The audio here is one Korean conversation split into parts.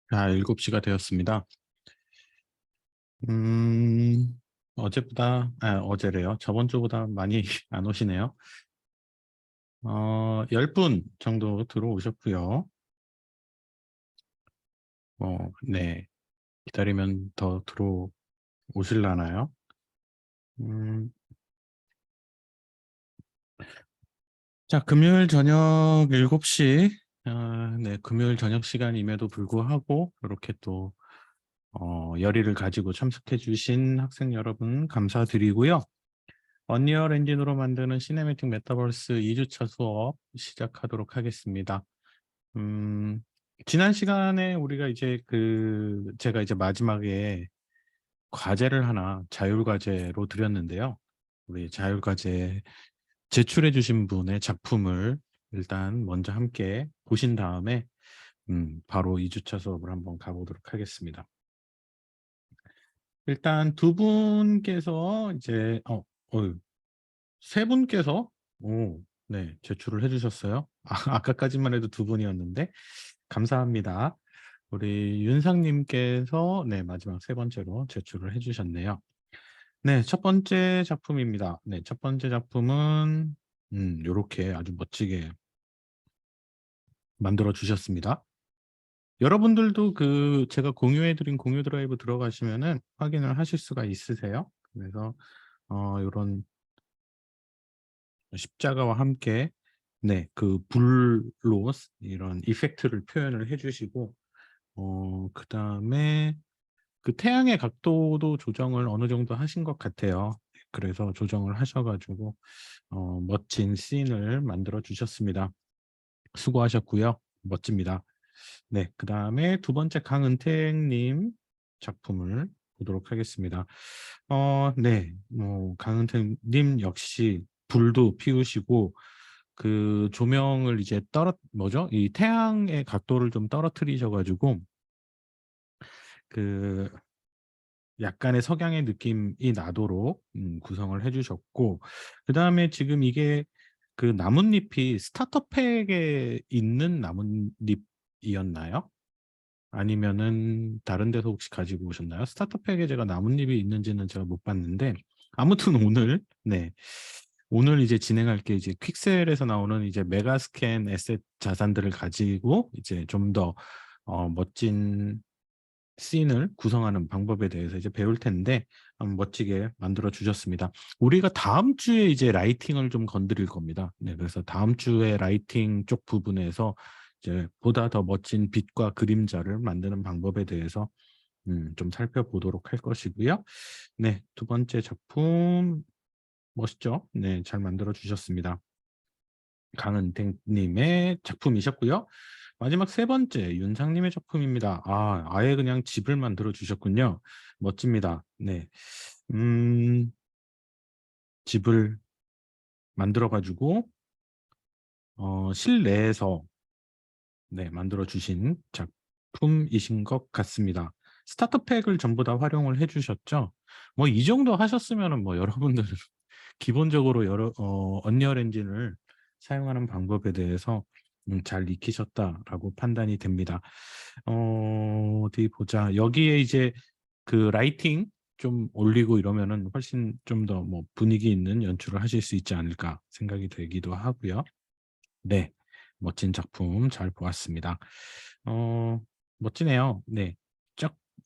자, 7시가 되었습니다. 음, 어제래요. 저번 주보다 많이 안 오시네요. 10분 정도 들어오셨고요. 네. 기다리면 더 들어오실라나요? 음, 자, 금요일 저녁 7시, 네, 금요일 저녁 시간임에도 불구하고, 이렇게 또, 열의를 가지고 참석해 주신 학생 여러분 감사드리고요. 언리얼 엔진으로 만드는 시네매틱 메타버스 2주차 수업 시작하도록 하겠습니다. 지난 시간에 우리가 이제 제가 이제 마지막에 과제를 하나 자율과제로 드렸는데요. 우리 자율과제 제출해 주신 분의 작품을 일단 먼저 함께 보신 다음에 바로 2주차 수업을 한번 가보도록 하겠습니다. 일단 두 분께서 이제 세 분께서 네, 제출을 해주셨어요. 아까까지만 해도 두 분이었는데 감사합니다. 우리 윤상님께서 네, 마지막 세 번째로 제출을 해주셨네요. 네, 첫 번째 작품입니다. 네, 첫 번째 작품은 이렇게 아주 멋지게 만들어 주셨습니다. 여러분들도 제가 공유해드린 공유 드라이브 들어가시면은 확인을 하실 수가 있으세요. 그래서 이런 십자가와 함께 네, 불로 이런 이펙트를 표현을 해주시고 그다음에 그 태양의 각도도 조정을 어느 정도 하신 것 같아요. 그래서 조정을 하셔가지고 멋진 씬을 만들어 주셨습니다. 수고하셨고요. 멋집니다. 네, 그다음에 두 번째 강은택님 작품을 보도록 하겠습니다. 네, 강은택님 역시 불도 피우시고 그 조명을 이제 이 태양의 각도를 좀 떨어뜨리셔가지고 그 약간의 석양의 느낌이 나도록 구성을 해주셨고, 그 다음에 지금 이게 그 나뭇잎이 스타터팩에 있는 나뭇잎이었나요? 아니면은 다른 데서 혹시 가지고 오셨나요? 스타터팩에 제가 나뭇잎이 있는지는 제가 못 봤는데, 아무튼 오늘 이제 진행할 게 이제 퀵셀에서 나오는 이제 메가스캔 에셋 자산들을 가지고 이제 좀 더 멋진 씬을 구성하는 방법에 대해서 이제 배울 텐데 멋지게 만들어 주셨습니다. 우리가 다음 주에 이제 라이팅을 좀 건드릴 겁니다. 네, 그래서 다음 주에 라이팅 쪽 부분에서 이제 보다 더 멋진 빛과 그림자를 만드는 방법에 대해서 좀 살펴보도록 할 것이고요. 네, 두 번째 작품 멋있죠? 네, 잘 만들어 주셨습니다. 강은택님의 작품이셨고요. 마지막 세 번째 윤상님의 작품입니다. 아예 그냥 집을 만들어 주셨군요. 멋집니다. 네, 집을 만들어 가지고 실내에서 네, 만들어 주신 작품이신 것 같습니다. 스타터팩을 전부 다 활용을 해주셨죠. 뭐 이 정도 하셨으면은 뭐 여러분들은 기본적으로 언리얼 엔진을 사용하는 방법에 대해서 잘 익히셨다라고 판단이 됩니다. 어디 보자. 여기에 이제 그 라이팅 좀 올리고 이러면은 훨씬 좀 더 뭐 분위기 있는 연출을 하실 수 있지 않을까 생각이 되기도 하고요. 네, 멋진 작품 잘 보았습니다. 어, 멋지네요. 네,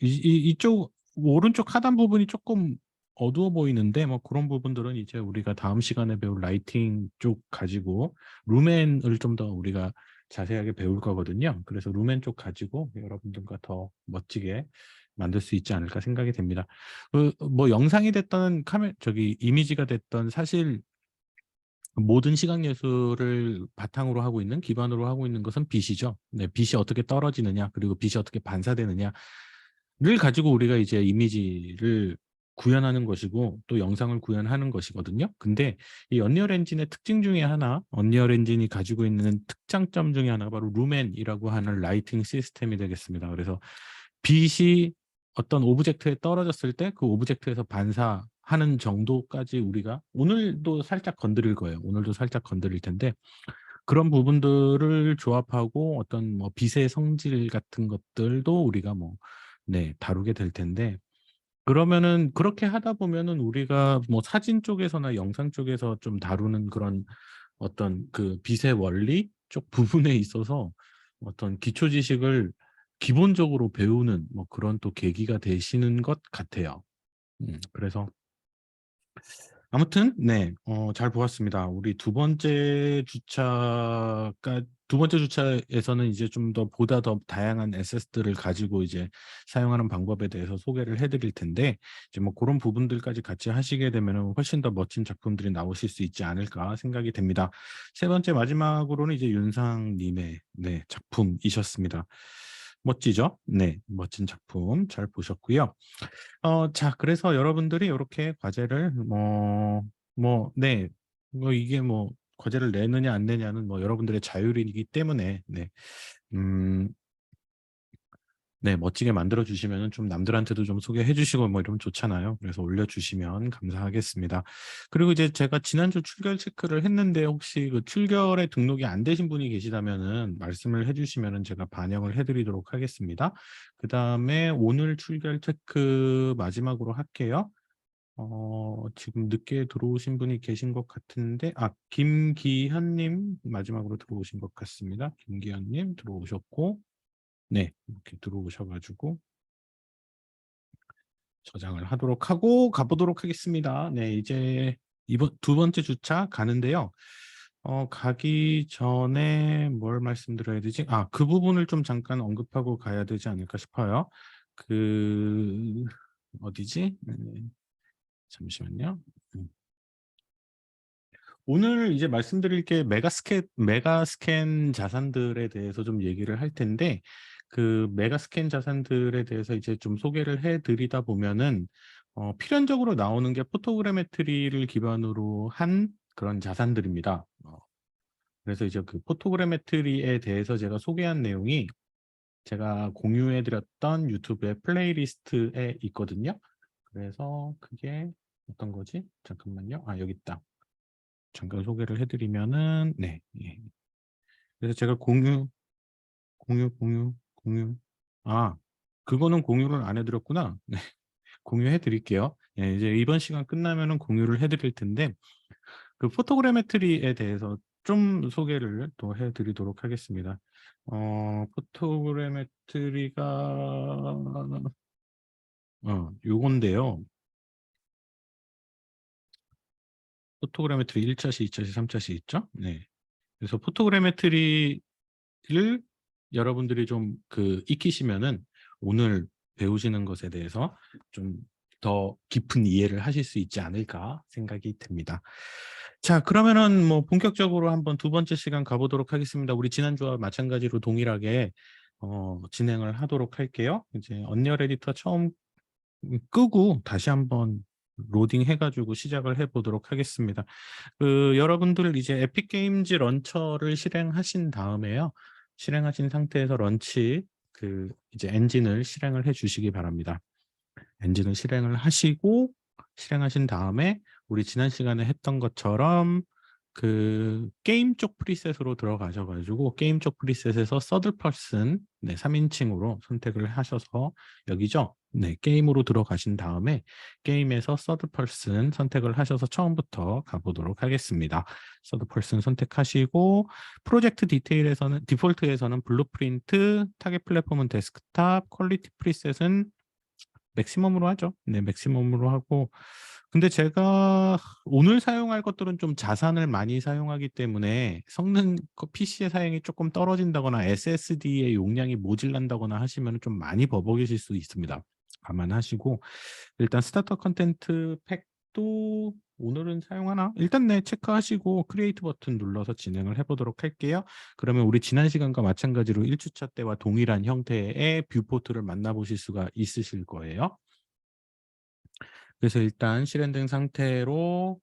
이쪽 오른쪽 하단 부분이 조금 어두워 보이는데 뭐 그런 부분들은 이제 우리가 다음 시간에 배울 라이팅 쪽 가지고 루멘을 좀 더 우리가 자세하게 배울 거거든요. 그래서 루멘 쪽 가지고 여러분들과 더 멋지게 만들 수 있지 않을까 생각이 됩니다. 뭐 영상이 됐던 이미지가 됐던 사실 모든 시각 예술을 바탕으로 하고 있는 기반으로 하고 있는 것은 빛이죠. 네, 빛이 어떻게 떨어지느냐 그리고 빛이 어떻게 반사되느냐를 가지고 우리가 이제 이미지를 구현하는 것이고 또 영상을 구현하는 것이거든요. 근데 이 언리얼 엔진의 특징 중에 하나, 언리얼 엔진이 가지고 있는 특장점 중에 하나가 바로 루멘이라고 하는 라이팅 시스템이 되겠습니다. 그래서 빛이 어떤 오브젝트에 떨어졌을 때 그 오브젝트에서 반사하는 정도까지 우리가 오늘도 살짝 건드릴 거예요. 오늘도 살짝 건드릴 텐데 그런 부분들을 조합하고 어떤 뭐 빛의 성질 같은 것들도 우리가 뭐 네 다루게 될 텐데, 그러면은 그렇게 하다 보면은 우리가 뭐 사진 쪽에서나 영상 쪽에서 좀 다루는 그런 어떤 그 빛의 원리 쪽 부분에 있어서 어떤 기초 지식을 기본적으로 배우는 뭐 그런 또 계기가 되시는 것 같아요. 그래서 아무튼 네. 잘 보았습니다. 우리 두 번째 주차에서는 이제 좀 더 보다 더 다양한 에셋들을 가지고 이제 사용하는 방법에 대해서 소개를 해 드릴 텐데, 이제 뭐 고런 부분들까지 같이 하시게 되면은 훨씬 더 멋진 작품들이 나오실 수 있지 않을까 생각이 됩니다. 세 번째 마지막으로는 이제 윤상 님의 네 작품이셨습니다. 멋지죠? 네. 멋진 작품 잘 보셨고요. 자, 그래서 여러분들이 요렇게 과제를 네. 뭐 이게 뭐 과제를 내느냐 안 내냐는 뭐 여러분들의 자율이기 때문에 네. 음 네, 멋지게 만들어 주시면은 좀 남들한테도 좀 소개해 주시고 뭐 이러면 좋잖아요. 그래서 올려 주시면 감사하겠습니다. 그리고 이제 제가 지난주 출결 체크를 했는데, 혹시 그 출결에 등록이 안 되신 분이 계시다면은 말씀을 해 주시면은 제가 반영을 해 드리도록 하겠습니다. 그다음에 오늘 출결 체크 마지막으로 할게요. 지금 늦게 들어오신 분이 계신 것 같은데, 김기현 님 마지막으로 들어오신 것 같습니다. 김기현 님 들어오셨고, 네, 이렇게 들어오셔 가지고 저장을 하도록 하고 가보도록 하겠습니다. 네, 이제 이번 두 번째 주차 가는데요. 가기 전에 뭘 말씀드려야 되지? 그 부분을 좀 잠깐 언급하고 가야 되지 않을까 싶어요. 그 어디지? 네, 잠시만요. 음. 오늘 이제 말씀드릴 게 메가스캔 자산들에 대해서 좀 얘기를 할 텐데, 그 메가스캔 자산들에 대해서 이제 좀 소개를 해 드리다 보면은 필연적으로 나오는 게 포토그래메트리를 기반으로 한 그런 자산들입니다. 그래서 이제 그 포토그래메트리에 대해서 제가 소개한 내용이 제가 공유해 드렸던 유튜브의 플레이리스트에 있거든요. 그래서 그게 어떤 거지? 잠깐만요. 여기 있다. 잠깐 소개를 해 드리면은 네. 예. 그래서 제가 공유. 아, 그거는 공유를 안 해 드렸구나. 네. 공유해 드릴게요. 예, 이제 이번 시간 끝나면은 공유를 해 드릴 텐데, 그 포토그래메트리에 대해서 좀 소개를 또 해 드리도록 하겠습니다. 포토그래메트리가 요건데요. 포토그래메트리 1 차시, 2 차시, 3 차시 있죠? 네. 그래서 포토그래메트리를 여러분들이 좀 익히시면은 오늘 배우시는 것에 대해서 좀 더 깊은 이해를 하실 수 있지 않을까 생각이 듭니다. 자, 그러면은 뭐 본격적으로 한번 두 번째 시간 가보도록 하겠습니다. 우리 지난주와 마찬가지로 동일하게 진행을 하도록 할게요. 이제 언리얼 에디터 처음 끄고 다시 한번 로딩 해가지고 시작을 해보도록 하겠습니다. 여러분들 이제 에픽 게임즈 런처를 실행하신 다음에요. 실행하신 상태에서 런치 이제 엔진을 실행을 해 주시기 바랍니다. 엔진을 실행을 하시고, 실행하신 다음에 우리 지난 시간에 했던 것처럼 게임 쪽 프리셋으로 들어가셔 가지고 게임 쪽 프리셋에서 서드 퍼슨 3인칭으로 선택을 하셔서 여기죠. 네, 게임으로 들어가신 다음에 게임에서 서드 퍼슨 선택을 하셔서 처음부터 가보도록 하겠습니다. 서드 퍼슨 선택하시고 프로젝트 디테일에서는 디폴트에서는 블루프린트, 타겟 플랫폼은 데스크탑, 퀄리티 프리셋은 맥시멈으로 하죠. 네, 맥시멈으로 하고, 근데 제가 오늘 사용할 것들은 좀 자산을 많이 사용하기 때문에 성능 PC의 사양이 조금 떨어진다거나 SSD의 용량이 모질란다거나 하시면 좀 많이 버벅이실 수 있습니다. 감안하시고 일단 스타터 컨텐트 팩도 오늘은 사용하나? 일단 네, 체크하시고 크리에이트 버튼 눌러서 진행을 해보도록 할게요. 그러면 우리 지난 시간과 마찬가지로 1주차 때와 동일한 형태의 뷰포트를 만나보실 수가 있으실 거예요. 그래서 일단 실행된 상태로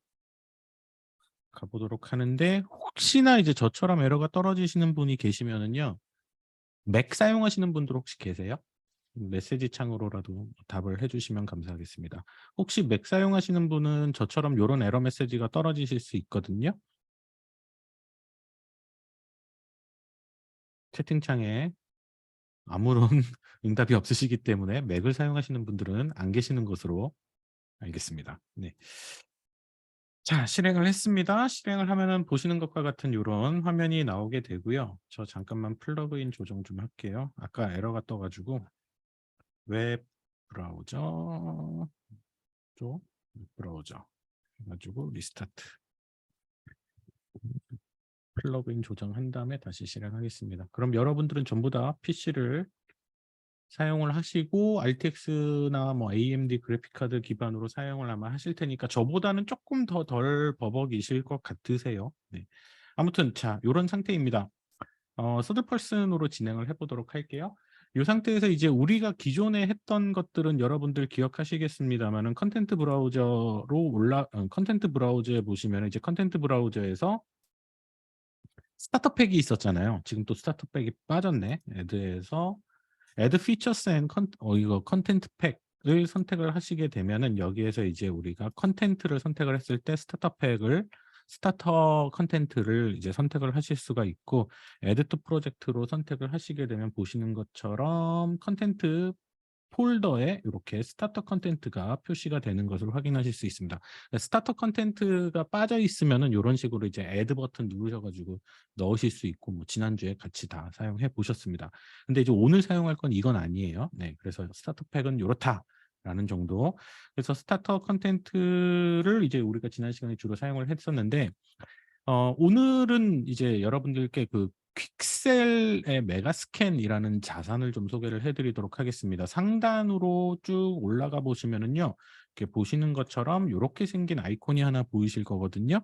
가보도록 하는데, 혹시나 이제 저처럼 에러가 떨어지시는 분이 계시면은요, 맥 사용하시는 분들 혹시 계세요? 메시지 창으로라도 답을 해주시면 감사하겠습니다. 혹시 맥 사용하시는 분은 저처럼 이런 에러 메시지가 떨어지실 수 있거든요. 채팅창에 아무런 응답이 없으시기 때문에 맥을 사용하시는 분들은 안 계시는 것으로 알겠습니다. 네. 자, 실행을 했습니다. 실행을 하면은 보시는 것과 같은 요런 화면이 나오게 되고요. 저 잠깐만 플러그인 조정 좀 할게요. 아까 에러가 떠 가지고 웹 브라우저 쪽 브라우저 해 가지고 리스타트 플러그인 조정한 다음에 다시 실행하겠습니다. 그럼 여러분들은 전부 다 PC를 사용을 하시고 RTX나 뭐 AMD 그래픽 카드 기반으로 사용을 아마 하실 테니까 저보다는 조금 더 덜 버벅이실 것 같으세요. 네. 아무튼 자, 요런 상태입니다. 서드 퍼슨으로 진행을 해 보도록 할게요. 이 상태에서 이제 우리가 기존에 했던 것들은 여러분들 기억하시겠습니다만은 컨텐트 브라우저에 보시면 이제 컨텐트 브라우저에서 스타터 팩이 있었잖아요. 지금 또 스타터 팩이 빠졌네. 애드에서 Add Features and 이거 컨텐트 팩을 선택을 하시게 되면은 여기에서 이제 우리가 컨텐트를 선택을 했을 때 스타터 컨텐트를 이제 선택을 하실 수가 있고 Add to 프로젝트로 선택을 하시게 되면 보시는 것처럼 컨텐트 폴더에 이렇게 스타터 컨텐트가 표시가 되는 것을 확인하실 수 있습니다. 스타터 컨텐트가 빠져 있으면은 이런 식으로 이제 애드 버튼 누르셔가지고 넣으실 수 있고 뭐 지난주에 같이 다 사용해 보셨습니다. 근데 이제 오늘 사용할 건 이건 아니에요. 네, 그래서 스타터 팩은 이렇다라는 정도. 그래서 스타터 컨텐트를 이제 우리가 지난 시간에 주로 사용을 했었는데 오늘은 이제 여러분들께 그 퀵셀의 메가스캔이라는 자산을 좀 소개를 해드리도록 하겠습니다. 상단으로 쭉 올라가 보시면은요, 이렇게 보시는 것처럼 이렇게 생긴 아이콘이 하나 보이실 거거든요.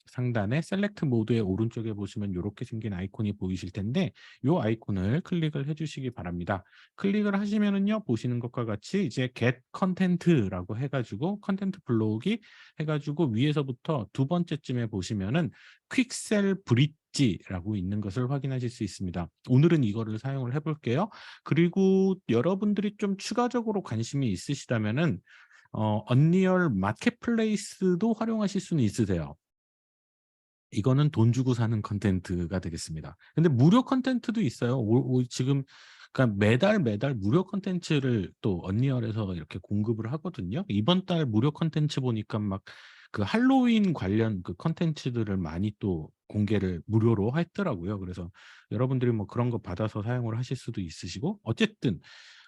상단에 셀렉트 모드의 오른쪽에 보시면 이렇게 생긴 아이콘이 보이실 텐데 이 아이콘을 클릭을 해주시기 바랍니다. 클릭을 하시면은요 보시는 것과 같이 이제 get content라고 해가지고 컨텐트 블록이 해가지고 위에서부터 두 번째쯤에 보시면은 퀵셀 브릿지라고 있는 것을 확인하실 수 있습니다. 오늘은 이거를 사용을 해볼게요. 그리고 여러분들이 좀 추가적으로 관심이 있으시다면은 언리얼 마켓플레이스도 활용하실 수는 있으세요. 이거는 돈 주고 사는 컨텐트가 되겠습니다. 근데 무료 컨텐트도 있어요. 지금 그러니까 매달 무료 컨텐츠를 또 언리얼에서 이렇게 공급을 하거든요. 이번 달 무료 컨텐츠 보니까 막 그 할로윈 관련 그 컨텐츠들을 많이 또 공개를 무료로 했더라고요. 그래서 여러분들이 뭐 그런 거 받아서 사용을 하실 수도 있으시고 어쨌든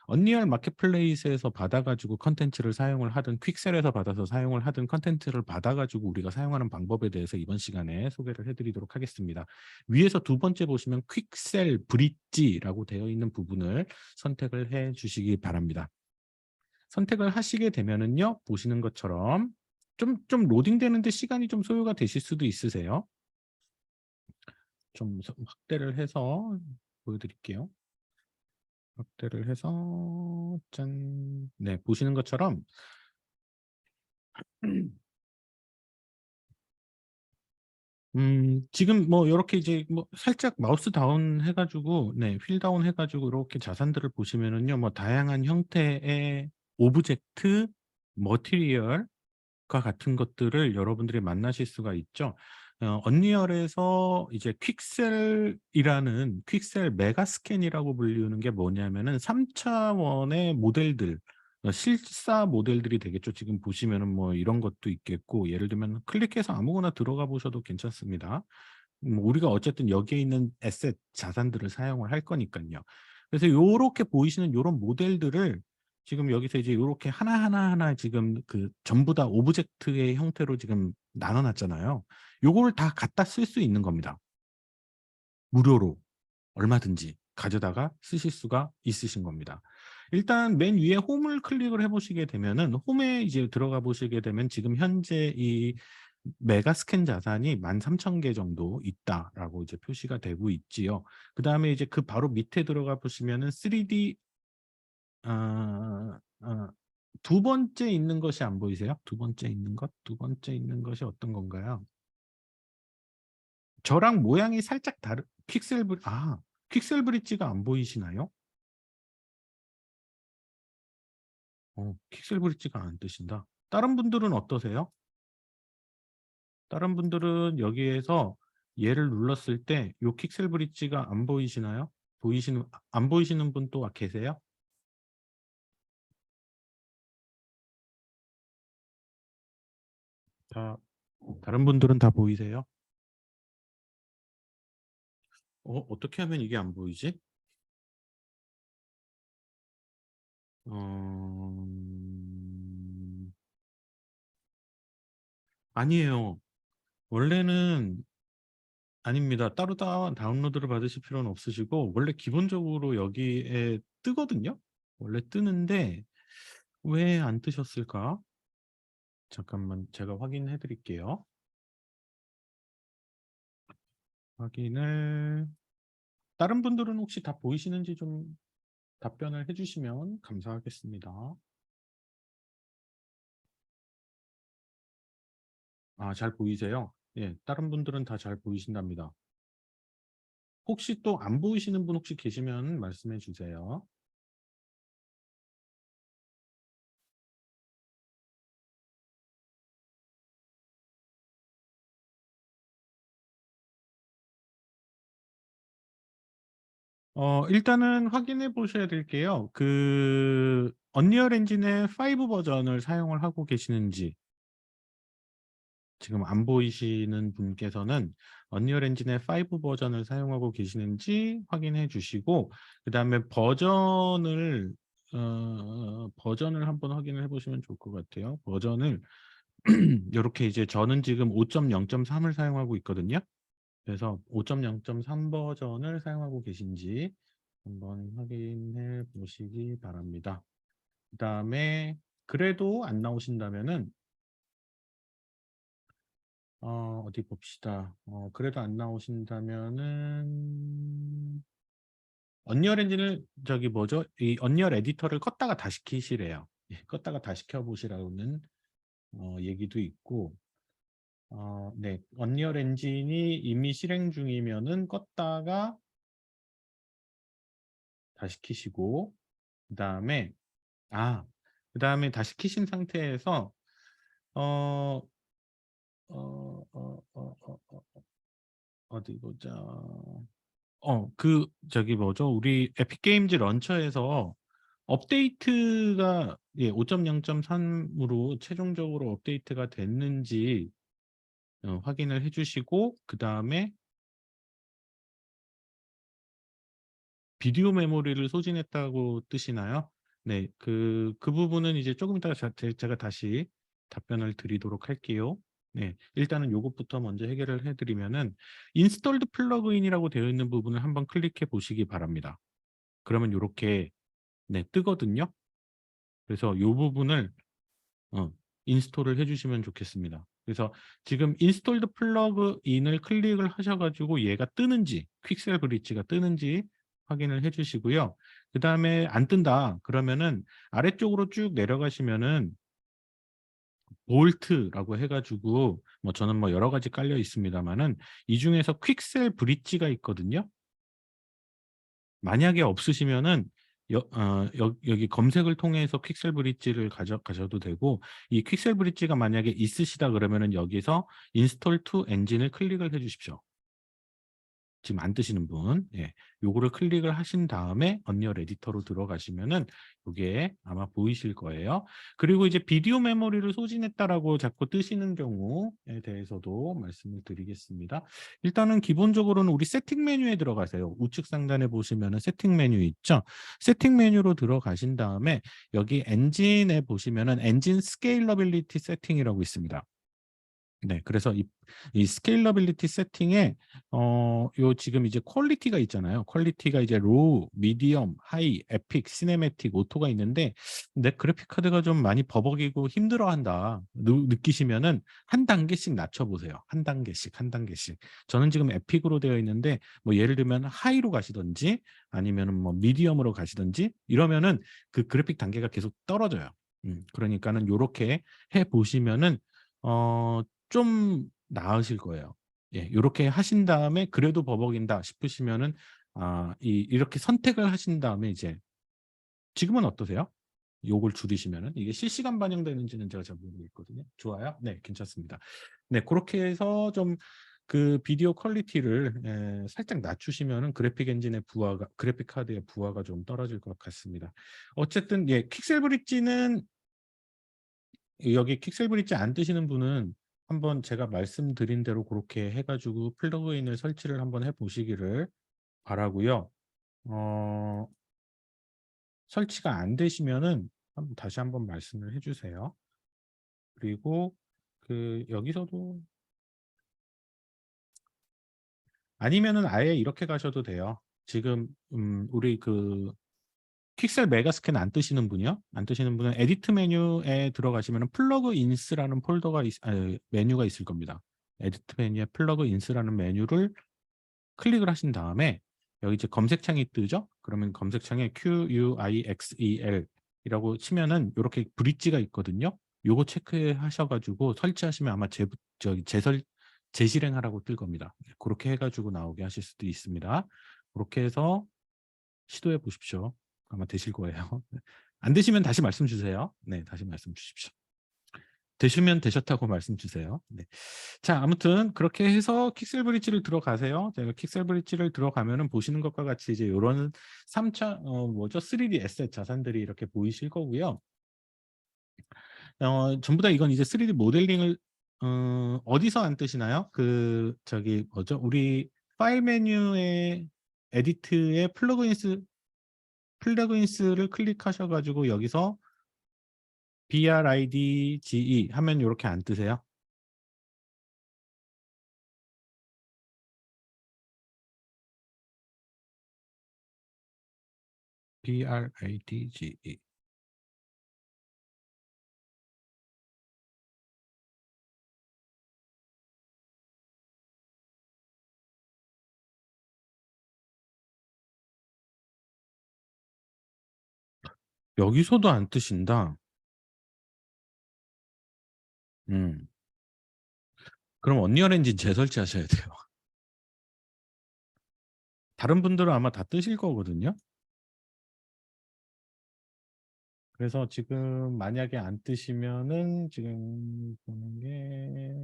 언리얼 마켓플레이스에서 받아가지고 컨텐츠를 사용을 하든 퀵셀에서 받아서 사용을 하든 컨텐츠를 받아가지고 우리가 사용하는 방법에 대해서 이번 시간에 소개를 해드리도록 하겠습니다. 위에서 두 번째 보시면 퀵셀 브릿지라고 되어 있는 부분을 선택을 해 주시기 바랍니다. 선택을 하시게 되면은요 보시는 것처럼 좀 로딩 되는데 시간이 좀 소요가 되실 수도 있으세요. 좀 확대를 해서 보여드릴게요. 확대를 해서 짠. 네, 보시는 것처럼 지금 뭐 이렇게 이제 뭐 살짝 마우스 다운 해가지고 네, 휠 다운 해가지고 이렇게 자산들을 보시면은요, 뭐 다양한 형태의 오브젝트, 머티리얼과 같은 것들을 여러분들이 만나실 수가 있죠. 언리얼에서 이제 퀵셀이라는 퀵셀 메가스캔이라고 불리우는 게 뭐냐면은 3차원의 모델들, 실사 모델들이 되겠죠. 지금 보시면은 뭐 이런 것도 있겠고, 예를 들면 클릭해서 아무거나 들어가 보셔도 괜찮습니다. 우리가 어쨌든 여기에 있는 에셋 자산들을 사용을 할 거니까요. 그래서 요렇게 보이시는 요런 모델들을 지금 여기서 이제 요렇게 하나하나 지금 그 전부 다 오브젝트의 형태로 지금 나눠 놨잖아요. 요거를 다 갖다 쓸 수 있는 겁니다. 무료로 얼마든지 가져다가 쓰실 수가 있으신 겁니다. 일단 맨 위에 홈을 클릭을 해 보시게 되면은 홈에 이제 들어가 보시게 되면 지금 현재 이 메가스캔 자산이 13,000개 정도 있다라고 이제 표시가 되고 있지요. 그다음에 이제 그 바로 밑에 들어가 보시면은 3D 두 번째 있는 것이 안 보이세요? 두 번째 있는 것? 두 번째 있는 것이 어떤 건가요? 저랑 모양이 살짝 다른 퀵셀 브릿지가 안 보이시나요? 퀵셀 브릿지가 안 뜨신다. 다른 분들은 어떠세요? 다른 분들은 여기에서 얘를 눌렀을 때 요 픽셀 브릿지가 안 보이시나요? 안 보이시는 분 또 계세요? 다, 다른 분들은 다 보이세요? 어떻게 하면 이게 안 보이지? 어, 아니에요. 원래는 아닙니다. 따로 다운로드를 받으실 필요는 없으시고, 원래 기본적으로 여기에 뜨거든요? 원래 뜨는데, 왜 안 뜨셨을까? 잠깐만, 제가 확인해 드릴게요. 확인을, 다른 분들은 혹시 다 보이시는지 좀 답변을 해주시면 감사하겠습니다. 아, 잘 보이세요? 예, 다른 분들은 다 잘 보이신답니다. 혹시 또 안 보이시는 분 혹시 계시면 말씀해 주세요. 일단은 확인해 보셔야 될 게요. 언리얼 엔진의 5 버전을 사용을 하고 계시는지, 지금 안 보이시는 분께서는 언리얼 엔진의 5 버전을 사용하고 계시는지 확인해 주시고, 그 다음에 버전을 한번 확인을 해 보시면 좋을 것 같아요. 버전을, 이렇게 이제 저는 지금 5.0.3을 사용하고 있거든요. 그래서 5.0.3 버전을 사용하고 계신지 한번 확인해 보시기 바랍니다. 그 다음에 그래도 안 나오신다면은 어디 봅시다. 그래도 안 나오신다면은 언리얼 엔진을 저기 뭐죠? 이 언리얼 에디터를 껐다가 다시 켜시래요. 예, 껐다가 다시 켜보시라는 얘기도 있고, 네, 언리얼 엔진이 이미 실행 중이면은 껐다가 다시 켜시고, 그 다음에 아, 그 다음에 다시 키신 상태에서 어, 디 보자. 저기 뭐죠? 우리 에픽 게임즈 런처에서 업데이트가 5.0.3으로 최종적으로 업데이트가 됐는지 확인을 해주시고, 그 다음에 비디오 메모리를 소진했다고 뜨시나요? 네, 그 부분은 이제 조금 이따가 제가 다시 답변을 드리도록 할게요. 네, 일단은 요것부터 먼저 해결을 해드리면은 인스톨드 플러그인이라고 되어 있는 부분을 한번 클릭해 보시기 바랍니다. 그러면 이렇게 네, 뜨거든요. 그래서 요 부분을 어, 인스톨을 해주시면 좋겠습니다. 그래서 지금 인스톨드 플러그인을 클릭을 하셔가지고 얘가 뜨는지, 퀵셀 브릿지가 뜨는지 확인을 해주시고요. 그 다음에 안 뜬다 그러면은 아래쪽으로 쭉 내려가시면은 볼트라고 해가지고 뭐 저는 뭐 여러 가지 깔려 있습니다만은 이 중에서 퀵셀 브릿지가 있거든요. 만약에 없으시면은 여기 검색을 통해서 퀵셀 브릿지를 가져가셔도 되고, 이 퀵셀 브릿지가 만약에 있으시다 그러면은 여기서 인스톨 투 엔진을 클릭을 해 주십시오. 지금 안 뜨시는 분, 예, 요거를 클릭을 하신 다음에 언리얼 에디터로 들어가시면은 이게 아마 보이실 거예요. 그리고 이제 비디오 메모리를 소진했다라고 자꾸 뜨시는 경우에 대해서도 말씀을 드리겠습니다. 일단은 기본적으로는 우리 세팅 메뉴에 들어가세요. 우측 상단에 보시면은 세팅 메뉴 있죠? 세팅 메뉴로 들어가신 다음에 여기 엔진에 보시면은 엔진 스케일러빌리티 세팅이라고 있습니다. 네, 그래서 이 스케일러빌리티 세팅에 요 지금 이제 퀄리티가 있잖아요. 퀄리티가 이제 로우, 미디엄, 하이, 에픽, 시네매틱, 오토가 있는데 내 그래픽 카드가 좀 많이 버벅이고 힘들어한다 느끼시면은 한 단계씩 낮춰보세요. 한 단계씩, 한 단계씩. 저는 지금 에픽으로 되어 있는데 뭐 예를 들면 하이로 가시든지 아니면은 뭐 미디엄으로 가시든지 이러면은 그 그래픽 단계가 계속 떨어져요. 그러니까는 요렇게 해 보시면은 좀 나으실 거예요. 예, 요렇게 하신 다음에 그래도 버벅인다 싶으시면은 이렇게 선택을 하신 다음에 이제 지금은 어떠세요? 요걸 줄이시면은 이게 실시간 반영되는지는 제가 잘 모르겠거든요. 좋아요? 네, 괜찮습니다. 네, 그렇게 해서 좀 그 비디오 퀄리티를 살짝 낮추시면은 그래픽 카드의 부하가 좀 떨어질 것 같습니다. 어쨌든 예, 픽셀 브릿지는 여기 픽셀 브릿지 안 뜨시는 분은 한번 제가 말씀드린 대로 그렇게 해가지고 플러그인을 설치를 한번 해보시기를 바라고요. 설치가 안 되시면은 다시 한번 말씀을 해주세요. 그리고 그 여기서도 아니면은 아예 이렇게 가셔도 돼요. 지금 우리 그 픽셀 메가 스캔 안 뜨시는 분이요? 안 뜨시는 분은 에디트 메뉴에 들어가시면 플러그인스라는 메뉴가 있을 겁니다. 에디트 메뉴에 플러그인스라는 메뉴를 클릭을 하신 다음에 여기 이제 검색창이 뜨죠? 그러면 검색창에 QUIXEL 이라고 치면은 이렇게 브릿지가 있거든요. 요거 체크하셔가지고 설치하시면 아마 재실행하라고 뜰 겁니다. 그렇게 해가지고 나오게 하실 수도 있습니다. 그렇게 해서 시도해 보십시오. 아마 되실 거예요. 안 되시면 다시 말씀 주세요. 네, 다시 말씀 주십시오. 되시면 되셨다고 말씀 주세요. 네. 자, 아무튼 그렇게 해서 픽셀 브릿지를 들어가세요. 제가 픽셀 브릿지를 들어가면은 보시는 것과 같이 이제 이런 3차 3D 에셋 자산들이 이렇게 보이실 거고요. 전부 다 이건 이제 3D 모델링을 어디서 안 뜨시나요? 그 저기 뭐죠? 우리 파일 메뉴에 에디트에 플러그인스를 클릭하셔가지고 여기서 BRIDGE 하면 이렇게 안 뜨세요? BRIDGE. 여기서도 안 뜨신다. 음. 그럼 언리얼 엔진 재설치하셔야 돼요. 다른 분들은 아마 다 뜨실 거거든요. 그래서 지금 만약에 안 뜨시면은 지금 보는 게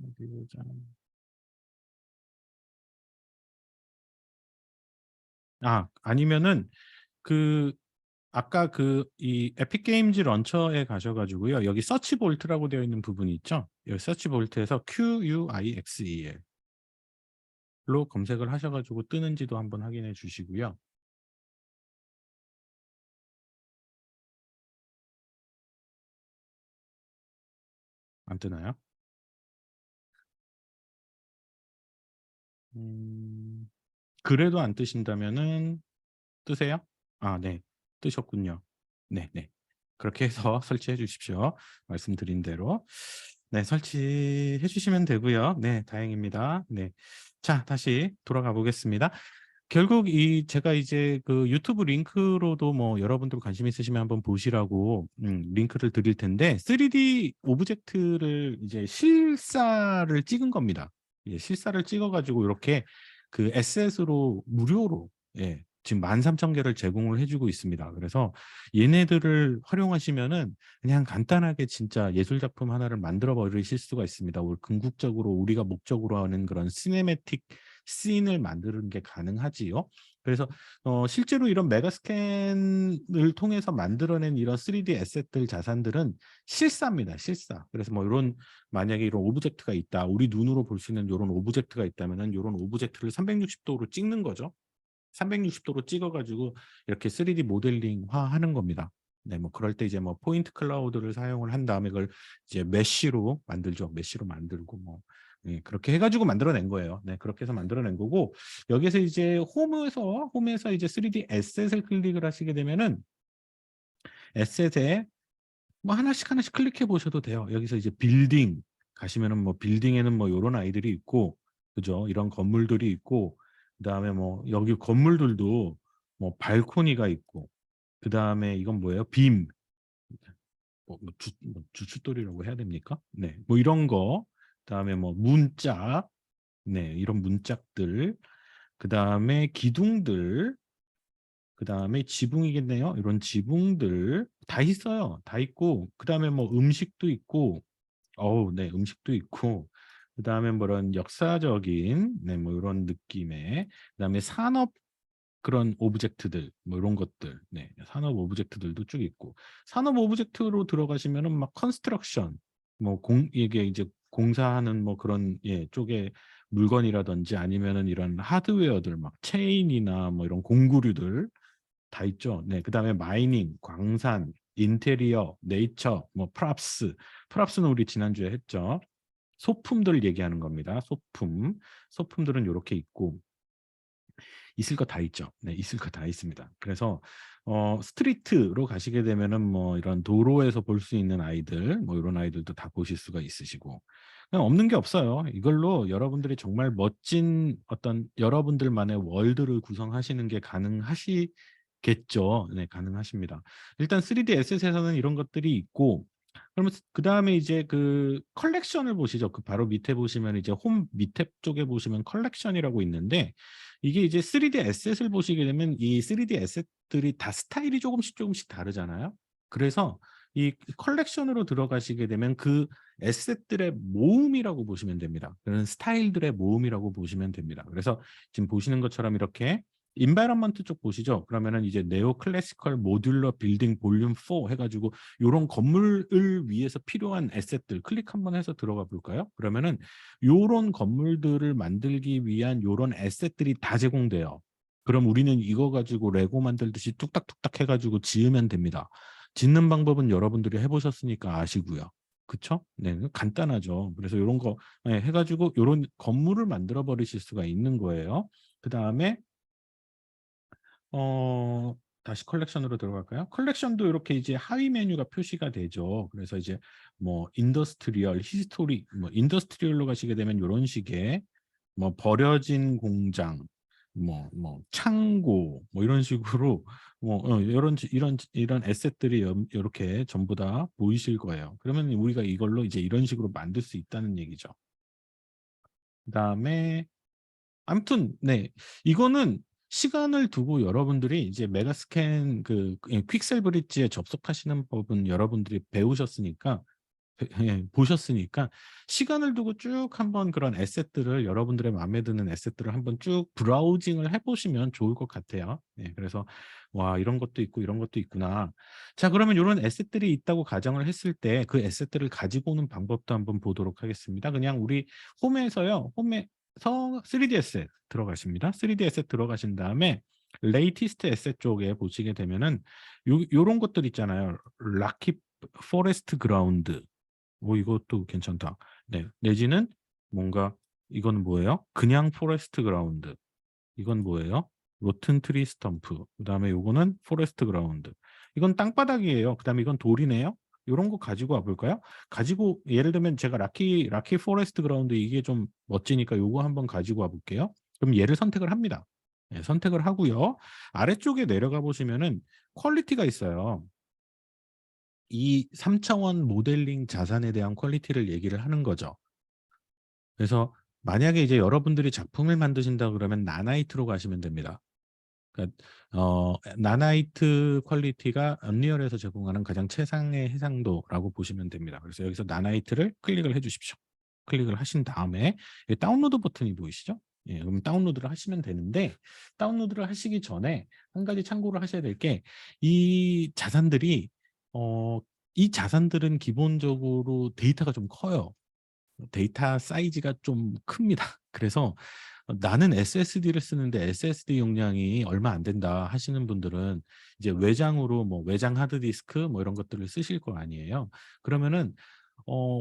어디 보자. 아니면은 그 아까 그 이 에픽 게임즈 런처에 가셔가지고요. 여기 서치 볼트라고 되어 있는 부분이 있죠. 여기 서치 볼트에서 QUIXEL로 검색을 하셔가지고 뜨는지도 한번 확인해 주시고요. 안 뜨나요? 그래도 안 뜨신다면은 뜨세요? 네. 뜨셨군요. 네, 네. 그렇게 해서 설치해 주십시오. 말씀드린 대로. 네, 설치해 주시면 되고요. 네, 다행입니다. 네. 자, 다시 돌아가 보겠습니다. 결국 제가 이제 그 유튜브 링크로도 뭐 여러분들 관심 있으시면 한번 보시라고 링크를 드릴 텐데 3D 오브젝트를 이제 실사를 찍은 겁니다. 예, 실사를 찍어가지고 이렇게 그 에셋으로 무료로 예, 지금 13,000개를 제공을 해주고 있습니다. 그래서 얘네들을 활용하시면은 그냥 간단하게 진짜 예술 작품 하나를 만들어 버리실 수가 있습니다. 궁극적으로 우리가 목적으로 하는 그런 시네매틱 씬을 만드는 게 가능하지요. 그래서 실제로 이런 메가스캔을 통해서 만들어낸 이런 3D 에셋들 자산들은 실사입니다. 실사. 그래서 뭐 이런 만약에 이런 오브젝트가 있다. 우리 눈으로 볼 수 있는 이런 오브젝트가 있다면은 이런 오브젝트를 360도로 찍는 거죠. 360도로 찍어가지고 이렇게 3D 모델링화 하는 겁니다. 네, 뭐 그럴 때 이제 뭐 포인트 클라우드를 사용을 한 다음에 그걸 이제 메쉬로 만들죠. 메쉬로 만들고 뭐 네, 그렇게 해가지고 만들어낸 거예요. 네, 그렇게 해서 만들어낸 거고 여기서 이제 홈에서 이제 3D 에셋을 클릭을 하시게 되면은 에셋에 뭐 하나씩 클릭해 보셔도 돼요. 여기서 이제 빌딩 가시면은 뭐 빌딩에는 뭐 이런 아이들이 있고 그죠? 이런 건물들이 있고 그다음에 뭐 여기 건물들도 뭐 발코니가 있고 그다음에 이건 뭐예요? 빔. 뭐 주춧돌이라고 해야 됩니까? 네. 뭐 이런 거. 그다음에 뭐 문짝. 네, 이런 문짝들. 그다음에 기둥들. 그다음에 지붕이겠네요. 이런 지붕들 다 있어요. 다 있고 그다음에 뭐 음식도 있고 네, 음식도 있고 그다음에 뭐 이런 역사적인 네 뭐 요런 느낌의 그다음에 산업 그런 오브젝트들 뭐 이런 것들 네 산업 오브젝트들도 쭉 있고 산업 오브젝트로 들어가시면은 막 컨스트럭션 뭐 이게 이제 공사하는 뭐 그런 예 쪽에 물건이라든지 아니면은 이런 하드웨어들 막 체인이나 뭐 이런 공구류들 다 있죠. 네. 그다음에 마이닝, 광산, 인테리어, 네이처, 뭐 프랍스. 프랍스는 우리 지난주에 했죠. 소품들 얘기하는 겁니다. 소품. 소품들은 요렇게 있고 있을 거 다 있죠. 네. 있을 거 다 있습니다. 그래서 스트리트로 가시게 되면은 뭐 이런 도로에서 볼 수 있는 아이들 뭐 요런 아이들도 다 보실 수가 있으시고 그냥 없는 게 없어요. 이걸로 여러분들이 정말 멋진 어떤 여러분들만의 월드를 구성하시는 게 가능하시겠죠. 네. 가능하십니다. 일단 3D 에셋에서는 이런 것들이 있고 그러면 그다음에 이제 그 컬렉션을 보시죠. 그 바로 밑에 보시면 이제 홈 밑에 쪽에 보시면 컬렉션이라고 있는데 이게 이제 3D 에셋을 보시게 되면 이 3D 에셋들이 다 스타일이 조금씩 다르잖아요. 그래서 이 컬렉션으로 들어가시게 되면 그 에셋들의 모음이라고 보시면 됩니다. 그런 스타일들의 모음이라고 보시면 됩니다. 그래서 지금 보시는 것처럼 이렇게 인바이런먼트 쪽 보시죠. 그러면은 이제 네오 클래시컬 모듈러 빌딩 볼륨 4 해가지고 요런 건물을 위해서 필요한 에셋들 클릭 한번 해서 들어가 볼까요? 그러면은 요런 건물들을 만들기 위한 요런 에셋들이 다 제공돼요. 그럼 우리는 이거 가지고 레고 만들듯이 뚝딱뚝딱 해가지고 지으면 됩니다. 짓는 방법은 여러분들이 해보셨으니까 아시고요. 그쵸? 네, 간단하죠. 그래서 요런 거 예, 해가지고 요런 건물을 만들어 버리실 수가 있는 거예요. 그 다음에 어 다시 컬렉션으로 들어갈까요? 컬렉션도 이렇게 이제 하위 메뉴가 표시가 되죠. 그래서 이제 뭐 인더스트리얼, 히스토릭, 뭐 인더스트리얼로 가시게 되면 요런 식의 뭐 버려진 공장, 뭐 창고 뭐 이런 식으로 뭐 요런 이런 에셋들이 요렇게 전부 다 보이실 거예요. 그러면 우리가 이걸로 이제 이런 식으로 만들 수 있다는 얘기죠. 그다음에 아무튼 네. 이거는 시간을 두고 여러분들이 이제 메가스캔 퀵셀 브릿지에 접속하시는 법은 여러분들이 배우셨으니까 예 보셨으니까 시간을 두고 쭉 한번 그런 에셋들을 여러분들의 마음에 드는 에셋들을 한번 쭉 브라우징을 해 보시면 좋을 것 같아요. 예 그래서 '와 이런 것도 있고 이런 것도 있구나.' 자 그러면 요런 에셋들이 있다고 가정을 했을 때 그 에셋들을 가지고 오는 방법도 한번 보도록 하겠습니다. 그냥 우리 홈에서요. 홈에서 3D 에셋 들어가십니다. 3D 에셋 들어가신 다음에 레이티스트 에셋 쪽에 보시게 되면은 요런 것들 있잖아요. 락키 포레스트 그라운드 이것도 괜찮다. 네. 내지는 뭔가 이건 뭐예요? 그냥 포레스트 그라운드. 이건 뭐예요? 로튼 트리 스텀프. 그다음에 요거는 포레스트 그라운드. 이건 땅바닥이에요. 그다음에 이건 돌이네요. 요런 거 가지고 와 볼까요? 가지고 예를 들면 제가 락키 포레스트 그라운드 이게 좀 멋지니까 요거 한번 가지고 와 볼게요. 그럼 얘를 선택을 합니다. 네, 선택을 하고요. 아래쪽에 내려가 보시면은 퀄리티가 있어요. 이 3 차원 모델링 자산에 대한 퀄리티를 얘기를 하는 거죠. 그래서 만약에 이제 여러분들이 작품을 만드신다 그러면 나나이트로 가시면 됩니다. 그러니까 나나이트 퀄리티가 언리얼에서 제공하는 가장 최상의 해상도라고 보시면 됩니다. 그래서 여기서 나나이트를 클릭을 해 주십시오. 클릭을 하신 다음에 이 다운로드 버튼이 보이시죠? 예, 그럼 다운로드를 하시면 되는데 다운로드를 하시기 전에 한 가지 참고를 하셔야 될 게 이 자산들이 어 이 자산들은 기본적으로 데이터가 좀 커요. 데이터 사이즈가 좀 큽니다. 그래서 '나는 SSD를 쓰는데 SSD 용량이 얼마 안 된다.' 하시는 분들은 이제 외장으로 뭐 외장 하드디스크 뭐 이런 것들을 쓰실 거 아니에요. 그러면은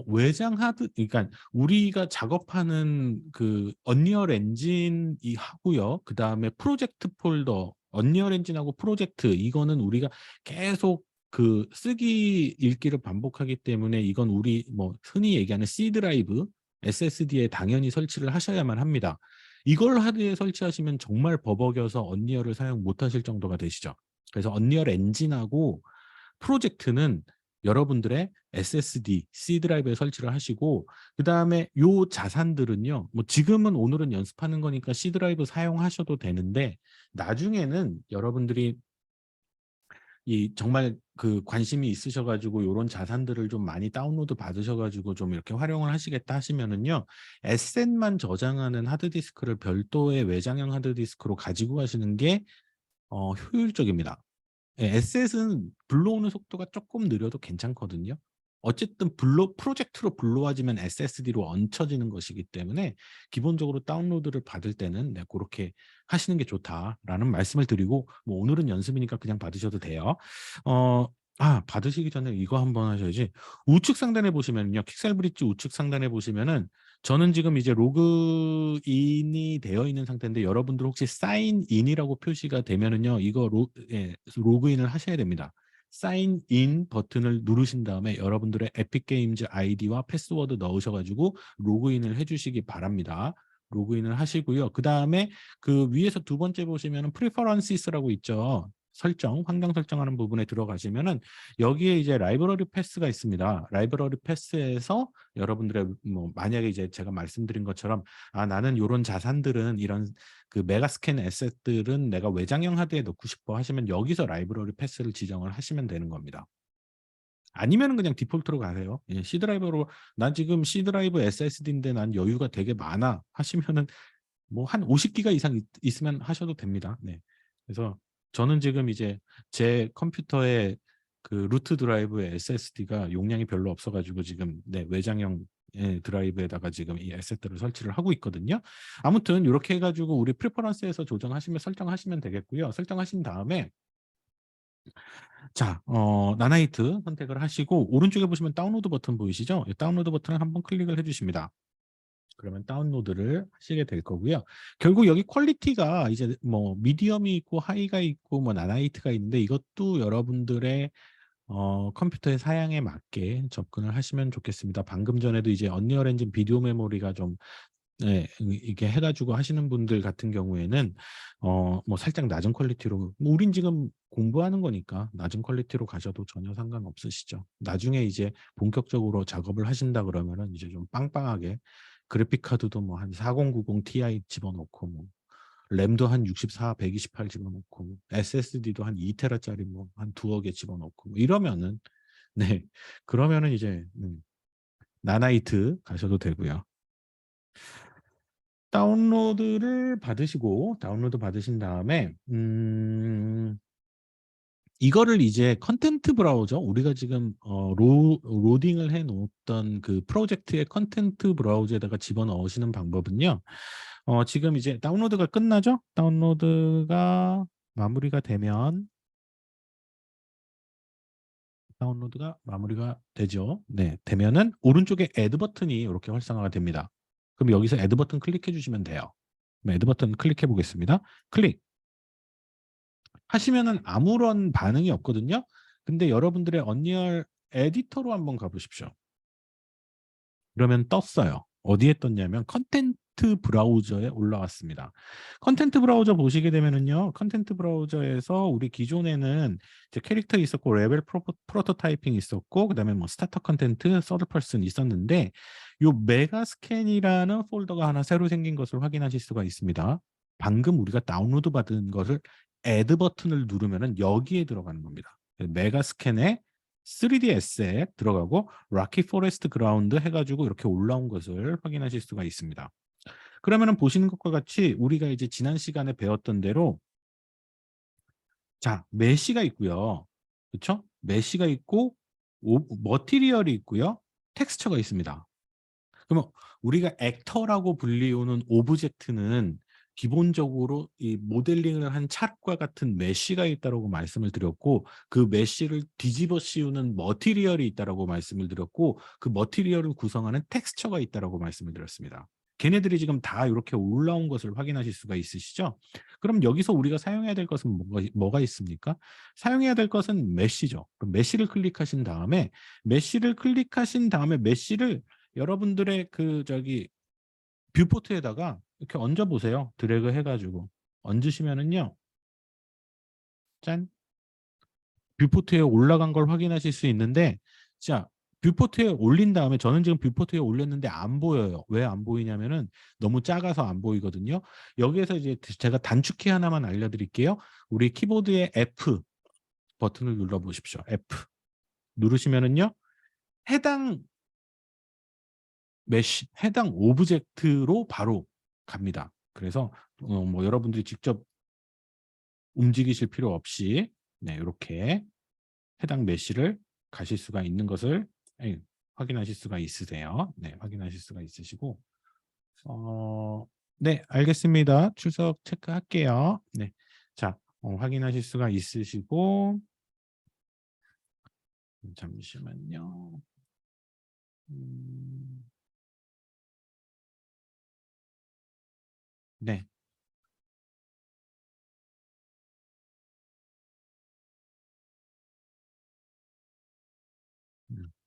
외장 그러니까 우리가 작업하는 그 언리얼 엔진이 하고요. 그다음에 프로젝트 폴더, 언리얼 엔진하고 프로젝트 이거는 우리가 계속 쓰기 읽기를 반복하기 때문에 이건 우리 뭐 흔히 얘기하는 C 드라이브 SSD에 당연히 설치를 하셔야만 합니다. 이걸 하드에 설치하시면 정말 버벅여서 언리얼을 사용 못 하실 정도가 되시죠. 그래서 언리얼 엔진하고 프로젝트는 여러분들의 SSD, C 드라이브에 설치를 하시고 그다음에 요 자산들은요. 뭐 지금은 오늘은 연습하는 거니까 C 드라이브 사용하셔도 되는데 나중에는 여러분들이 이 정말 그 관심이 있으셔 가지고 요런 자산들을 좀 많이 다운로드 받으셔 가지고 좀 이렇게 활용을 하시겠다 하시면은요. 에셋만 저장하는 하드디스크를 별도의 외장형 하드디스크로 가지고 가시는 게 효율적입니다. 예, 에셋은 불러오는 속도가 조금 느려도 괜찮거든요. 어쨌든 프로젝트로 불러와지면 SSD로 얹혀지는 것이기 때문에 기본적으로 다운로드를 받을 때는 네 고렇게 하시는 게 좋다라는 말씀을 드리고 뭐 오늘은 연습이니까 그냥 받으셔도 돼요. 어 받으시기 전에 이거 한번 하셔야지. 우측 상단에 보시면요. 킥셀 브릿지 우측 상단에 보시면은 저는 지금 이제 로그인이 되어 있는 상태인데 여러분들 혹시 사인인이라고 표시가 되면은요. 이거 로그인을 하셔야 됩니다. 사인인 버튼을 누르신 다음에 여러분들의 에픽게임즈 아이디와 패스워드 넣으셔 가지고 로그인을 해 주시기 바랍니다. 로그인을 하시고요. 그다음에 그 위에서 두 번째 보시면은 프리퍼런시스라고 있죠. 설정, 환경 설정하는 부분에 들어가시면은 여기에 이제 라이브러리 패스가 있습니다. 라이브러리 패스에서 여러분들의 뭐 만약에 이제 제가 말씀드린 것처럼 나는 요런 자산들은 이런 그 메가스캔 에셋들은 내가 외장형 하드에 넣고 싶어 하시면 여기서 라이브러리 패스를 지정을 하시면 되는 겁니다. 아니면은 그냥 디폴트로 가세요. 예, C 드라이브로 "난 지금 C 드라이브 SSD인데 난 여유가 되게 많아." 하시면은 뭐 한 50 기가 이상 있으면 하셔도 됩니다. 네. 그래서 저는 지금 이제 제 컴퓨터에 그 루트 드라이브의 SSD가 용량이 별로 없어 가지고 지금 네 외장형 드라이브에다가 지금 이 에셋들을 설치를 하고 있거든요. 아무튼 요렇게 해 가지고 우리 프리퍼런스에서 조정하시면 설정하시면 되겠고요. 설정하신 다음에 자 나나이트 선택을 하시고 오른쪽에 보시면 다운로드 버튼 보이시죠? 이 다운로드 버튼을 한번 클릭을 해 주십니다. 그러면 다운로드를 하시게 될 거고요. 결국 여기 퀄리티가 이제 뭐 미디엄이 있고 하이가 있고 뭐 나나이트가 있는데 이것도 여러분들의 컴퓨터의 사양에 맞게 접근을 하시면 좋겠습니다. 방금 전에도 이제 언리얼 엔진 비디오 메모리가 좀 네. 이게 해 가지고 하시는 분들 같은 경우에는 뭐 살짝 낮은 퀄리티로 뭐 우린 지금 공부하는 거니까 낮은 퀄리티로 가셔도 전혀 상관없으시죠. 나중에 이제 본격적으로 작업을 하신다 그러면은 이제 좀 빵빵하게 그래픽 카드도 뭐 한 4090 Ti 집어넣고 뭐 램도 한 64, 128 집어넣고 뭐 SSD도 한 2 테라짜리 뭐 한 2억 개 집어넣고 뭐 이러면은 네. 그러면은 이제 나나이트 가셔도 되고요. 다운로드 받으신 다음에 이거를 이제 컨텐트 브라우저 우리가 지금 로딩을 해 놓았던 그 프로젝트의 컨텐트 브라우저에다가 집어넣으시는 방법은요. 지금 이제 다운로드가 끝나죠? 다운로드가 마무리가 되면 다운로드가 마무리가 되죠. 네. 되면은 오른쪽에 애드 버튼이 이렇게 활성화가 됩니다. 그럼 여기서 애드 버튼 클릭해 주시면 돼요. 애드 버튼 클릭해 보겠습니다. 클릭. 하시면은 아무런 반응이 없거든요. 근데 여러분들의 언리얼 에디터로 한번 가 보십시오. 그러면 떴어요. 어디에 떴냐면 컨텐트 브라우저에 올라왔습니다. 컨텐트 브라우저 보시게 되면은요. 컨텐트 브라우저에서 우리 기존에는 이제 캐릭터 있었고 레벨 프로토타이핑 있었고 그다음에 뭐 스타터 컨텐트, 서드 퍼슨 있었는데 요 메가스캔이라는 폴더가 하나 새로 생긴 것을 확인하실 수가 있습니다. 방금 우리가 다운로드 받은 것을 애드 버튼을 누르면은 여기에 들어가는 겁니다. 메가스캔에 3D 에셋 들어가고 락키 포레스트 그라운드 해가지고 이렇게 올라온 것을 확인하실 수가 있습니다. 그러면은 보시는 것과 같이 우리가 이제 지난 시간에 배웠던 대로 자 메시가 있고요. 그렇죠? 메시가 있고 머티리얼이 있고요. 텍스처가 있습니다. 그러면 우리가 액터라고 불리우는 오브젝트는 기본적으로 이 모델링을 한 찰과 같은 메쉬가 있다라고 말씀을 드렸고 그 메쉬를 뒤집어 씌우는 머티리얼이 있다라고 말씀을 드렸고 그 머티리얼을 구성하는 텍스처가 있다라고 말씀을 드렸습니다. 걔네들이 지금 다 이렇게 올라온 것을 확인하실 수가 있으시죠? 그럼 여기서 우리가 사용해야 될 것은 뭐가 있습니까? 사용해야 될 것은 메쉬죠. 그럼 메쉬를 클릭하신 다음에 메쉬를 여러분들의 그 저기 뷰포트에다가 이렇게 얹어 보세요. 드래그 해 가지고. 얹으시면은요. 짠. 뷰포트에 올라간 걸 확인하실 수 있는데 자 뷰포트에 올린 다음에 저는 지금 뷰포트에 올렸는데 안 보여요. 왜 안 보이냐면은 너무 작아서 안 보이거든요. 여기에서 이제 제가 단축키 하나만 알려드릴게요. 우리 키보드의 F 버튼을 눌러 보십시오. F 누르시면은요. 해당 해당 오브젝트로 바로 갑니다. 그래서 뭐 여러분들이 직접 움직이실 필요 없이 네, 이렇게 해당 메시를 가실 수가 있는 것을 확인하실 수가 있으세요. 네, 확인하실 수가 있으시고 네, 알겠습니다. 출석 체크할게요. 네, 자, 확인하실 수가 있으시고 잠시만요. 네.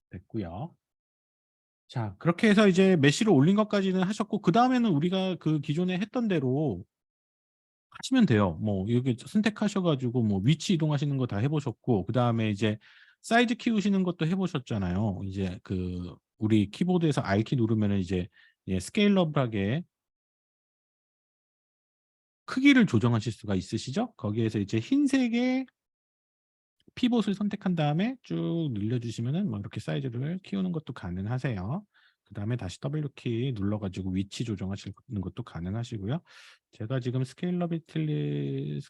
됐고요. 자, 그렇게 해서 이제 메시를 올린 것까지는 하셨고 그 다음에는 우리가 그 기존에 했던 대로 하시면 돼요. 뭐 여기 선택하셔 가지고 뭐 위치 이동하시는 거 다 해 보셨고 그다음에 이제 사이즈 키우시는 것도 해 보셨잖아요. 이제 그 우리 키보드에서 R키 누르면은 이제 예 스케일러블하게 크기를 조정하실 수가 있으시죠? 거기에서 이제 흰색의 피봇을 선택한 다음에 쭉 늘려주시면은 뭐 이렇게 사이즈를 키우는 것도 가능하세요. 그 다음에 다시 W키 눌러가지고 위치 조정하시는 것도 가능하시고요. 제가 지금 스케일러빌리티를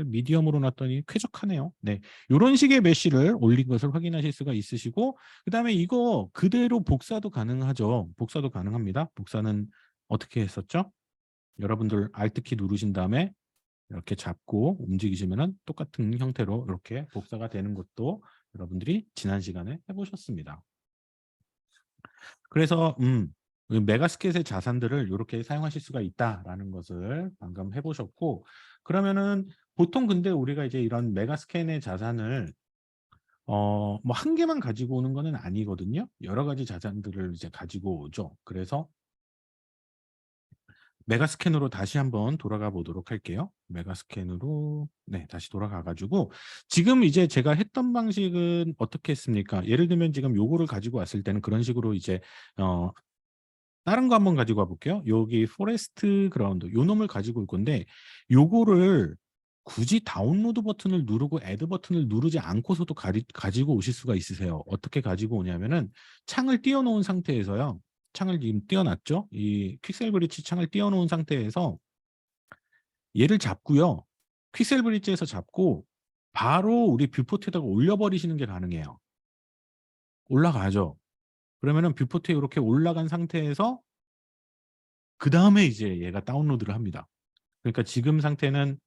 미디엄으로 놨더니 쾌적하네요. 네, 이런 식의 메쉬를 올린 것을 확인하실 수가 있으시고 그 다음에 이거 그대로 복사도 가능하죠. 복사도 가능합니다. 복사는 어떻게 했었죠? 여러분들 Alt키 누르신 다음에 이렇게 잡고 움직이시면은 똑같은 형태로 이렇게 복사가 되는 것도 여러분들이 지난 시간에 해보셨습니다. 그래서 메가스켓의 자산들을 이렇게 사용하실 수가 있다라는 것을 방금 해보셨고 그러면은 보통 근데 우리가 이제 이런 메가스캔의 자산을 뭐 한 개만 가지고 오는 거는 아니거든요. 여러 가지 자산들을 이제 가지고 오죠. 그래서 메가스캔으로 다시 한번 돌아가 보도록 할게요. 메가스캔으로 네, 다시 돌아가 가지고 지금 이제 제가 했던 방식은 어떻게 했습니까? 예를 들면 지금 요거를 가지고 왔을 때는 그런 식으로 이제 어 다른 거 한번 가지고 와 볼게요. 여기 포레스트 그라운드 요 놈을 가지고 올 건데 요거를 굳이 다운로드 버튼을 누르고 애드 버튼을 누르지 않고서도 가지고 오실 수가 있으세요. 어떻게 가지고 오냐면은 창을 띄워 놓은 상태에서요. 창을 지금 띄워 놨죠. 이 퀵셀 브릿지 창을 띄워 놓은 상태에서 얘를 잡고요. 퀵셀 브릿지에서 잡고 바로 우리 뷰포트에다가 올려 버리시는 게 가능해요. 올라가죠. 그러면은 뷰포트에 이렇게 올라간 상태에서 그다음에 이제 얘가 다운로드를 합니다. 그러니까 지금 상태는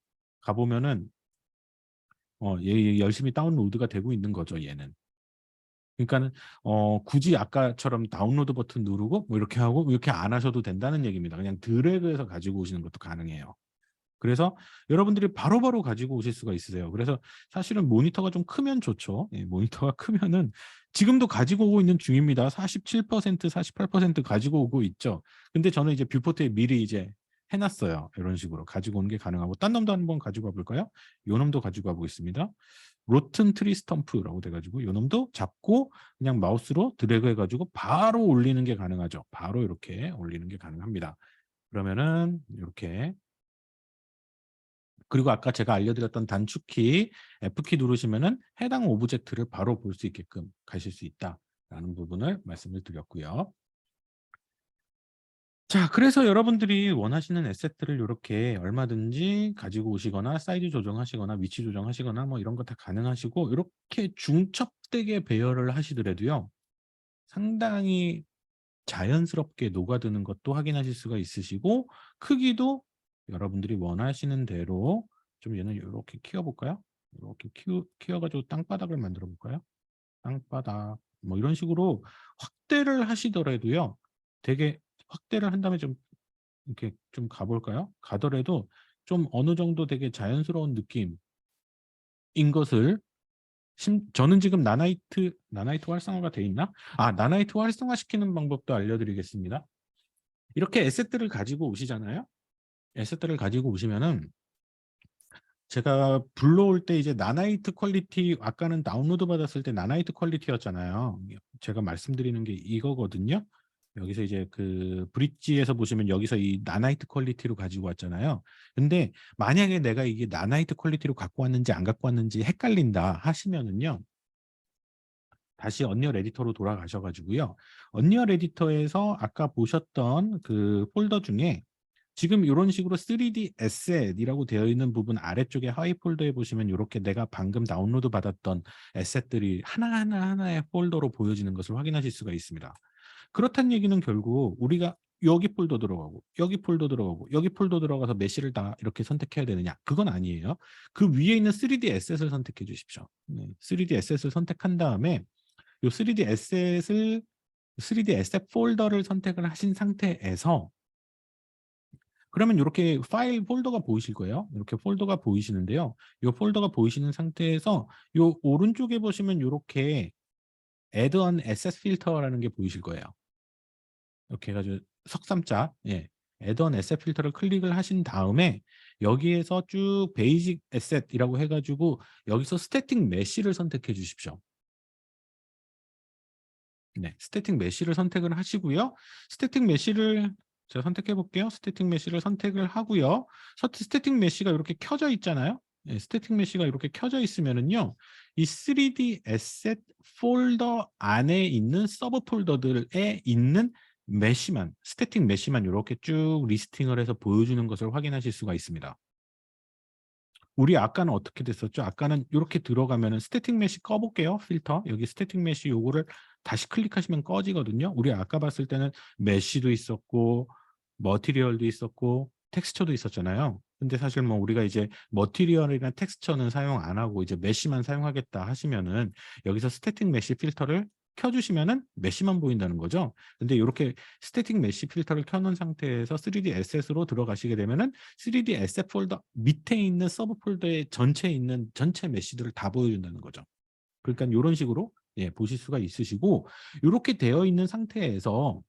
가 보면은 얘 열심히 다운로드가 되고 있는 거죠, 얘는. 그러니까는 굳이 아까처럼 다운로드 버튼 누르고 뭐 이렇게 하고 이렇게 안 하셔도 된다는 얘기입니다. 그냥 드래그해서 가지고 오시는 것도 가능해요. 그래서 여러분들이 바로바로 가지고 오실 수가 있으세요. 그래서 사실은 모니터가 좀 크면 좋죠. 예, 모니터가 크면은 지금도 가지고 오고 있는 중입니다. 47%, 48% 가지고 오고 있죠. 근데 저는 이제 뷰포트에 미리 이제 해놨어요. 이런 식으로 가지고 오는 게 가능하고 딴 놈도 한번 가지고 와볼까요? 요 놈도 가지고 와보겠습니다. 로튼 트리 스텀프라고 돼가지고 요 놈도 잡고 그냥 마우스로 드래그 해가지고 바로 올리는 게 가능하죠. 바로 이렇게 올리는 게 가능합니다. 그러면은 이렇게 그리고 아까 제가 알려드렸던 단축키 F키 누르시면은 해당 오브젝트를 바로 볼 수 있게끔 가실 수 있다라는 부분을 말씀을 드렸고요. 자, 그래서 여러분들이 원하시는 에셋들을 이렇게 얼마든지 가지고 오시거나 사이즈 조정하시거나 위치 조정하시거나 뭐 이런 거 다 가능하시고 이렇게 중첩되게 배열을 하시더라도요. 상당히 자연스럽게 녹아드는 것도 확인하실 수가 있으시고 크기도 여러분들이 원하시는 대로 좀 얘는 이렇게 키워볼까요? 이렇게 키워가지고 땅바닥을 만들어 볼까요? 땅바닥 뭐 이런 식으로 확대를 하시더라도요. 되게 확대를 한 다음에 좀 이렇게 좀 가볼까요? 가더라도 좀 어느 정도 되게 자연스러운 느낌인 것을 저는 지금 나나이트 활성화가 돼 있나? 나나이트 활성화 시키는 방법도 알려드리겠습니다. 이렇게 에셋들을 가지고 오시잖아요. 에셋들을 가지고 오시면은 제가 불러올 때 이제 나나이트 퀄리티 아까는 다운로드 받았을 때 나나이트 퀄리티였잖아요. 제가 말씀드리는 게 이거거든요. 여기서 이제 그 브릿지에서 보시면 여기서 이 나나이트 퀄리티로 가지고 왔잖아요. 근데 만약에 내가 이게 나나이트 퀄리티로 갖고 왔는지 안 갖고 왔는지 헷갈린다 하시면은요. 다시 언리얼 에디터로 돌아가셔 가지고요. 언리얼 에디터에서 아까 보셨던 그 폴더 중에 지금 요런 식으로 3D 에셋이라고 되어 있는 부분 아래쪽에 하위 폴더에 보시면 요렇게 내가 방금 다운로드 받았던 에셋들이 하나하나 하나의 폴더로 보여지는 것을 확인하실 수가 있습니다. 그렇다는 얘기는 결국 우리가 여기 폴더 들어가고 여기 폴더 들어가고 여기 폴더 들어가서 메시를 다 이렇게 선택해야 되느냐? 그건 아니에요. 그 위에 있는 3D 에셋을 선택해 주십시오. 3D 에셋을 선택한 다음에 요 3D 에셋 폴더를 선택을 하신 상태에서 그러면 요렇게 파일 폴더가 보이실 거예요. 이렇게 폴더가 보이시는데요. 요 폴더가 보이시는 상태에서 요 오른쪽에 보시면 요렇게 Add on Asset Filter라는 게 보이실 거예요. 이렇게 해 가지고 석삼자 예. Add on Asset Filter를 클릭을 하신 다음에 여기에서 쭉 베이직 에셋이라고 해 가지고 여기서 스태틱 메시를 선택해 주십시오. 네. 스태틱 메시를 선택을 하시고요. 스태틱 메시를 제가 선택해 볼게요. 스태틱 메시를 선택을 하고요. 스태틱 메시가 이렇게 켜져 있잖아요. 예, 스태틱 메시가 이렇게 켜져 있으면은요. 이 3D 에셋 폴더 안에 있는 서브 폴더들에 있는 메시만, 스태틱 메시만 이렇게 쭉 리스팅을 해서 보여주는 것을 확인하실 수가 있습니다. 우리 아까는 어떻게 됐었죠? 아까는 이렇게 들어가면은 스태틱 메시 꺼볼게요. 필터. 여기 스태틱 메시 요거를 다시 클릭하시면 꺼지거든요. 우리 아까 봤을 때는 메시도 있었고 머티리얼도 있었고 텍스처도 있었잖아요. 근데 사실 뭐 우리가 이제 머티리얼이나 텍스처는 사용 안 하고 이제 메시만 사용하겠다 하시면은 여기서 스태틱 메시 필터를 켜주시면은 메시만 보인다는 거죠. 근데 이렇게 스태틱 메시 필터를 켜놓은 상태에서 3D 에셋으로 들어가시게 되면은 3D 에셋 폴더 밑에 있는 서브 폴더에 전체에 있는 전체 메시들을 다 보여준다는 거죠. 그러니까 이런 식으로 예, 보실 수가 있으시고 이렇게 되어 있는 상태에서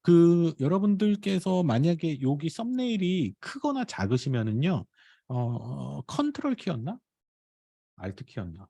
그 여러분들께서 만약에 여기 썸네일이 크거나 작으시면은요. 컨트롤 키였나? 알트 키였나?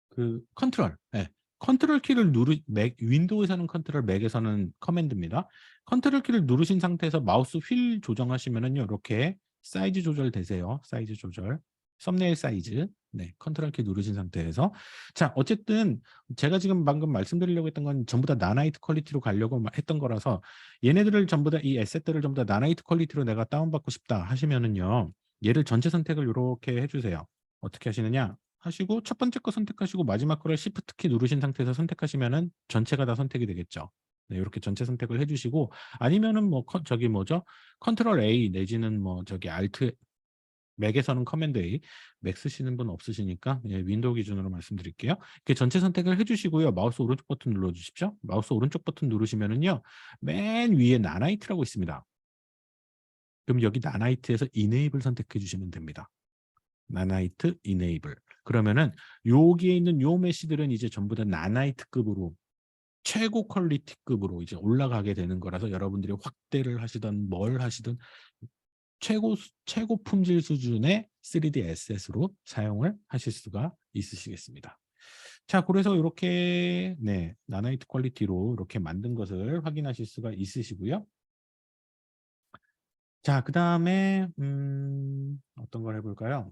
그 컨트롤. 예. 컨트롤 키를 맥 윈도우에서는 컨트롤, 맥에서는 커맨드입니다. 컨트롤 키를 누르신 상태에서 마우스 휠 조정하시면은요. 이렇게 사이즈 조절되세요. 사이즈 조절. 썸네일 사이즈. 네. 컨트롤 키 누르신 상태에서 자, 어쨌든 제가 지금 방금 말씀드리려고 했던 건 전부 다 나나이트 퀄리티로 가려고 했던 거라서 얘네들을 전부 다 이 에셋들을 전부 다 나나이트 퀄리티로 내가 다운받고 싶다 하시면은요. 얘를 전체 선택을 요렇게 해 주세요. 어떻게 하시느냐? 하시고 첫 번째 거 선택하시고 마지막 거를 Shift 키 누르신 상태에서 선택하시면은 전체가 다 선택이 되겠죠. 네, 이렇게 전체 선택을 해주시고 아니면은 뭐 저기 뭐죠? 컨트롤 A 내지는 뭐 저기 Alt 맥에서는 커맨드 A, 맥 쓰시는 분 없으시니까 예, 윈도우 기준으로 말씀드릴게요. 이렇게 전체 선택을 해주시고요. 마우스 오른쪽 버튼 눌러주십시오. 마우스 오른쪽 버튼 누르시면은요, 맨 위에 나나이트라고 있습니다. 그럼 여기 나나이트에서 Enable 선택해 주시면 됩니다. 나나이트 이네이블. 그러면은 여기에 있는 요 메시들은 이제 전부 다 나나이트급으로 최고 퀄리티급으로 이제 올라가게 되는 거라서 여러분들이 확대를 하시든 뭘 하시든 최고 품질 수준의 3D 에셋으로 사용을 하실 수가 있으시겠습니다. 자, 그래서 이렇게 네, 나나이트 퀄리티로 이렇게 만든 것을 확인하실 수가 있으시고요. 자, 그다음에 어떤 걸 해볼까요?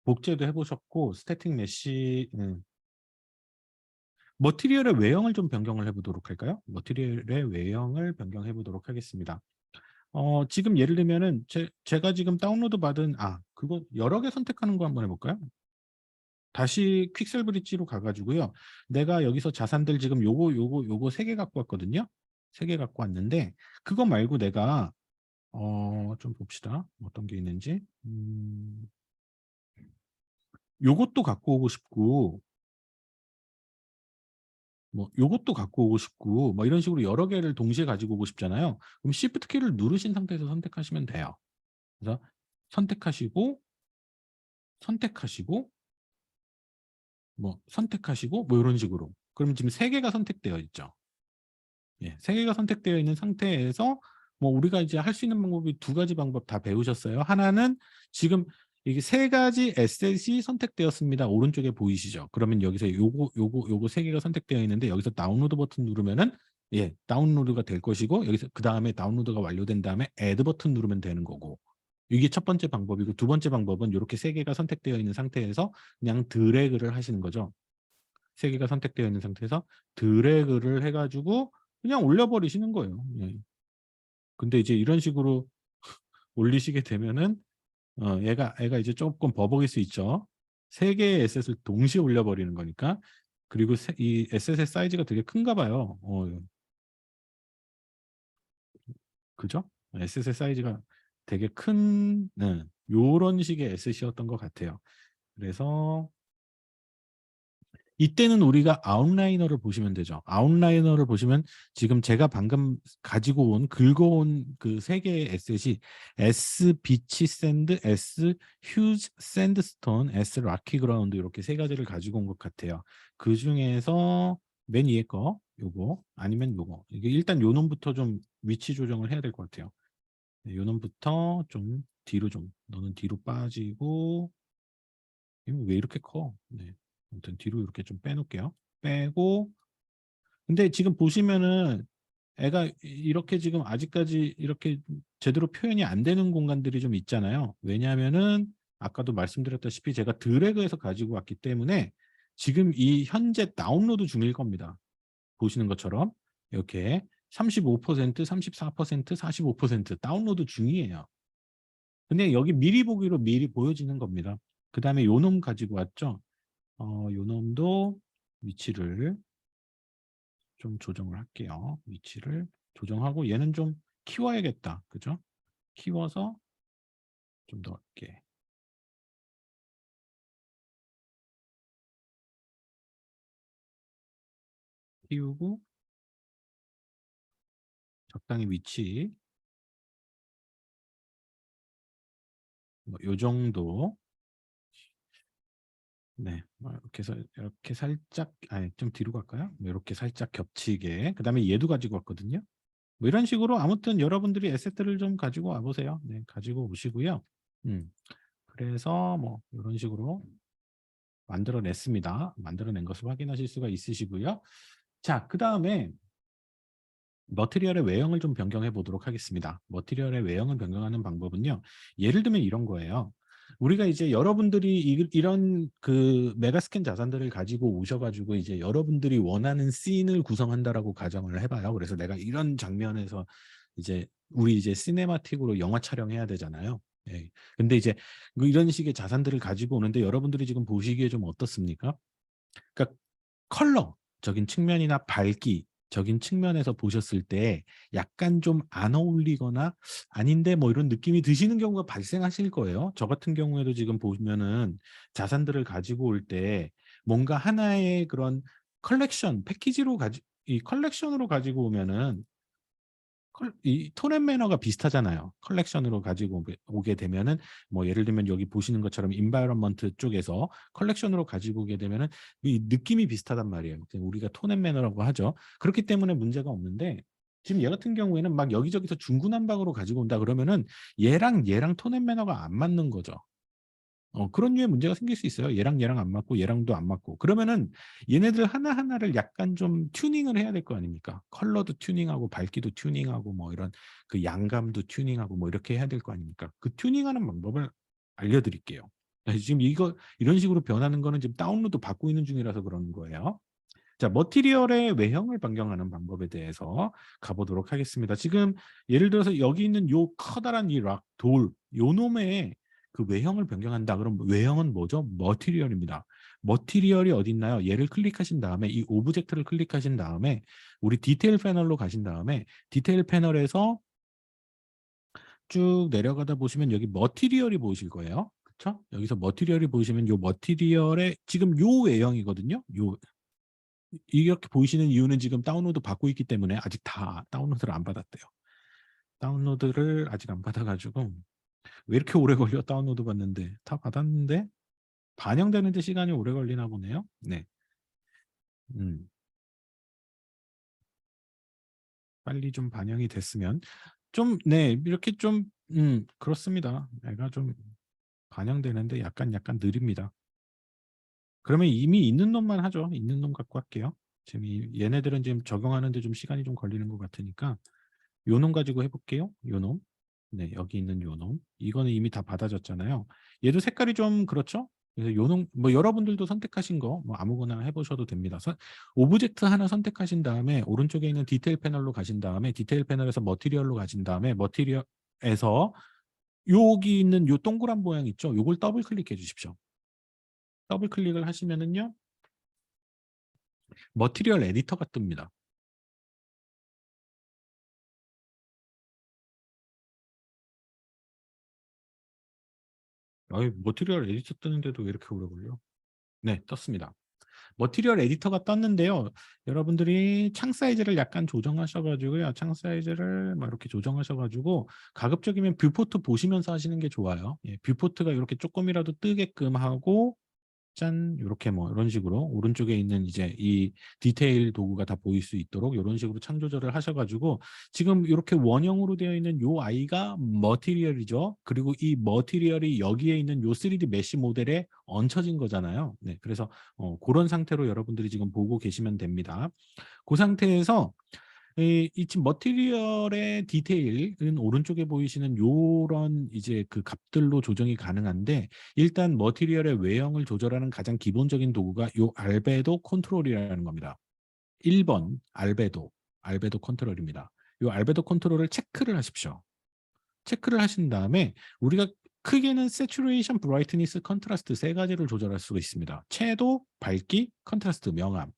복제도 해보셨고 스태틱 메시 머티리얼의 외형을 좀 변경을 해보도록 할까요? 머티리얼의 외형을 변경해 보도록 하겠습니다. 지금 예를 들면은 제가 지금 다운로드 받은 그거 여러 개 선택하는 거 한번 해볼까요? 다시 퀵셀 브릿지로 가가지고요. 내가 여기서 자산들 지금 요거 세 개 갖고 왔거든요. 세 개 갖고 왔는데 그거 말고 내가 좀 봅시다. 어떤 게 있는지. 요것도 갖고 오고 싶고 뭐 요것도 갖고 오고 싶고 뭐 이런 식으로 여러 개를 동시에 가지고 오고 싶잖아요. 그럼 Shift 키를 누르신 상태에서 선택하시면 돼요. 그래서 선택하시고 선택하시고 뭐 선택하시고 뭐 이런 식으로. 그럼 지금 세 개가 선택되어 있죠. 예, 세 개가 선택되어 있는 상태에서 뭐 우리가 이제 할 수 있는 방법이 두 가지 방법 다 배우셨어요. 하나는 지금 이게 세 가지 에셋이 선택되었습니다. 오른쪽에 보이시죠? 그러면 여기서 요거 세 개가 선택되어 있는데 여기서 다운로드 버튼 누르면은 예, 다운로드가 될 것이고 여기서 그다음에 다운로드가 완료된 다음에 애드 버튼 누르면 되는 거고. 이게 첫 번째 방법이고 두 번째 방법은 요렇게 세 개가 선택되어 있는 상태에서 그냥 드래그를 하시는 거죠. 세 개가 선택되어 있는 상태에서 드래그를 해 가지고 그냥 올려 버리시는 거예요. 예. 근데 이제 이런 식으로 올리시게 되면은 얘가 이제 조금 버벅일 수 있죠. 세 개의 에셋을 동시에 올려버리는 거니까. 그리고 이 에셋의 사이즈가 되게 큰가 봐요. 그죠? 에셋의 사이즈가 되게 큰, 네, 요런 식의 에셋이었던 것 같아요. 그래서 이때는 우리가 아웃라이너를 보시면 되죠. 아웃라이너를 보시면 지금 제가 방금 가지고 온 긁어온 그 세 개의 에셋이 S 비치 샌드, S 휴즈 샌드스톤, S 락키 그라운드 이렇게 세 가지를 가지고 온 것 같아요. 그 중에서 맨 위에 거 요거 아니면 요거 이게 일단 요 놈부터 좀 위치 조정을 해야 될 것 같아요. 네, 요 놈부터 좀 뒤로 좀 너는 뒤로 빠지고 이거 왜 이렇게 커? 네. 아무튼 뒤로 이렇게 좀 빼놓을게요. 빼고 근데 지금 보시면은 애가 이렇게 지금 아직까지 이렇게 제대로 표현이 안 되는 공간들이 좀 있잖아요. 왜냐하면은 아까도 말씀드렸다시피 제가 드래그해서 가지고 왔기 때문에 지금 이 현재 다운로드 중일 겁니다. 보시는 것처럼 이렇게 35%, 34%, 45% 다운로드 중이에요. 근데 여기 미리 보기로 미리 보여지는 겁니다. 그 다음에 요 놈 가지고 왔죠. 요 놈도 위치를 좀 조정을 할게요. 위치를 조정하고 얘는 좀 키워야겠다. 그죠? 키워서 좀 더 이렇게 키우고 적당히 위치 뭐요 정도 네, 이렇게 해서 이렇게 살짝 아니 좀 뒤로 갈까요? 뭐 이렇게 살짝 겹치게 그다음에 얘도 가지고 왔거든요. 뭐 이런 식으로 아무튼 여러분들이 에셋들을 좀 가지고 와 보세요. 네, 가지고 오시고요. 그래서 뭐 이런 식으로 만들어냈습니다. 만들어낸 것을 확인하실 수가 있으시고요. 자, 그 다음에 머티리얼의 외형을 좀 변경해 보도록 하겠습니다. 머티리얼의 외형을 변경하는 방법은요. 예를 들면 이런 거예요. 우리가 이제 여러분들이 이런 그 메가스캔 자산들을 가지고 오셔가지고 이제 여러분들이 원하는 씬을 구성한다라고 가정을 해봐요. 그래서 내가 이런 장면에서 이제 우리 이제 시네마틱으로 영화 촬영해야 되잖아요. 예. 근데 이제 이런 식의 자산들을 가지고 오는데 여러분들이 지금 보시기에 좀 어떻습니까? 그러니까 컬러적인 측면이나 밝기적인 측면에서 보셨을 때 약간 좀 안 어울리거나 아닌데 뭐 이런 느낌이 드시는 경우가 발생하실 거예요. 저 같은 경우에도 지금 보면은 자산들을 가지고 올 때 뭔가 하나의 그런 컬렉션 패키지로 이 컬렉션으로 가지고 오면은 이 톤앤 매너가 비슷하잖아요. 컬렉션으로 가지고 오게 되면은 뭐 예를 들면 여기 보시는 것처럼 인바이런먼트 쪽에서 컬렉션으로 가지고 오게 되면은 이 느낌이 비슷하단 말이에요. 우리가 톤앤 매너라고 하죠. 그렇기 때문에 문제가 없는데 지금 얘 같은 경우에는 막 여기저기서 중구난방으로 가지고 온다 그러면은 얘랑 톤앤 매너가 안 맞는 거죠. 그런 류의 문제가 생길 수 있어요. 얘랑 안 맞고 얘랑도 안 맞고. 그러면은 얘네들 하나하나를 약간 좀 튜닝을 해야 될 거 아닙니까? 컬러도 튜닝하고 밝기도 튜닝하고 뭐 이런 그 양감도 튜닝하고 뭐 이렇게 해야 될 거 아닙니까? 그 튜닝하는 방법을 알려드릴게요. 지금 이런 식으로 변하는 거는 지금 다운로드 받고 있는 중이라서 그러는 거예요. 자, 머티리얼의 외형을 변경하는 방법에 대해서 가보도록 하겠습니다. 지금 예를 들어서 여기 있는 요 커다란 이 요 놈의 그 외형을 변경한다. 그럼 외형은 뭐죠? 머티리얼입니다. 머티리얼이 어디 있나요? 얘를 클릭하신 다음에 이 오브젝트를 클릭하신 다음에 우리 디테일 패널로 가신 다음에 디테일 패널에서 쭉 내려가다 보시면 여기 머티리얼이 보이실 거예요. 그렇죠? 여기서 머티리얼이 보이시면 요 머티리얼의 지금 요 외형이거든요. 요 이렇게 보이시는 이유는 지금 다운로드 받고 있기 때문에 아직 다 다운로드를 안 받았대요. 다운로드를 아직 안 받아가지고 왜 이렇게 오래 걸려 다운로드 받는데 다 받았는데 반영되는데 시간이 오래 걸리나 보네요. 네, 음, 빨리 좀 반영이 됐으면 좀 네 이렇게 좀 그렇습니다. 내가 좀 반영되는데 약간 느립니다. 그러면 이미 있는 놈만 하죠. 있는 놈 갖고 할게요. 지금 얘네들은 지금 적용하는데 좀 시간이 좀 걸리는 것 같으니까 요 놈 가지고 해볼게요. 요 놈. 네, 여기 있는 요 놈. 이거는 이미 다 받아졌잖아요. 얘도 색깔이 좀 그렇죠? 그래서 요 놈, 뭐 여러분들도 선택하신 거 뭐 아무거나 해보셔도 됩니다. 오브젝트 하나 선택하신 다음에 오른쪽에 있는 디테일 패널로 가신 다음에 디테일 패널에서 머티리얼로 가신 다음에 머티리얼에서 여기 있는 요 동그란 모양 있죠? 요걸 더블 클릭해 주십시오. 더블 클릭을 하시면은요. 머티리얼 에디터가 뜹니다. 머티리얼 에디터 뜨는데도 왜 이렇게 오래 걸려? 네, 떴습니다. 머티리얼 에디터가 떴는데요. 여러분들이 창 사이즈를 약간 조정하셔가지고요. 창 사이즈를 막 이렇게 조정하셔가지고 가급적이면 뷰포트 보시면서 하시는 게 좋아요. 예, 뷰포트가 이렇게 조금이라도 뜨게끔 하고 짠 이렇게 뭐 이런 식으로 오른쪽에 있는 이제 이 디테일 도구가 다 보일 수 있도록 이런 식으로 창 조절을 하셔가지고 지금 이렇게 원형으로 되어 있는 요 아이가 머티리얼이죠. 그리고 이 머티리얼이 여기에 있는 요 3D 메쉬 모델에 얹혀진 거잖아요. 네, 그래서 그런 상태로 여러분들이 지금 보고 계시면 됩니다. 그 상태에서 이 지금 머티리얼의 디테일은 오른쪽에 보이시는 요런 이제 그 값들로 조정이 가능한데 일단 머티리얼의 외형을 조절하는 가장 기본적인 도구가 요 알베도 컨트롤이라는 겁니다. 1번 알베도 컨트롤입니다. 요 알베도 컨트롤을 체크를 하십시오. 체크를 하신 다음에 우리가 크게는 세츄레이션, 브라이트니스, 컨트라스트 세 가지를 조절할 수가 있습니다. 채도, 밝기, 컨트라스트, 명암.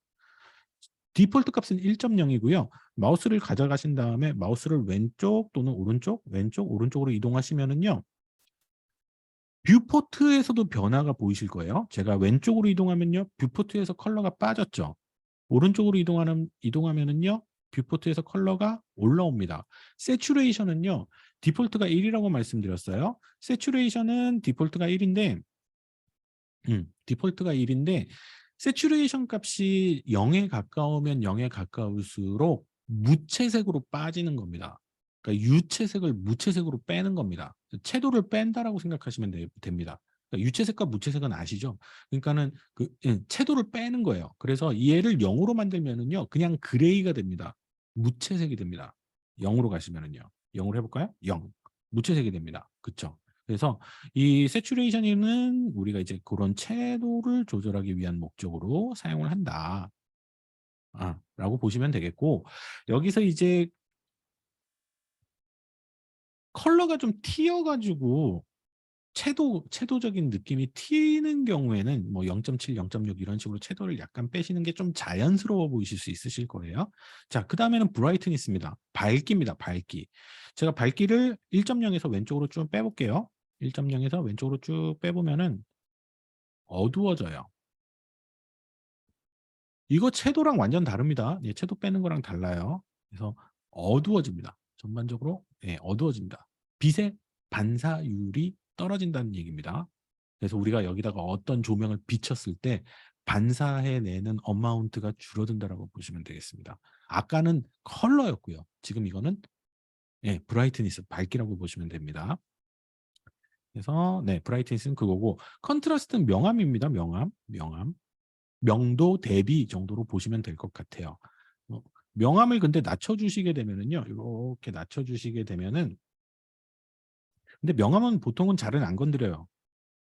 디폴트 값은 1.0이고요. 마우스를 가져가신 다음에 마우스를 왼쪽 또는 왼쪽, 오른쪽으로 이동하시면은요. 뷰포트에서도 변화가 보이실 거예요. 제가 왼쪽으로 이동하면요. 뷰포트에서 컬러가 빠졌죠. 오른쪽으로 이동하면은요. 뷰포트에서 컬러가 올라옵니다. 세츄레이션은요. 디폴트가 1이라고 말씀드렸어요. 세츄레이션은 디폴트가 1인데 디폴트가 1인데 세츄레이션 값이 0에 가까우면 0에 가까울수록 무채색으로 빠지는 겁니다. 그러니까 유채색을 무채색으로 빼는 겁니다. 채도를 뺀다라고 생각하시면 됩니다. 그러니까 유채색과 무채색은 아시죠? 그러니까는 채도를 빼는 거예요. 그래서 얘를 0으로 만들면은요, 그냥 그레이가 됩니다. 무채색이 됩니다. 0으로 가시면은요, 0으로 해볼까요? 0. 무채색이 됩니다. 그렇죠? 그래서 이 세츄레이션은 우리가 이제 그런 채도를 조절하기 위한 목적으로 사용을 한다. 라고 보시면 되겠고 여기서 이제 컬러가 좀 튀어가지고 채도적인 느낌이 튀는 경우에는 뭐 0.7, 0.6 이런 식으로 채도를 약간 빼시는 게 좀 자연스러워 보이실 수 있으실 거예요. 자, 그 다음에는 브라이트니스입니다. 밝기입니다. 밝기. 제가 밝기를 1.0에서 왼쪽으로 쭉 빼볼게요. 1.0에서 왼쪽으로 쭉 빼보면은 어두워져요. 이거 채도랑 완전 다릅니다. 예, 채도 빼는 거랑 달라요. 그래서 어두워집니다. 전반적으로 어두워집니다. 빛의 반사율이 떨어진다는 얘기입니다. 그래서 우리가 여기다가 어떤 조명을 비쳤을 때 반사해내는 어마운트가 줄어든다라고 보시면 되겠습니다. 아까는 컬러였고요. 지금 이거는 브라이트니스, 밝기라고 보시면 됩니다. 그래서 브라이트니스는 그거고 컨트라스트는 명암입니다. 명암. 명도 대비 정도로 보시면 될 것 같아요. 명암을 근데 낮춰주시게 되면은요, 이렇게 낮춰주시게 되면은, 근데 명암은 보통은 잘은 안 건드려요.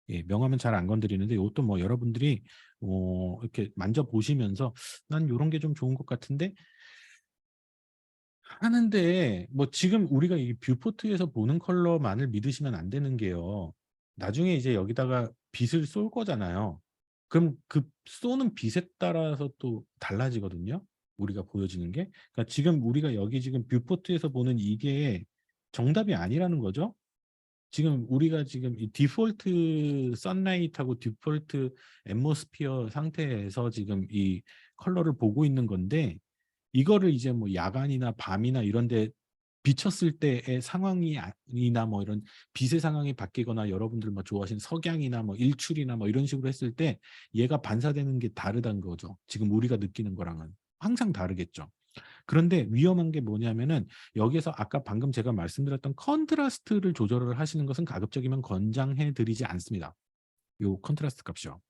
예, 명암은 잘 안 건드리는데, 이것도 뭐 여러분들이 이렇게 만져보시면서 난 이런 게 좀 좋은 것 같은데 하는데 뭐 지금 우리가 이 뷰포트에서 보는 컬러만을 믿으시면 안 되는 게요. 나중에 이제 여기다가 빛을 쏠 거잖아요. 그럼 그 쏘는 빛에 따라서 또 달라지거든요. 우리가 보여지는 게. 그러니까 지금 우리가 여기 지금 뷰포트에서 보는 이게 정답이 아니라는 거죠. 지금 우리가 지금 이 디폴트 선라이트하고 디폴트 앰모스피어 상태에서 지금 이 컬러를 보고 있는 건데 이거를 이제 뭐 야간이나 밤이나 이런 데 비쳤을 때의 상황이 이나 뭐 이런 빛의 상황이 바뀌거나 여러분들 뭐 좋아하시는 석양이나 뭐 일출이나 뭐 이런 식으로 했을 때 얘가 반사되는 게 다르다는 거죠. 지금 우리가 느끼는 거랑은 항상 다르겠죠. 그런데 위험한 게 뭐냐면은 여기에서 아까 방금 제가 말씀드렸던 컨트라스트를 조절을 하시는 것은 가급적이면 권장해 드리지 않습니다. 요 컨트라스트 값이요.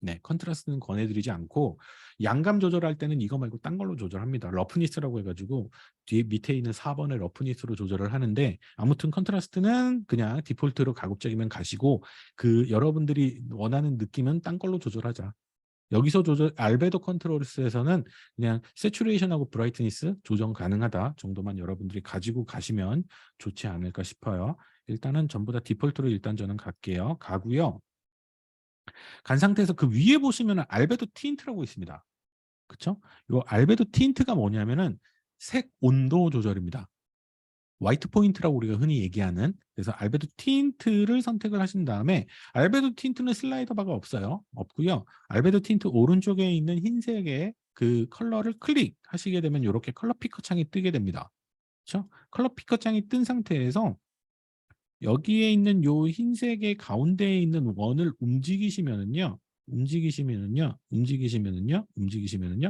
네, 컨트라스트는 권해드리지 않고 양감 조절할 때는 이거 말고 딴 걸로 조절합니다. 러프니스라고 해가지고 뒤에 밑에 있는 4번의 러프니스로 조절을 하는데 아무튼 컨트라스트는 그냥 디폴트로 가급적이면 가시고 그 여러분들이 원하는 느낌은 딴 걸로 조절하자. 여기서 조절 알베도 컨트롤스에서는 그냥 세츄레이션하고 브라이트니스 조정 가능하다 정도만 여러분들이 가지고 가시면 좋지 않을까 싶어요. 일단은 전부 다 디폴트로 일단 저는 갈게요. 가고요. 간 상태에서 그 위에 보시면 알베도 틴트라고 있습니다. 그쵸? 이 알베도 틴트가 뭐냐면은 색 온도 조절입니다. 화이트 포인트라고 우리가 흔히 얘기하는 그래서 알베도 틴트를 선택을 하신 다음에 알베도 틴트는 슬라이더 바가 없어요. 없고요. 알베도 틴트 오른쪽에 있는 흰색의 그 컬러를 클릭하시게 되면 이렇게 컬러 피커 창이 뜨게 됩니다. 그렇죠? 컬러 피커 창이 뜬 상태에서 여기에 있는 요 흰색의 가운데에 있는 원을 움직이시면은요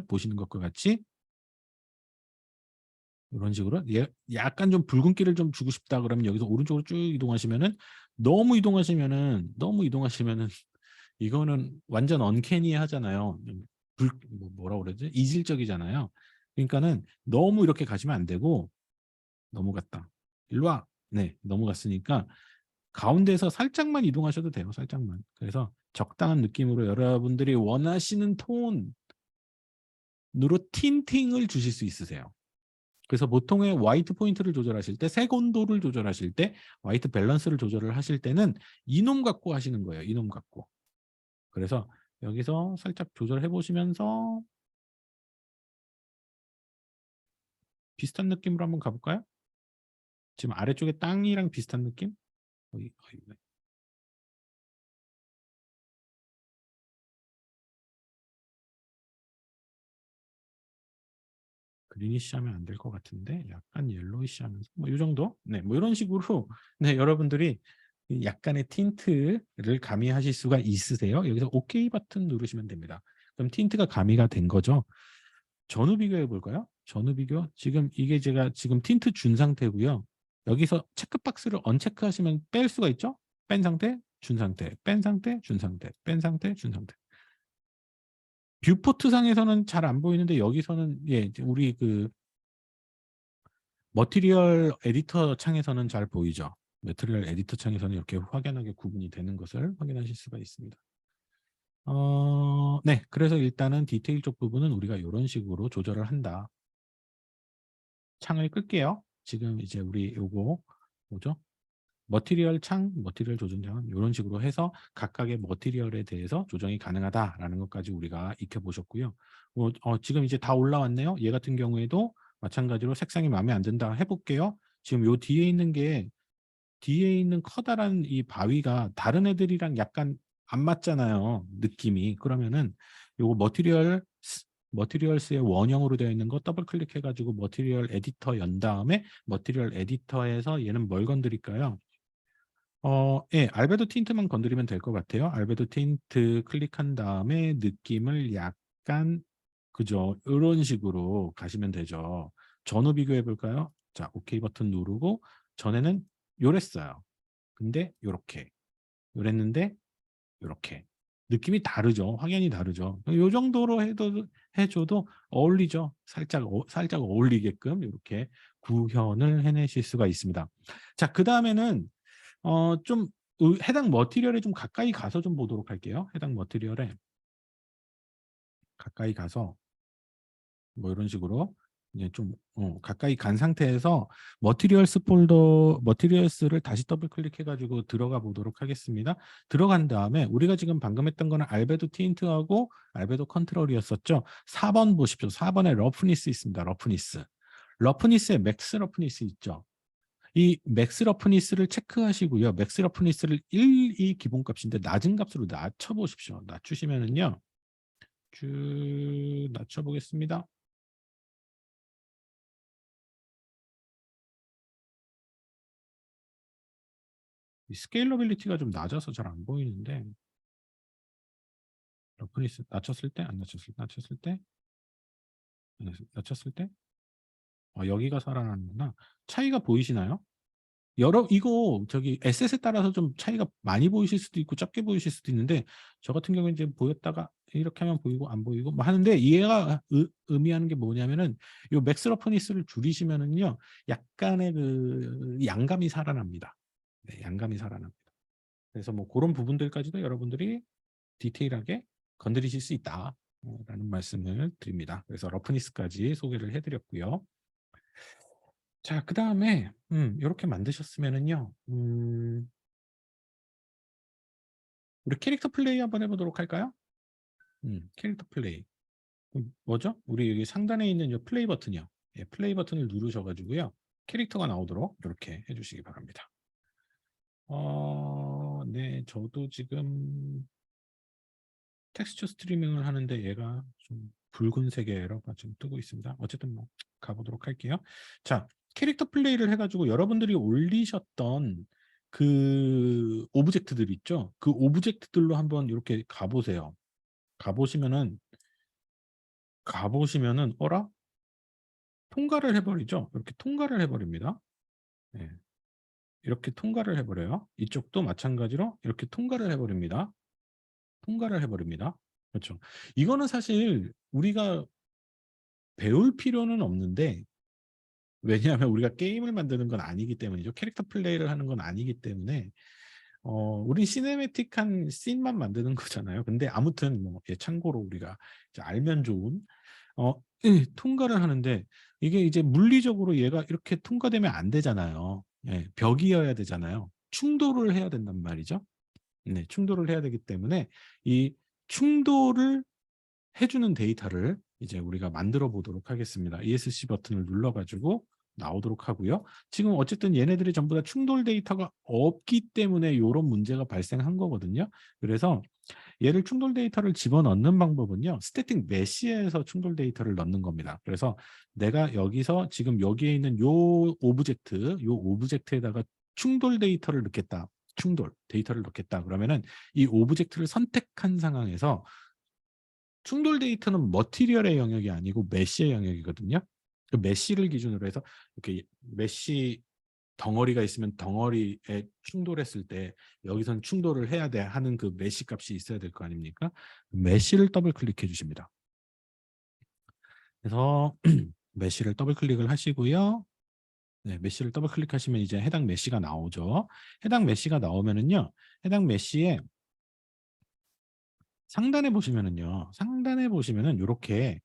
보시는 것과 같이 이런 식으로 약간 좀 붉은기를 좀 주고 싶다 그러면 여기서 오른쪽으로 쭉 이동하시면은 너무 이동하시면은 이거는 완전 언캐니 하잖아요. 뭐라고 그러지? 이질적이잖아요. 그러니까는 너무 이렇게 가시면 안 되고 넘어갔다. 일로 와. 네, 넘어갔으니까 가운데에서 살짝만 이동하셔도 돼요. 살짝만. 그래서 적당한 느낌으로 여러분들이 원하시는 톤으로 틴팅을 주실 수 있으세요. 그래서 보통의 화이트 포인트를 조절하실 때, 색 온도를 조절하실 때, 화이트 밸런스를 조절을 하실 때는 이놈 갖고 하시는 거예요. 이놈 갖고. 그래서 여기서 살짝 조절해 보시면서 비슷한 느낌으로 한번 가볼까요? 지금 아래쪽에 땅이랑 비슷한 느낌? 네. 그리니시 하면 안 될 것 같은데 약간 옐로이시 하면서 뭐 이 정도? 네, 뭐 이런 식으로 네, 여러분들이 약간의 틴트를 가미하실 수가 있으세요. 여기서 OK 버튼 누르시면 됩니다. 그럼 틴트가 가미가 된 거죠. 전후 비교해 볼까요? 전후 비교. 지금 이게 제가 지금 틴트 준 상태고요. 여기서 체크박스를 언체크하시면 뺄 수가 있죠. 뺀 상태, 준 상태, 뺀 상태, 준 상태, 뺀 상태, 준 상태. 뷰포트 상에서는 잘 안 보이는데 여기서는 예, 우리 그 머티리얼 에디터 창에서는 잘 보이죠. 머티리얼 에디터 창에서는 이렇게 확연하게 구분이 되는 것을 확인하실 수가 있습니다. 네, 그래서 일단은 디테일 쪽 부분은 우리가 이런 식으로 조절을 한다. 창을 끌게요. 지금 이제 우리 요거 뭐죠? 머티리얼 창, 머티리얼 조준장은 이런 식으로 해서 각각의 머티리얼에 대해서 조정이 가능하다라는 것까지 우리가 익혀보셨고요. 지금 이제 다 올라왔네요. 얘 같은 경우에도 마찬가지로 색상이 마음에 안 든다 해볼게요. 지금 요 뒤에 있는 커다란 이 바위가 다른 애들이랑 약간 안 맞잖아요. 느낌이. 그러면은 요거 머티리얼스의 원형으로 되어 있는 거 더블 클릭해가지고 머티리얼 에디터 연 다음에 머티리얼 에디터에서 얘는 뭘 건드릴까요? 예, 알베도 틴트만 건드리면 될 것 같아요. 알베도 틴트 클릭한 다음에 느낌을 약간 그죠? 이런 식으로 가시면 되죠. 전후 비교해 볼까요? 자, OK 버튼 누르고 전에는 요랬어요. 근데 요렇게 요랬는데 요렇게 느낌이 다르죠. 확연히 다르죠. 요 정도로 해줘도 어울리죠. 살짝 어울리게끔 이렇게 구현을 해내실 수가 있습니다. 자, 그 다음에는 좀 해당 머티리얼에 좀 가까이 가서 좀 보도록 할게요. 해당 머티리얼에 가까이 가서 뭐 이런 식으로 이제 좀 가까이 간 상태에서 머티리얼스를 다시 더블 클릭해가지고 들어가 보도록 하겠습니다. 들어간 다음에 우리가 지금 방금 했던 거는 알베도 틴트하고 알베도 컨트롤이었었죠. 4번 보십시오. 4번에 러프니스 있습니다. 러프니스에 맥스 러프니스 있죠. 이 맥스 러프니스를 체크하시고요. 맥스 러프니스를 1이 기본값인데 낮은 값으로 낮춰 보십시오. 낮추시면은요. 쭉 낮춰 보겠습니다. 스케일러빌리티가 좀 낮아서 잘 안 보이는데 러프니스 낮췄을 때, 안 낮췄을 때, 낮췄을 때, 낮췄을 때 여기가 살아나는구나. 차이가 보이시나요? 이거 저기 에셋에 따라서 좀 차이가 많이 보이실 수도 있고 적게 보이실 수도 있는데 저 같은 경우에 이제 보였다가 이렇게 하면 보이고 안 보이고 뭐 하는데 얘가 의미하는 게 뭐냐면은 요 맥스 러프니스를 줄이시면은요 약간의 그 양감이 살아납니다. 네, 양감이 살아납니다. 그래서 뭐 그런 부분들까지도 여러분들이 디테일하게 건드리실 수 있다. 라는 말씀을 드립니다. 그래서 러프니스까지 소개를 해드렸고요. 자, 그 다음에 이렇게 만드셨으면은요. 우리 캐릭터 플레이 한번 해보도록 할까요? 캐릭터 플레이. 뭐죠? 우리 여기 상단에 있는 이 플레이 버튼이요. 예, 플레이 버튼을 누르셔가지고요. 캐릭터가 나오도록 이렇게 해주시기 바랍니다. 네, 저도 지금 텍스처 스트리밍을 하는데 얘가 좀 붉은색의 에러가 지금 뜨고 있습니다. 어쨌든 뭐 가보도록 할게요. 자, 캐릭터 플레이를 해가지고 여러분들이 올리셨던 그 오브젝트들 있죠? 그 오브젝트들로 한번 이렇게 가보시면은 어라? 통과를 해버리죠. 이렇게 통과를 해버립니다. 네, 이렇게 통과를 해버려요. 이쪽도 마찬가지로 이렇게 통과를 해버립니다. 통과를 해버립니다. 그렇죠. 이거는 사실 우리가 배울 필요는 없는데 왜냐하면 우리가 게임을 만드는 건 아니기 때문이죠. 캐릭터 플레이를 하는 건 아니기 때문에 우리 시네매틱한 씬만 만드는 거잖아요. 근데 아무튼 뭐 참고로 우리가 이제 알면 좋은 통과를 하는데 이게 이제 물리적으로 얘가 이렇게 통과되면 안 되잖아요. 예, 벽이어야 되잖아요. 충돌을 해야 된단 말이죠. 네, 충돌을 해야 되기 때문에 이 충돌을 해주는 데이터를 이제 우리가 만들어 보도록 하겠습니다. ESC 버튼을 눌러가지고 나오도록 하고요. 지금 어쨌든 얘네들이 전부 다 충돌 데이터가 없기 때문에 이런 문제가 발생한 거거든요. 그래서 얘를 충돌 데이터를 집어넣는 방법은요. 스태틱 메시에서 충돌 데이터를 넣는 겁니다. 그래서 내가 여기서 지금 여기에 있는 요 오브젝트에다가 충돌 데이터를 넣겠다. 충돌 데이터를 넣겠다. 그러면은 이 오브젝트를 선택한 상황에서 충돌 데이터는 머티리얼의 영역이 아니고 메쉬의 영역이거든요. 그 메쉬를 기준으로 해서 이렇게 메쉬 덩어리가 있으면 덩어리에 충돌했을 때 여기선 충돌을 해야 돼 하는 그 메쉬 값이 있어야 될 거 아닙니까? 메쉬를 더블 클릭해 주십니다. 그래서 메쉬를 더블 클릭을 하시고요. 네, 메쉬를 더블 클릭하시면 이제 해당 메쉬가 나오죠. 해당 메쉬가 나오면은요. 해당 메쉬에 상단에 보시면은 이렇게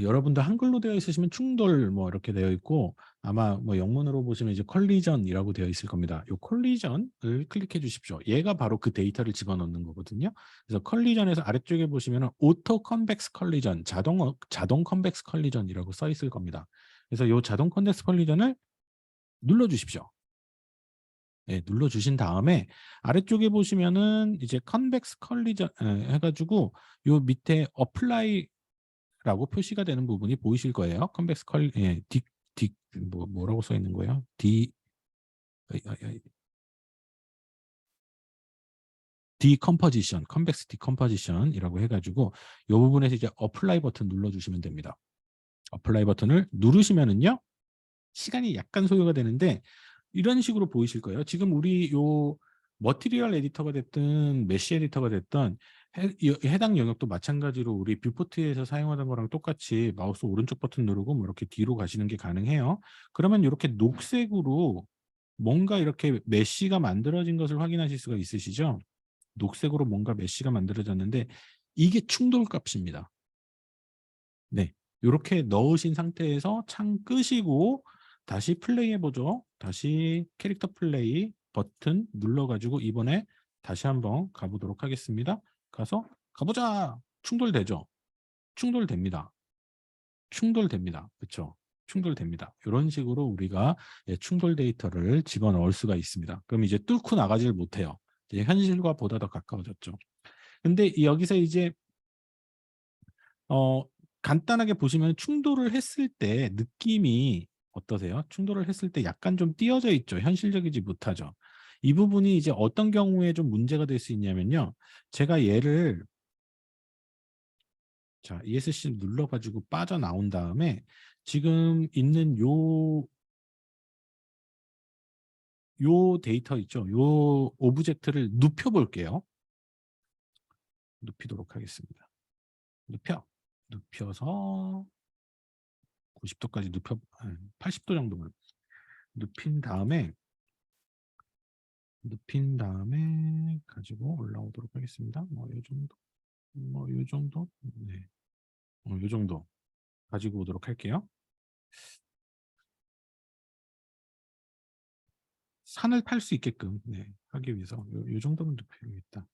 여러분들 한글로 되어 있으시면 충돌 뭐 이렇게 되어 있고 아마 뭐 영문으로 보시면 이제 컬리전이라고 되어 있을 겁니다. 이 컬리전을 클릭해 주십시오. 얘가 바로 그 데이터를 집어넣는 거거든요. 그래서 컬리전에서 아래쪽에 보시면은 오토 컨벡스 컬리전, 자동 컨벡스 컬리전이라고 써 있을 겁니다. 그래서 이 자동 컨벡스 컬리전을 눌러 주십시오. 네, 눌러 주신 다음에 아래쪽에 보시면은 이제 컨벡스 컬리전 해가지고 요 밑에 어플라이 라고 표시가 되는 부분이 보이실 거예요. 컨벡스 컬, 예, 뭐라고 써 있는 거예요? 디컴포지션, 컨벡스 디컴포지션이라고 해가지고 이 부분에서 이제 어플라이 버튼 눌러주시면 됩니다. 어플라이 버튼을 누르시면은요, 시간이 약간 소요가 되는데 이런 식으로 보이실 거예요. 지금 우리 요 머티리얼 에디터가 됐든 메쉬 에디터가 됐든 해당 영역도 마찬가지로 우리 뷰포트에서 사용하던 거랑 똑같이 마우스 오른쪽 버튼 누르고 뭐 이렇게 뒤로 가시는 게 가능해요. 그러면 이렇게 녹색으로 뭔가 이렇게 메쉬가 만들어진 것을 확인하실 수가 있으시죠? 녹색으로 뭔가 메쉬가 만들어졌는데 이게 충돌 값입니다. 네, 이렇게 넣으신 상태에서 창 끄시고 다시 플레이 해보죠. 다시 캐릭터 플레이 버튼 눌러가지고 이번에 다시 한번 가보도록 하겠습니다. 가보자. 충돌되죠? 충돌됩니다. 충돌됩니다. 그렇죠? 충돌됩니다. 이런 식으로 우리가 충돌 데이터를 집어넣을 수가 있습니다. 그럼 이제 뚫고 나가지를 못해요. 이제 현실과 보다 더 가까워졌죠. 근데 여기서 이제 어, 간단하게 보시면 충돌을 했을 때 느낌이 어떠세요? 충돌을 했을 때 약간 좀 띄어져 있죠. 현실적이지 못하죠. 이 부분이 이제 어떤 경우에 좀 문제가 될 수 있냐면요. 제가 얘를 자, ESC 눌러가지고 빠져나온 다음에 지금 있는 요 데이터 있죠? 요 오브젝트를 눕혀볼게요. 눕히도록 하겠습니다. 눕혀서 90도까지 80도 정도만 눕힌 다음에 가지고 올라오도록 하겠습니다. 요 정도, 요 정도, 네, 요 정도 가지고 오도록 할게요. 산을 탈 수 있게끔 하기 위해서 요 정도는 눕혀야겠다.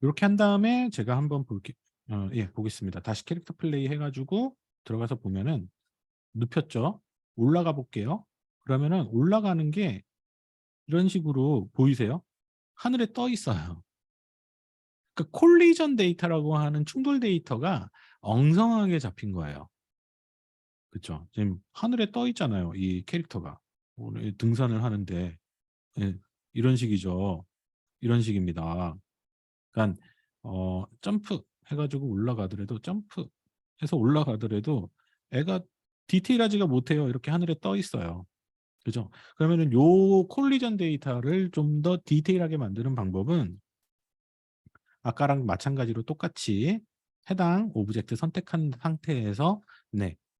이렇게 한 다음에 제가 한번 보겠습니다. 다시 캐릭터 플레이 해가지고 들어가서 보면은 눕혔죠. 올라가 볼게요. 그러면은 올라가는 게 이런 식으로 보이세요? 하늘에 떠 있어요. 그러니까 콜리전 데이터라고 하는 충돌 데이터가 엉성하게 잡힌 거예요. 그렇죠? 지금 하늘에 떠 있잖아요. 이 캐릭터가 오늘 등산을 하는데 이런 식이죠. 이런 식입니다. 그러니까 점프 해가지고 올라가더라도 점프해서 올라가더라도 애가 디테일하지가 못해요. 이렇게 하늘에 떠 있어요. 그죠? 그러면은 요 콜리전 데이터를 좀 더 디테일하게 만드는 방법은 아까랑 마찬가지로 똑같이 해당 오브젝트 선택한 상태에서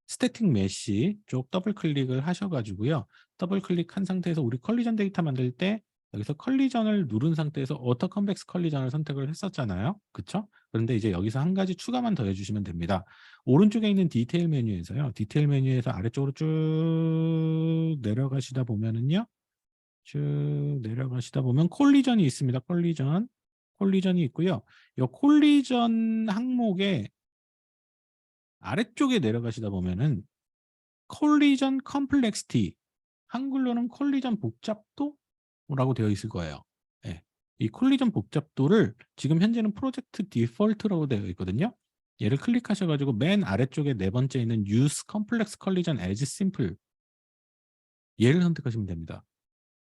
스태틱 메시 쪽 더블 클릭을 하셔가지고요. 더블 클릭한 상태에서 우리 컬리전 데이터 만들 때 여기서 컬리전을 누른 상태에서 오토 컨벡스 컬리전을 선택을 했었잖아요. 그쵸? 그런데 이제 여기서 한 가지 추가만 더 해주시면 됩니다. 오른쪽에 있는 디테일 메뉴에서요. 디테일 메뉴에서 아래쪽으로 쭉 내려가시다 보면은요. 쭉 내려가시다 보면 콜리전이 있습니다. 콜리전이 있고요. 이 콜리전 항목의 아래쪽에 내려가시다 보면은 콜리전 컴플렉시티, 한글로는 콜리전 복잡도라고 되어 있을 거예요. 예. 이 콜리전 복잡도를 지금 현재는 프로젝트 디폴트라고 되어 있거든요. 얘를 클릭하셔가지고 맨 아래쪽에 네 번째 있는 Use Complex Collision as Simple, 얘를 선택하시면 됩니다.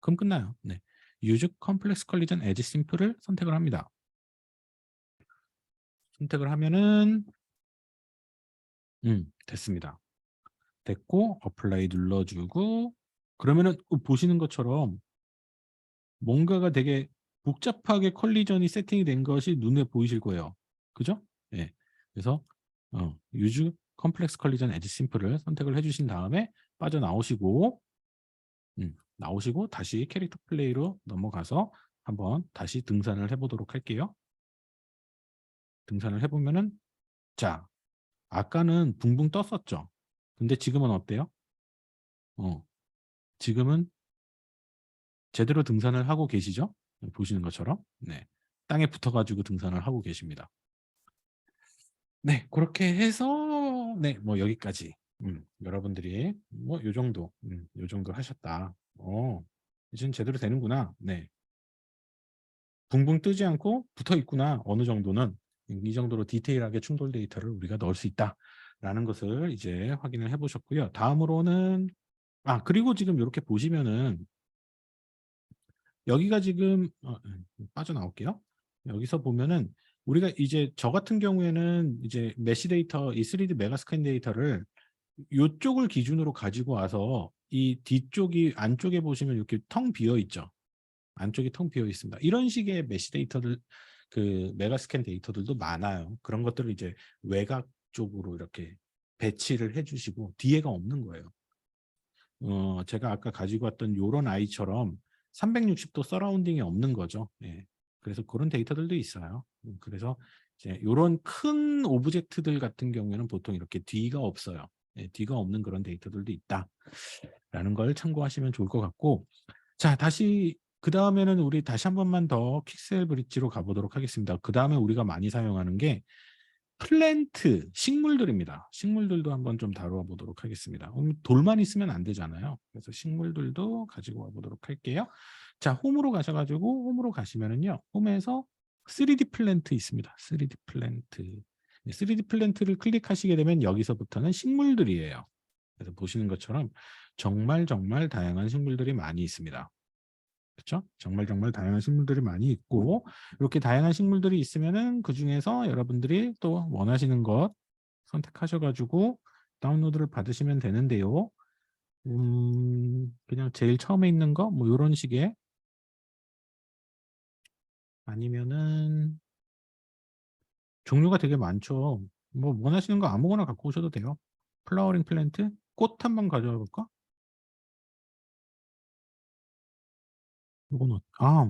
그럼 끝나요. Use Complex Collision as Simple을 선택을 합니다. 선택을 하면은 됐습니다. 됐고 어플라이 눌러주고 그러면은 보시는 것처럼 뭔가가 되게 복잡하게 컬리전이 세팅이 된 것이 눈에 보이실 거예요. 그죠? 예. 그래서 Use Complex Collision as Simple을 선택을 해주신 다음에 빠져나오시고 나오시고 다시 캐릭터 플레이로 넘어가서 한번 다시 등산을 해보도록 할게요. 등산을 해보면은 자, 아까는 붕붕 떴었죠. 근데 지금은 어때요? 지금은 제대로 등산을 하고 계시죠? 보시는 것처럼. 땅에 붙어가지고 등산을 하고 계십니다. 그렇게 해서 뭐 여기까지 여러분들이 뭐 요 정도 요 정도 하셨다. 이제는 제대로 되는구나. 붕붕 뜨지 않고 붙어 있구나. 어느 정도는 이 정도로 디테일하게 충돌 데이터를 우리가 넣을 수 있다라는 것을 이제 확인을 해보셨고요. 다음으로는 그리고 지금 이렇게 보시면은 여기가 지금 빠져나올게요. 여기서 보면은 우리가 이제 저 같은 경우에는 이제 메시 데이터, 이 3D 메가스캔 데이터를 이쪽을 기준으로 가지고 와서 이 뒤쪽이 안쪽에 보시면 이렇게 텅 비어 있죠. 안쪽이 텅 비어 있습니다. 이런 식의 메시 데이터들, 그 메가스캔 데이터들도 많아요. 그런 것들을 이제 외곽 쪽으로 이렇게 배치를 해주시고 뒤에가 없는 거예요. 제가 아까 가지고 왔던 요런 아이처럼 360도 서라운딩이 없는 거죠. 그래서 그런 데이터들도 있어요. 그래서 이제 요런 큰 오브젝트들 같은 경우에는 보통 이렇게 뒤가 없어요. 뒤가 없는 그런 데이터들도 있다라는 걸 참고하시면 좋을 것 같고, 자, 다시 그 다음에는 우리 다시 한 번만 더 픽셀 브릿지로 가보도록 하겠습니다. 그 다음에 우리가 많이 사용하는 게 플랜트, 식물들입니다. 식물들도 한번 좀 다루어 보도록 하겠습니다. 돌만 있으면 안 되잖아요. 그래서 식물들도 가지고 와 보도록 할게요. 자, 홈으로 가셔가지고 홈으로 가시면은요. 홈에서 3D 플랜트 있습니다. 3D 플랜트. 3D 플랜트를 클릭하시게 되면 여기서부터는 식물들이에요. 그래서 보시는 것처럼 정말 다양한 식물들이 많이 있습니다. 그쵸? 정말 다양한 식물들이 많이 있고 이렇게 다양한 식물들이 있으면은 그중에서 여러분들이 또 원하시는 것 선택하셔 가지고 다운로드를 받으시면 되는데요. 그냥 제일 처음에 있는 거 뭐 요런 식의 아니면은 종류가 되게 많죠. 뭐 원하시는 거 아무거나 갖고 오셔도 돼요. 플라워링 플랜트? 꽃 한번 가져와 볼까? 요건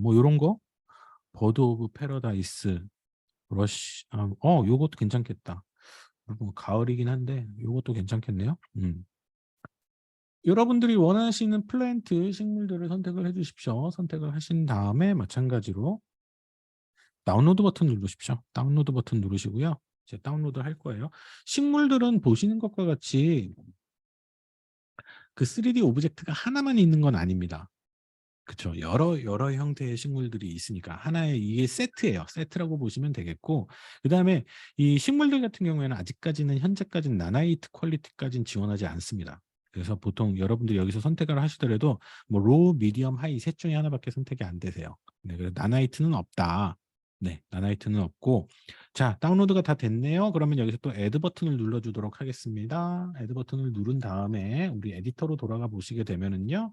뭐 요런 거? 버드 오브 패러다이스, 러쉬 요것도 괜찮겠다. 뭐 가을이긴 한데 요것도 괜찮겠네요. 여러분들이 원하시는 플랜트 식물들을 선택을 해 주십시오. 선택을 하신 다음에 마찬가지로 다운로드 버튼 누르십시오. 다운로드 버튼 누르시고요. 이제 다운로드 할 거예요. 식물들은 보시는 것과 같이 그 3D 오브젝트가 하나만 있는 건 아닙니다. 그쵸. 여러 형태의 식물들이 있으니까 하나의 이게 세트예요. 세트라고 보시면 되겠고 그다음에 이 식물들 같은 경우에는 아직까지는 현재까지는 나나이트 퀄리티까지는 지원하지 않습니다. 그래서 보통 여러분들이 여기서 선택을 하시더라도 뭐 로우, 미디엄, 하이 셋 중에 하나밖에 선택이 안 되세요. 네, 그래서 나나이트는 없다. 네, 나나이트는 없고 자, 다운로드가 다 됐네요. 그러면 여기서 또 애드 버튼을 눌러 주도록 하겠습니다. 애드 버튼을 누른 다음에 우리 에디터로 돌아가 보시게 되면은요.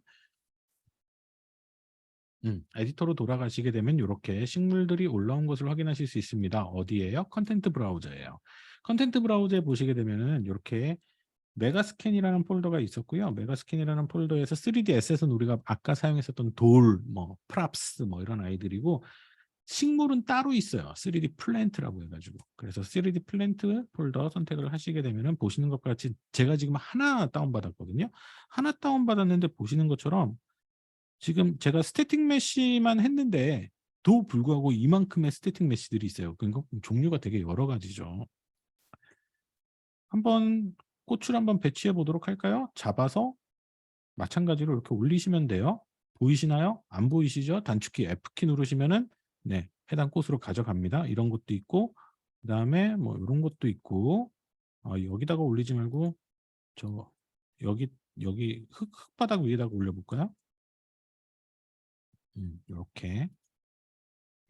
에디터로 돌아가시게 되면 이렇게 식물들이 올라온 것을 확인하실 수 있습니다. 어디예요? 컨텐트 브라우저예요. 컨텐트 브라우저에 보시게 되면은 이렇게 메가스캔이라는 폴더가 있었고요. 메가스캔이라는 폴더에서 3D 에셋은 우리가 아까 사용했었던 돌, 뭐 프랍스 뭐 이런 아이들이고 식물은 따로 있어요. 3D 플랜트라고 해가지고. 그래서 3D 플랜트 폴더 선택을 하시게 되면은 보시는 것과 같이 제가 지금 하나 다운받았거든요. 하나 다운받았는데 보시는 것처럼 지금 제가 스태틱 메시만 했는데 도 불구하고 이만큼의 스태틱 메시들이 있어요. 그러니까 종류가 되게 여러 가지죠. 한번 꽃을 한번 배치해 보도록 할까요? 잡아서 마찬가지로 이렇게 올리시면 돼요. 보이시나요? 안 보이시죠? 단축키 F키 누르시면은 네, 해당 꽃으로 가져갑니다. 이런 것도 있고 그다음에 뭐 이런 것도 있고 여기다가 올리지 말고 저 여기 흙바닥 위에다가 올려볼까요? 요렇게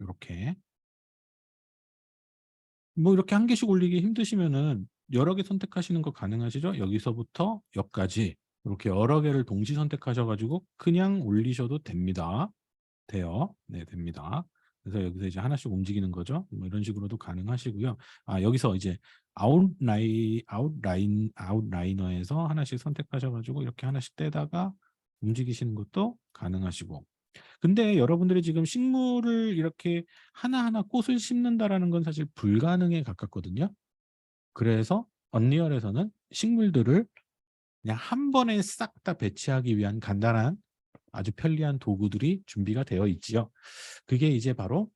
요렇게 뭐 이렇게 한 개씩 올리기 힘드시면은 여러 개 선택하시는 거 가능하시죠? 여기서부터 여기까지 이렇게 여러 개를 동시 선택하셔 가지고 그냥 올리셔도 됩니다. 돼요. 네, 됩니다. 그래서 여기서 이제 하나씩 움직이는 거죠. 뭐 이런 식으로도 가능하시고요. 여기서 이제 아웃라이너에서 하나씩 선택하셔 가지고 이렇게 하나씩 떼다가 움직이시는 것도 가능하시고 근데 여러분들이 지금 식물을 이렇게 하나하나 꽃을 심는다라는 건 사실 불가능에 가깝거든요. 그래서 언리얼에서는 식물들을 그냥 한 번에 싹 다 배치하기 위한 간단한 아주 편리한 도구들이 준비가 되어 있지요. 그게 이제 바로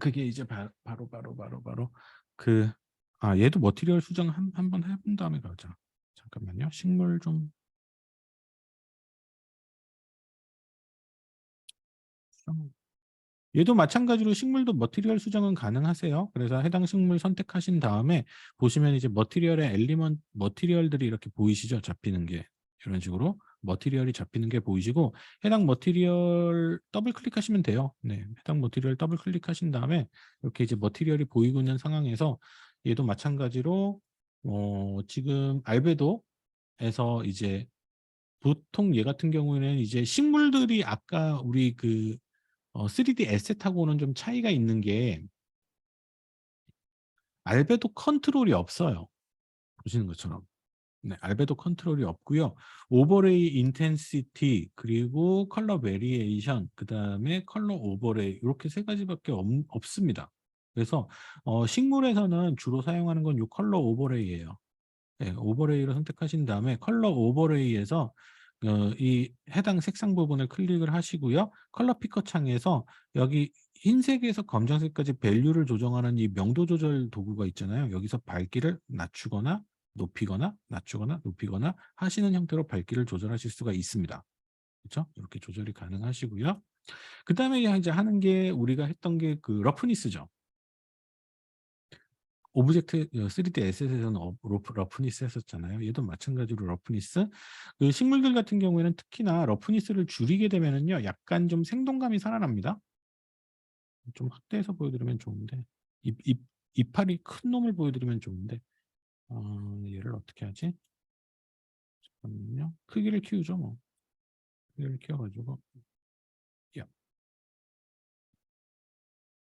그게 이제 바로 그 얘도 머티리얼 수정 한번 해본 다음에 가자. 잠깐만요. 식물 좀 수정 얘도 마찬가지로 식물도 머티리얼 수정은 가능하세요. 그래서 해당 식물 선택하신 다음에 보시면 이제 머티리얼의 머티리얼들이 이렇게 보이시죠? 잡히는 게 이런 식으로 머티리얼이 잡히는 게 보이시고 해당 머티리얼 더블 클릭하시면 돼요. 네, 해당 머티리얼 더블 클릭하신 다음에 이렇게 이제 머티리얼이 보이고 있는 상황에서 얘도 마찬가지로 지금 알베도에서 이제 보통 얘 같은 경우에는 이제 식물들이 아까 우리 3D 에셋하고는 좀 차이가 있는 게 알베도 컨트롤이 없어요. 보시는 것처럼. 네, 알베도 컨트롤이 없고요. 오버레이 인텐시티 그리고 컬러 베리에이션 그다음에 컬러 오버레이 이렇게 세 가지밖에 없습니다. 그래서 식물에서는 주로 사용하는 건 요 컬러 오버레이예요. 네, 오버레이를 선택하신 다음에 컬러 오버레이에서 이 해당 색상 부분을 클릭을 하시고요. 컬러 피커 창에서 여기 흰색에서 검정색까지 밸류를 조정하는 이 명도 조절 도구가 있잖아요. 여기서 밝기를 낮추거나 높이거나 낮추거나 높이거나 하시는 형태로 밝기를 조절하실 수가 있습니다. 그렇죠? 이렇게 조절이 가능하시고요. 그다음에 이제 하는 게 우리가 했던 게 그 러프니스죠. 오브젝트 3D 에셋에서는 러프니스 했었잖아요. 얘도 마찬가지로 러프니스. 그 식물들 같은 경우에는 특히나 러프니스를 줄이게 되면은요, 약간 좀 생동감이 살아납니다. 좀 확대해서 보여드리면 좋은데, 이파리 큰 놈을 보여드리면 좋은데, 얘를 어떻게 하지? 잠깐만요. 크기를 키우죠, 뭐. 크기를 키워가지고, 야,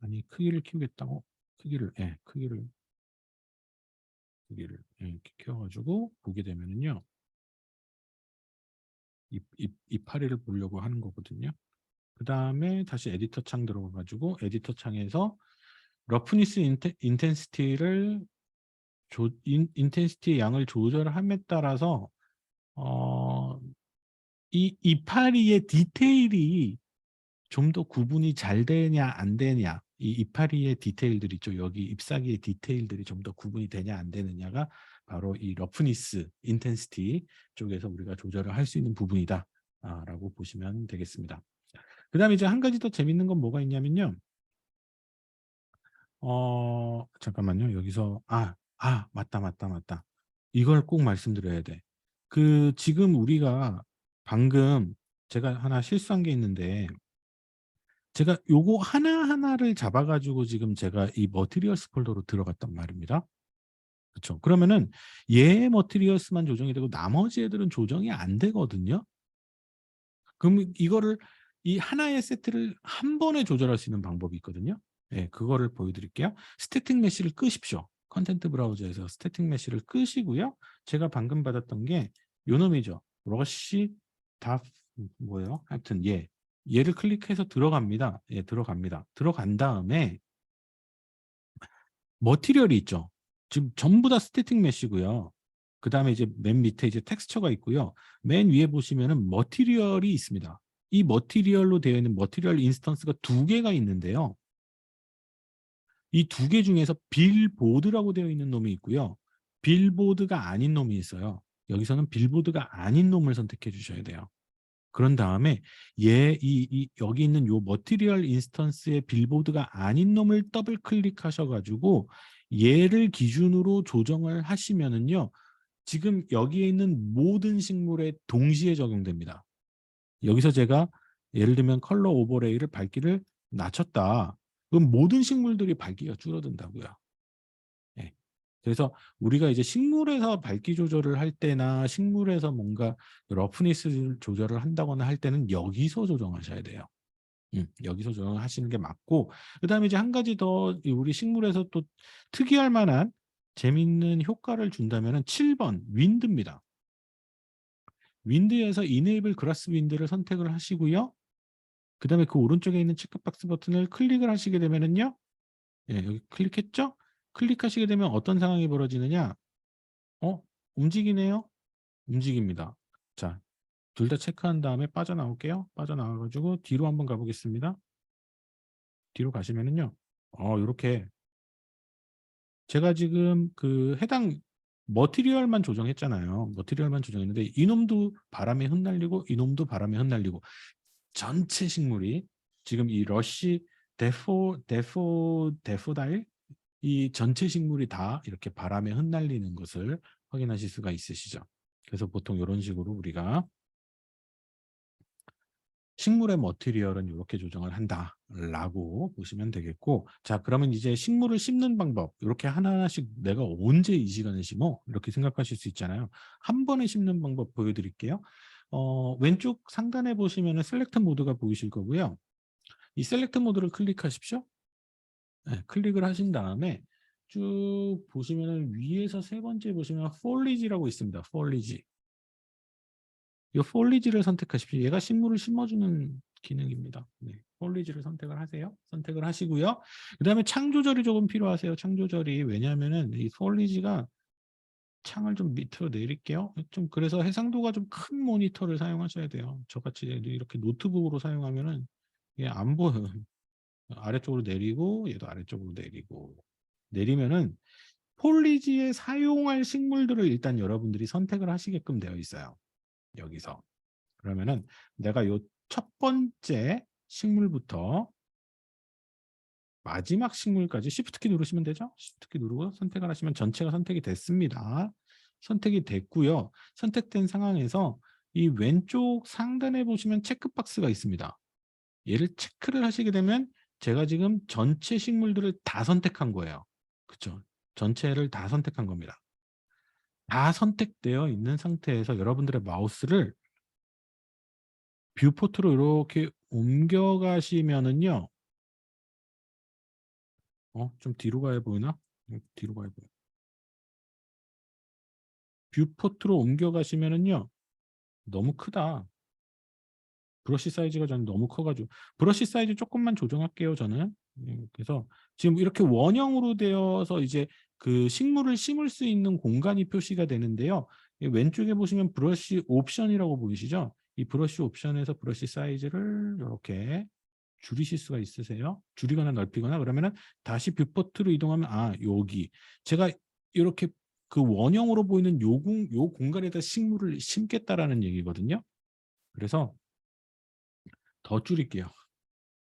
아니 크기를 키우겠다고? 크기를 이렇게 키워가지고 보게 되면은요, 이파리를 보려고 하는 거거든요. 그 다음에 다시 에디터 창 들어가가지고 에디터 창에서 러프니스 인텐시티를 인텐시티의 양을 조절함에 따라서 어, 이 이파리의 디테일이 좀 더 구분이 잘 되냐 안 되냐, 이 이파리의 디테일들 있죠. 여기 잎사귀의 디테일들이 좀 더 구분이 되냐 안 되느냐가 바로 이 러프니스 인텐시티 쪽에서 우리가 조절을 할 수 있는 부분이다 라고 보시면 되겠습니다. 그 다음에 이제 한 가지 더 재밌는 건 뭐가 있냐면요. 잠깐만요. 여기서 맞다. 이걸 꼭 말씀드려야 돼. 그 지금 우리가 방금 제가 하나 실수한 게 있는데, 제가 요거 하나하나를 잡아가지고 지금 제가 이 머티리얼스 폴더로 들어갔단 말입니다. 그렇죠. 그러면은 얘 머티리얼스만 조정이 되고 나머지 애들은 조정이 안 되거든요. 그럼 이거를 이 하나의 세트를 한 번에 조절할 수 있는 방법이 있거든요. 예, 그거를 보여드릴게요. 스태틱 메시를 끄십시오. 컨텐트 브라우저에서 스태틱 메시를 끄시고요. 제가 방금 받았던 게 요 놈이죠. 러시 다 뭐예요? 하여튼 얘를 클릭해서 들어갑니다. 예, 들어갑니다. 들어간 다음에 머티리얼이 있죠. 지금 전부 다 스태틱 메시고요. 그 다음에 이제 맨 밑에 이제 텍스처가 있고요. 맨 위에 보시면은 머티리얼이 있습니다. 이 머티리얼로 되어 있는 머티리얼 인스턴스가 두 개가 있는데요. 이 두 개 중에서 빌보드라고 되어 있는 놈이 있고요. 빌보드가 아닌 놈이 있어요. 여기서는 빌보드가 아닌 놈을 선택해 주셔야 돼요. 그런 다음에 여기 있는 요 머티리얼 인스턴스의 빌보드가 아닌 놈을 더블 클릭하셔가지고 얘를 기준으로 조정을 하시면은요, 지금 여기에 있는 모든 식물에 동시에 적용됩니다. 여기서 제가 예를 들면 컬러 오버레이를 밝기를 낮췄다. 그럼 모든 식물들이 밝기가 줄어든다고요. 예. 그래서 우리가 이제 식물에서 밝기 조절을 할 때나 식물에서 뭔가 러프니스 조절을 한다거나 할 때는 여기서 조정하셔야 돼요. 여기서 조정을 하시는 게 맞고, 그다음에 이제 한 가지 더 우리 식물에서 또 특이할 만한 재밌는 효과를 준다면은 7번 윈드입니다. 윈드에서 이네이블 그라스 윈드를 선택을 하시고요. 그다음에 그 오른쪽에 있는 체크박스 버튼을 클릭을 하시게 되면은요. 예, 여기 클릭했죠? 클릭하시게 되면 어떤 상황이 벌어지느냐? 움직이네요. 움직입니다. 자, 둘 다 체크한 다음에 빠져나올게요. 빠져나와가지고 뒤로 한번 가보겠습니다. 뒤로 가시면은요. 이렇게 제가 지금 그 해당 머티리얼만 조정했잖아요. 머티리얼만 조정했는데 이놈도 바람에 흩날리고 이놈도 바람에 흩날리고 전체 식물이 지금 이 러쉬 데포다일 이 전체 식물이 다 이렇게 바람에 흩날리는 것을 확인하실 수가 있으시죠. 그래서 보통 이런 식으로 우리가 식물의 머티리얼은 이렇게 조정을 한다라고 보시면 되겠고, 자 그러면 이제 식물을 심는 방법 이렇게 하나하나씩 내가 언제 이 시간에 심어? 이렇게 생각하실 수 있잖아요. 한 번에 심는 방법 보여드릴게요. 왼쪽 상단에 보시면 셀렉트 모드가 보이실 거고요. 이 셀렉트 모드를 클릭하십시오. 네, 클릭을 하신 다음에 쭉 보시면 위에서 세 번째 보시면 폴리지라고 있습니다. 폴리지. 이 폴리지를 선택하십시오. 얘가 식물을 심어주는 기능입니다. 네, 폴리지를 선택을 하세요. 선택을 하시고요. 그 다음에 창 조절이 조금 필요하세요. 창 조절이. 왜냐하면은 이 폴리지가 창을 좀 밑으로 내릴게요. 좀 그래서 해상도가 좀 큰 모니터를 사용하셔야 돼요. 저같이 이렇게 노트북으로 사용하면은 이게 안 보여요. 아래쪽으로 내리고 얘도 아래쪽으로 내리고 내리면은 폴리지에 사용할 식물들을 일단 여러분들이 선택을 하시게끔 되어 있어요. 여기서. 그러면은 내가 요 첫 번째 식물부터 마지막 식물까지 Shift 키 누르시면 되죠. Shift 키 누르고 선택을 하시면 전체가 선택이 됐습니다. 선택이 됐고요. 선택된 상황에서 이 왼쪽 상단에 보시면 체크박스가 있습니다. 얘를 체크를 하시게 되면 제가 지금 전체 식물들을 다 선택한 거예요. 그쵸? 전체를 다 선택한 겁니다. 다 선택되어 있는 상태에서 여러분들의 마우스를 뷰포트로 이렇게 옮겨가시면은요. 좀 뒤로 가야 보이나? 뒤로 가야 보여. 뷰포트로 옮겨가시면은요. 너무 크다. 브러쉬 사이즈가 저는 너무 커가지고 브러쉬 사이즈 조금만 조정할게요. 저는. 그래서 지금 이렇게 원형으로 되어서 이제 그 식물을 심을 수 있는 공간이 표시가 되는데요. 왼쪽에 보시면 브러쉬 옵션이라고 보이시죠? 이 브러쉬 옵션에서 브러쉬 사이즈를 이렇게 줄이실 수가 있으세요. 줄이거나 넓히거나 그러면은 다시 뷰포트로 이동하면 여기 제가 이렇게 그 원형으로 보이는 요 공간에다 식물을 심겠다라는 얘기거든요. 그래서 더 줄일게요.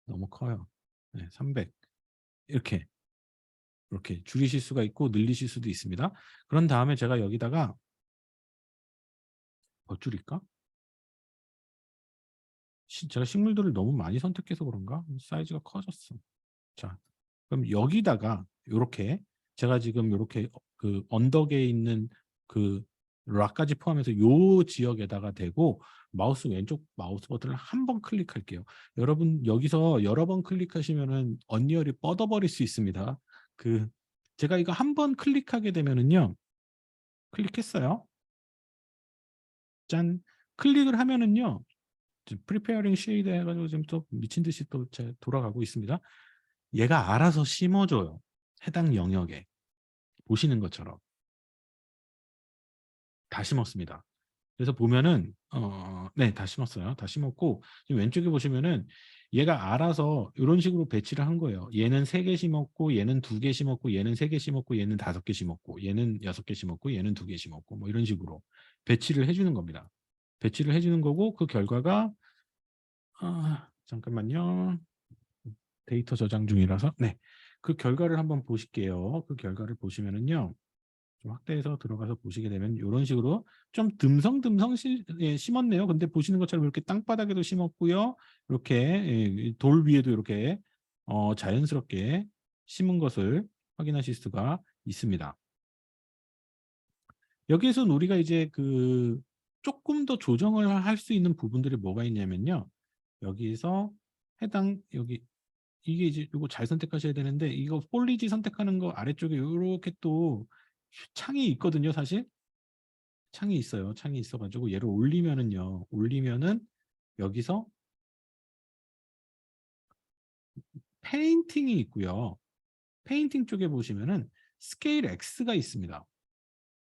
너무 커요. 네, 300 이렇게 줄이실 수가 있고 늘리실 수도 있습니다. 그런 다음에 제가 여기다가 더 줄일까? 제가 식물들을 너무 많이 선택해서 그런가? 사이즈가 커졌어. 자, 그럼 여기다가 이렇게 제가 지금 이렇게 그 언덕에 있는 그 락까지 포함해서 요 지역에다가 대고 마우스 왼쪽 마우스 버튼을 한 번 클릭할게요. 여러분 여기서 여러 번 클릭하시면은 언리얼이 뻗어버릴 수 있습니다. 제가 이거 한 번 클릭하게 되면은요. 클릭했어요. 짠. 클릭을 하면은요. 프리페어링 쉐이드 해가지고 지금 또 미친 듯이 또 돌아가고 있습니다. 얘가 알아서 심어줘요. 해당 영역에. 보시는 것처럼 다 심었습니다. 그래서 보면은 네, 다 심었어요. 다 심었고 지금 왼쪽에 보시면은 얘가 알아서 이런 식으로 배치를 한 거예요. 얘는 3개 심었고 얘는 2개 심었고 얘는 3개 심었고 얘는 5개 심었고 얘는 6개 심었고 얘는 2개 심었고 뭐 이런 식으로 배치를 해주는 겁니다. 배치를 해주는 거고 그 결과가 잠깐만요. 데이터 저장 중이라서 네, 그 결과를 한번 보실게요. 그 결과를 보시면은요. 좀 확대해서 들어가서 보시게 되면 이런 식으로 좀 듬성듬성 심었네요. 근데 보시는 것처럼 이렇게 땅바닥에도 심었고요. 이렇게 돌 위에도 이렇게 자연스럽게 심은 것을 확인하실 수가 있습니다. 여기에서는 우리가 이제 조금 더 조정을 할 수 있는 부분들이 뭐가 있냐면요. 여기에서 여기 이게 이제 이거 잘 선택하셔야 되는데 이거 폴리지 선택하는 거 아래쪽에 이렇게 또 창이 있거든요, 사실. 창이 있어요. 창이 있어가지고 얘를 올리면은 여기서 페인팅이 있고요. 페인팅 쪽에 보시면은 스케일 X가 있습니다.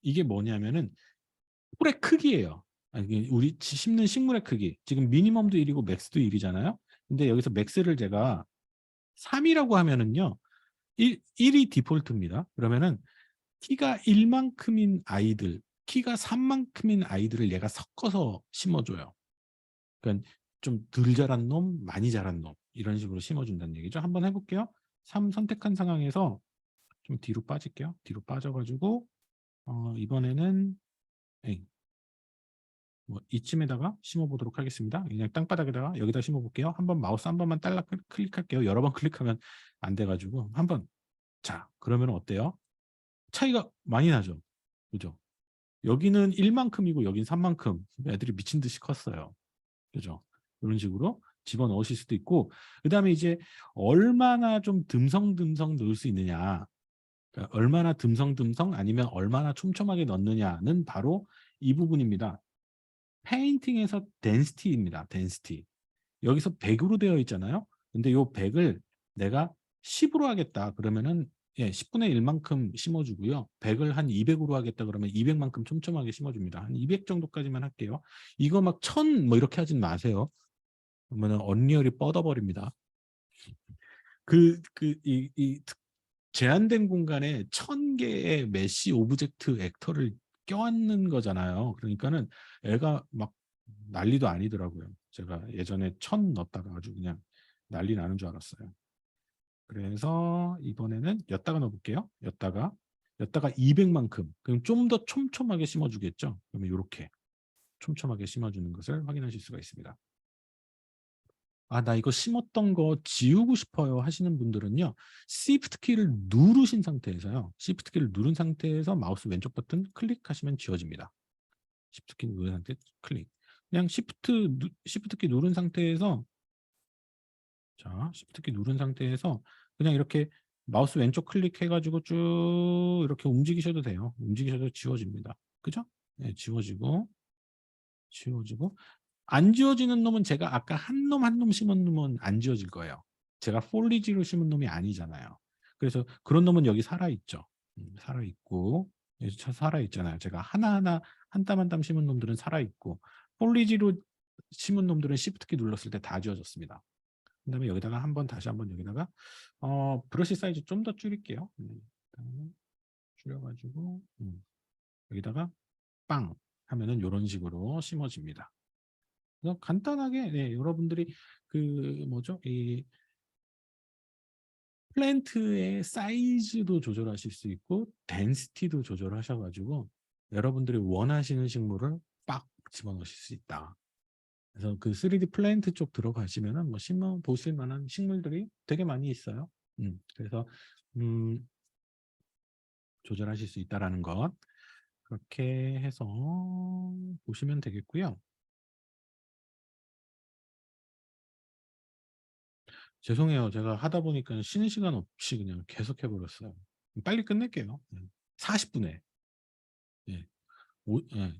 이게 뭐냐면은 폴의 크기예요. 이게 우리 심는 식물의 크기. 지금 미니멈도 1이고 맥스도 1이잖아요. 근데 여기서 맥스를 제가 3이라고 하면은요. 1이 디폴트입니다. 그러면은 키가 1만큼인 아이들, 키가 3만큼인 아이들을 얘가 섞어서 심어줘요. 그러니까 좀 덜 자란 놈, 많이 자란 놈 이런 식으로 심어준다는 얘기죠. 한번 해볼게요. 3 선택한 상황에서 좀 뒤로 빠질게요. 뒤로 빠져가지고 이번에는 뭐 이쯤에다가 심어보도록 하겠습니다. 그냥 땅바닥에다가 여기다 심어볼게요. 한번 마우스 한 번만 딸락 클릭할게요. 여러 번 클릭하면 안 돼가지고 한번. 자, 그러면 어때요? 차이가 많이 나죠. 그죠? 여기는 1만큼이고 여긴 3만큼. 애들이 미친 듯이 컸어요. 그죠? 이런 식으로 집어넣으실 수도 있고, 그 다음에 이제 얼마나 좀 듬성듬성 넣을 수 있느냐, 그러니까 얼마나 듬성듬성 아니면 얼마나 촘촘하게 넣느냐는 바로 이 부분입니다. 페인팅에서 덴시티입니다. 덴시티. 여기서 100으로 되어 있잖아요. 근데 요 100을 내가 10으로 하겠다 그러면은 10분의 1만큼 심어주고요. 100을 한 200으로 하겠다 그러면 200만큼 촘촘하게 심어줍니다. 한 200 정도까지만 할게요. 이거 막 1000 뭐 이렇게 하진 마세요. 그러면은 언리얼이 뻗어버립니다. 이 제한된 공간에 1000개의 메시 오브젝트 액터를 껴안는 거잖아요. 그러니까는 애가 막 난리도 아니더라고요. 제가 예전에 1000 넣었다가 아주 그냥 난리 나는 줄 알았어요. 그래서 이번에는 엿다가 넣어볼게요. 엿다가 200만큼. 그럼 좀 더 촘촘하게 심어주겠죠. 그러면 이렇게 촘촘하게 심어주는 것을 확인하실 수가 있습니다. 아, 나 이거 심었던 거 지우고 싶어요 하시는 분들은요. Shift 키를 누르신 상태에서요. Shift 키를 누른 상태에서 마우스 왼쪽 버튼 클릭하시면 지워집니다. Shift 키 누른 상태 클릭. 그냥 Shift 키 누른 상태에서 자, Shift 키 누른 상태에서 그냥 이렇게 마우스 왼쪽 클릭해가지고 쭉 이렇게 움직이셔도 돼요. 움직이셔도 지워집니다. 그죠? 네, 지워지고 안 지워지는 놈은 제가 아까 한 놈 심은 놈은 안 지워질 거예요. 제가 폴리지로 심은 놈이 아니잖아요. 그래서 그런 놈은 여기 살아있죠. 살아있고 살아있잖아요. 제가 하나하나 한 땀 한 땀 심은 놈들은 살아있고 폴리지로 심은 놈들은 Shift 키 눌렀을 때 다 지워졌습니다. 그다음에 여기다가 다시 한번 여기다가 브러쉬 사이즈 좀 더 줄일게요. 줄여가지고 여기다가 빵 하면은 이런 식으로 심어집니다. 그래서 간단하게 네, 여러분들이 그 뭐죠? 이 플랜트의 사이즈도 조절하실 수 있고 덴시티도 조절하셔가지고 여러분들이 원하시는 식물을 빡 집어넣으실 수 있다. 그래서 그 3D 플랜트 쪽 들어가시면은 뭐 심어 보실 만한 식물들이 되게 많이 있어요. 그래서 조절하실 수 있다라는 것 그렇게 해서 보시면 되겠고요. 죄송해요. 제가 하다 보니까 쉬는 시간 없이 그냥 계속 해버렸어요. 빨리 끝낼게요. 40분에. 예. 예.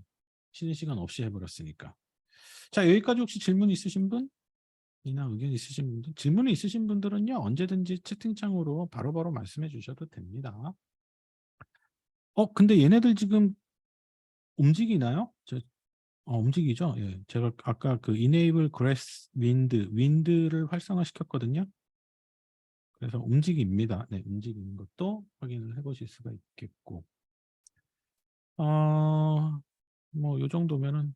쉬는 시간 없이 해버렸으니까. 자, 여기까지 혹시 질문 있으신 분? 이나 의견 있으신 분들? 질문이 있으신 분들은요, 언제든지 채팅창으로 바로바로 말씀해 주셔도 됩니다. 근데 얘네들 지금 움직이나요? 움직이죠? 예. 제가 아까 그 enable grass wind를 활성화시켰거든요. 그래서 움직입니다. 네, 움직이는 것도 확인을 해보실 수가 있겠고. 뭐, 요 정도면은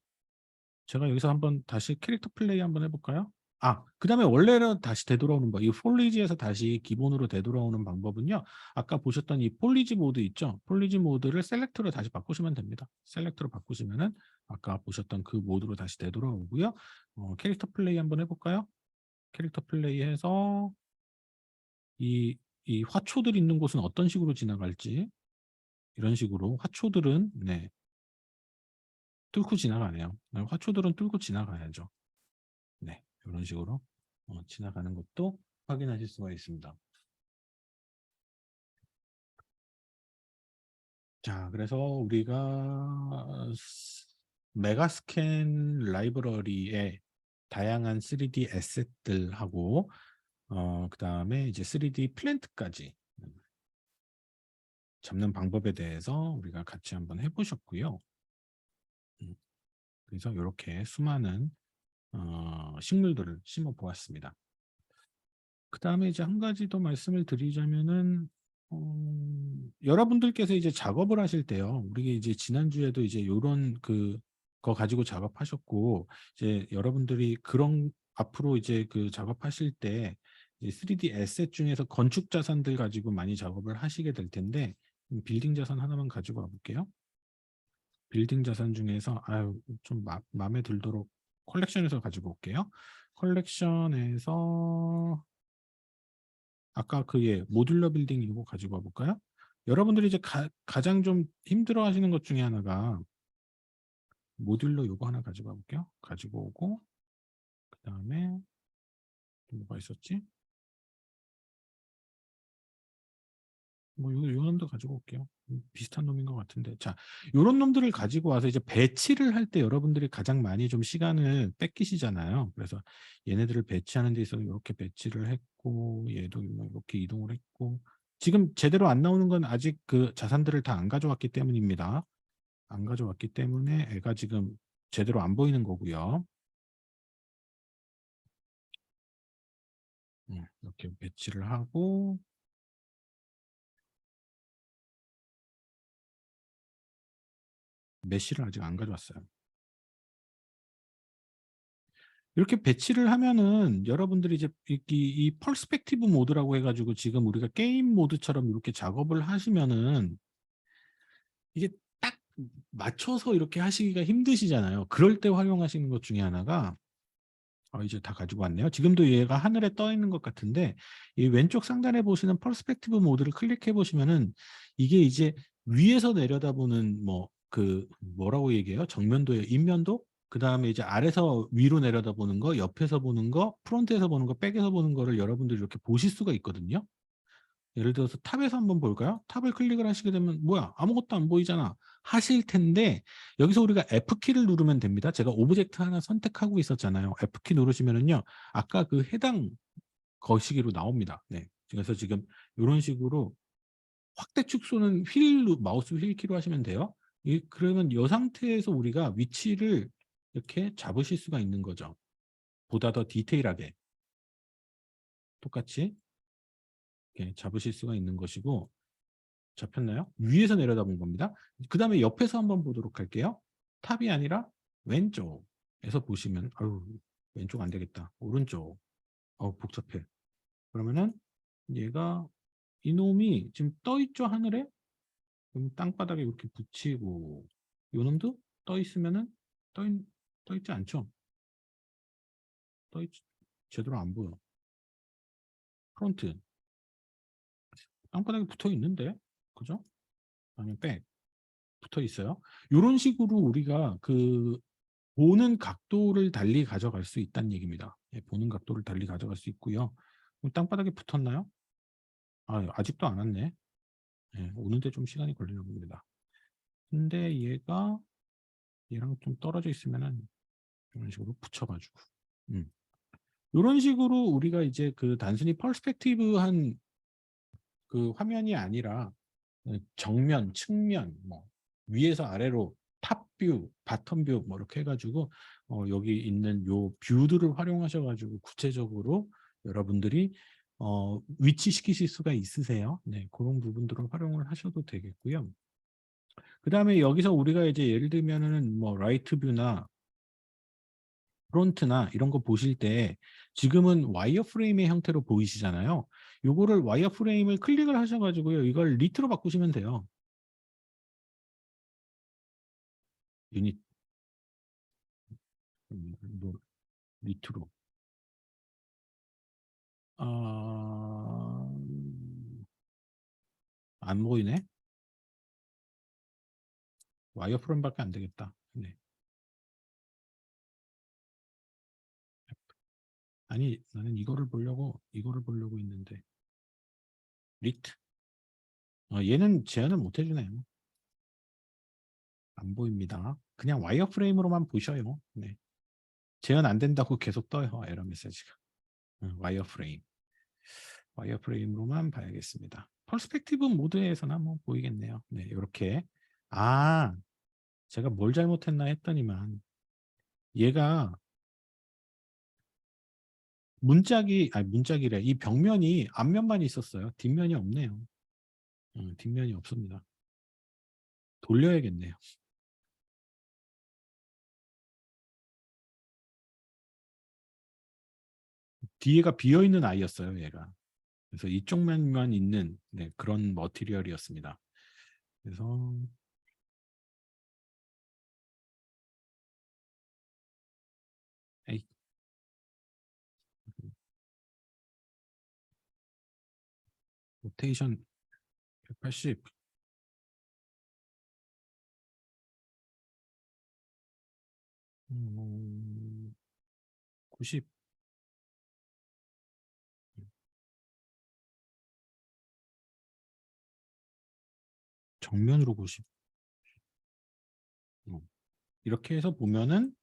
제가 여기서 한번 다시 캐릭터 플레이 한번 해볼까요? 그 다음에 원래는 다시 되돌아오는 이 폴리지에서 다시 기본으로 되돌아오는 방법은요. 아까 보셨던 이 폴리지 모드 있죠? 폴리지 모드를 셀렉트로 다시 바꾸시면 됩니다. 셀렉트로 바꾸시면은 아까 보셨던 그 모드로 다시 되돌아오고요. 캐릭터 플레이 한번 해볼까요? 캐릭터 플레이 해서 이 화초들 있는 곳은 어떤 식으로 지나갈지 이런 식으로 화초들은 네, 뚫고 지나가네요. 화초들은 뚫고 지나가야죠. 네, 이런 식으로 지나가는 것도 확인하실 수가 있습니다. 자, 그래서 우리가 메가스캔 라이브러리의 다양한 3D 에셋들하고 그 다음에 이제 3D 플랜트까지 잡는 방법에 대해서 우리가 같이 한번 해보셨고요. 그래서 이렇게 수많은 식물들을 심어 보았습니다. 그 다음에 이제 한 가지 더 말씀을 드리자면은 여러분들께서 이제 작업을 하실 때요. 우리 이제 지난주에도 이제 요런 거 가지고 작업하셨고 이제 여러분들이 그런 앞으로 이제 그 작업하실 때 이제 3D 에셋 중에서 건축 자산들 가지고 많이 작업을 하시게 될 텐데 빌딩 자산 하나만 가지고 와볼게요. 빌딩 자산 중에서 좀 마음에 들도록 컬렉션에서 가지고 올게요. 컬렉션에서 아까 모듈러 빌딩 이거 가지고 와볼까요? 여러분들이 이제 가장 좀 힘들어 하시는 것 중에 하나가 모듈러 이거 하나 가지고 와볼게요. 가지고 오고 그 다음에 뭐가 있었지? 뭐 요 놈도 가지고 올게요. 비슷한 놈인 것 같은데. 자, 요런 놈들을 가지고 와서 이제 배치를 할 때 여러분들이 가장 많이 좀 시간을 뺏기시잖아요. 그래서 얘네들을 배치하는 데 있어서 이렇게 배치를 했고 얘도 이렇게 이동을 했고 지금 제대로 안 나오는 건 아직 그 자산들을 다 안 가져왔기 때문입니다. 안 가져왔기 때문에 애가 지금 제대로 안 보이는 거고요. 이렇게 배치를 하고 메쉬를 아직 안 가져왔어요. 이렇게 배치를 하면은 여러분들이 이제 이 퍼스펙티브 모드라고 해가지고 지금 우리가 게임 모드처럼 이렇게 작업을 하시면은 이게 딱 맞춰서 이렇게 하시기가 힘드시잖아요. 그럴 때 활용하시는 것 중에 하나가 이제 다 가지고 왔네요. 지금도 얘가 하늘에 떠 있는 것 같은데 이 왼쪽 상단에 보시는 퍼스펙티브 모드를 클릭해 보시면은 이게 이제 위에서 내려다보는 뭐 그 뭐라고 얘기해요? 정면도예요. 인면도? 그다음에 이제 아래서 위로 내려다보는 거, 옆에서 보는 거, 프론트에서 보는 거, 백에서 보는 거를 여러분들이 이렇게 보실 수가 있거든요. 예를 들어서 탑에서 한번 볼까요? 탑을 클릭을 하시게 되면 뭐야? 아무것도 안 보이잖아. 하실 텐데 여기서 우리가 F키를 누르면 됩니다. 제가 오브젝트 하나 선택하고 있었잖아요. F키 누르시면은요. 아까 그 해당 거시기로 나옵니다. 네. 그래서 지금 이런 식으로 확대 축소는 마우스 휠 키로 하시면 돼요. 그러면 이 상태에서 우리가 위치를 이렇게 잡으실 수가 있는 거죠. 보다 더 디테일하게 똑같이 이렇게 잡으실 수가 있는 것이고 잡혔나요? 위에서 내려다본 겁니다. 그 다음에 옆에서 한번 보도록 할게요. 탑이 아니라 왼쪽에서 보시면 아유 왼쪽 안 되겠다. 오른쪽. 복잡해. 그러면은 얘가 이놈이 지금 떠 있죠 하늘에? 그럼 땅바닥에 이렇게 붙이고 요놈도 떠 있으면은 떠, 있, 떠 있지 않죠? 제대로 안 보여. 프론트 땅바닥에 붙어 있는데 그죠? 아니면 백 붙어 있어요. 이런 식으로 우리가 그 보는 각도를 달리 가져갈 수 있다는 얘기입니다. 예, 보는 각도를 달리 가져갈 수 있고요. 그럼 땅바닥에 붙었나요? 아직도 안 왔네. 예, 오는데 좀 시간이 걸리나 봅니다. 근데 얘랑 좀 떨어져 있으면은 이런 식으로 붙여가지고. 이런 식으로 우리가 이제 그 단순히 퍼스펙티브한 그 화면이 아니라 정면, 측면, 뭐 위에서 아래로 탑뷰, 바텀뷰 뭐 이렇게 해가지고 여기 있는 요 뷰들을 활용하셔가지고 구체적으로 여러분들이 위치시키실 수가 있으세요. 네, 그런 부분들을 활용을 하셔도 되겠고요. 그 다음에 여기서 우리가 이제 예를 들면은 뭐 라이트 뷰나 프론트나 이런 거 보실 때 지금은 와이어프레임의 형태로 보이시잖아요. 요거를 와이어프레임을 클릭을 하셔가지고요. 이걸 리트로 바꾸시면 돼요. 유닛 뭐, 리트로. 안 보이네. 와이어프레임밖에 안 되겠다. 네. 아니 나는 이거를 보려고 했는데 리트. 얘는 제한을 못 해주네요. 안 보입니다. 그냥 와이어프레임으로만 보셔요. 네. 제한 안 된다고 계속 떠요. 에러 메시지가. 와이어프레임. 와이어프레임으로만 봐야겠습니다. 퍼스펙티브 모드에서는 한번 보이겠네요. 네, 이렇게. 아, 제가 뭘 잘못했나 했더니만 얘가 문짝이래. 이 벽면이 앞면만 있었어요. 뒷면이 없네요. 뒷면이 없습니다. 돌려야겠네요. 뒤에가 비어있는 아이였어요, 얘가. 그래서 이쪽면만 있는 네, 그런 머티리얼이었습니다. 그래서 에이, 로테이션 180, 90, 정면으로 90. 이렇게 해서 보면은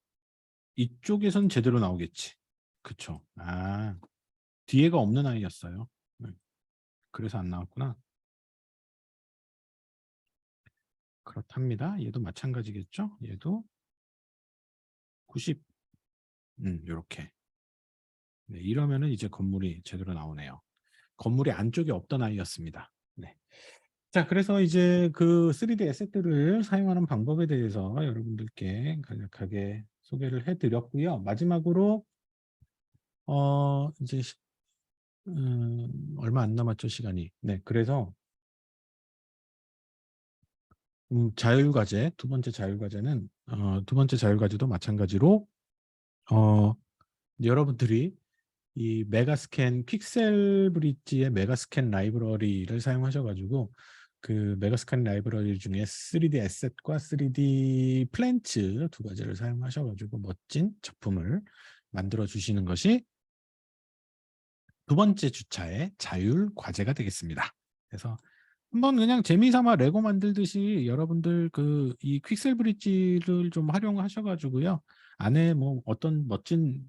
이쪽에선 제대로 나오겠지. 그쵸. 뒤에가 없는 아이였어요. 그래서 안 나왔구나. 그렇답니다. 얘도 마찬가지겠죠. 얘도 90. 요렇게. 네, 이러면은 이제 건물이 제대로 나오네요. 건물의 안쪽에 없던 아이였습니다. 네. 자, 그래서 이제 그 3D 에셋들을 사용하는 방법에 대해서 여러분들께 간략하게 소개를 해드렸고요. 마지막으로 이제 얼마 안 남았죠, 시간이. 네, 그래서 자율과제, 두 번째 자율과제도 마찬가지로 어, 여러분들이 이 메가스캔 픽셀 브릿지의 메가스캔 라이브러리를 사용하셔가지고 그 메가스캔 라이브러리 중에 3D 에셋과 3D 플랜츠 두 가지를 사용하셔가지고 멋진 작품을 만들어 주시는 것이 두 번째 주차의 자율 과제가 되겠습니다. 그래서 한번 그냥 재미삼아 레고 만들듯이 여러분들 그 이 퀵셀 브릿지를 좀 활용하셔가지고요. 안에 뭐 어떤 멋진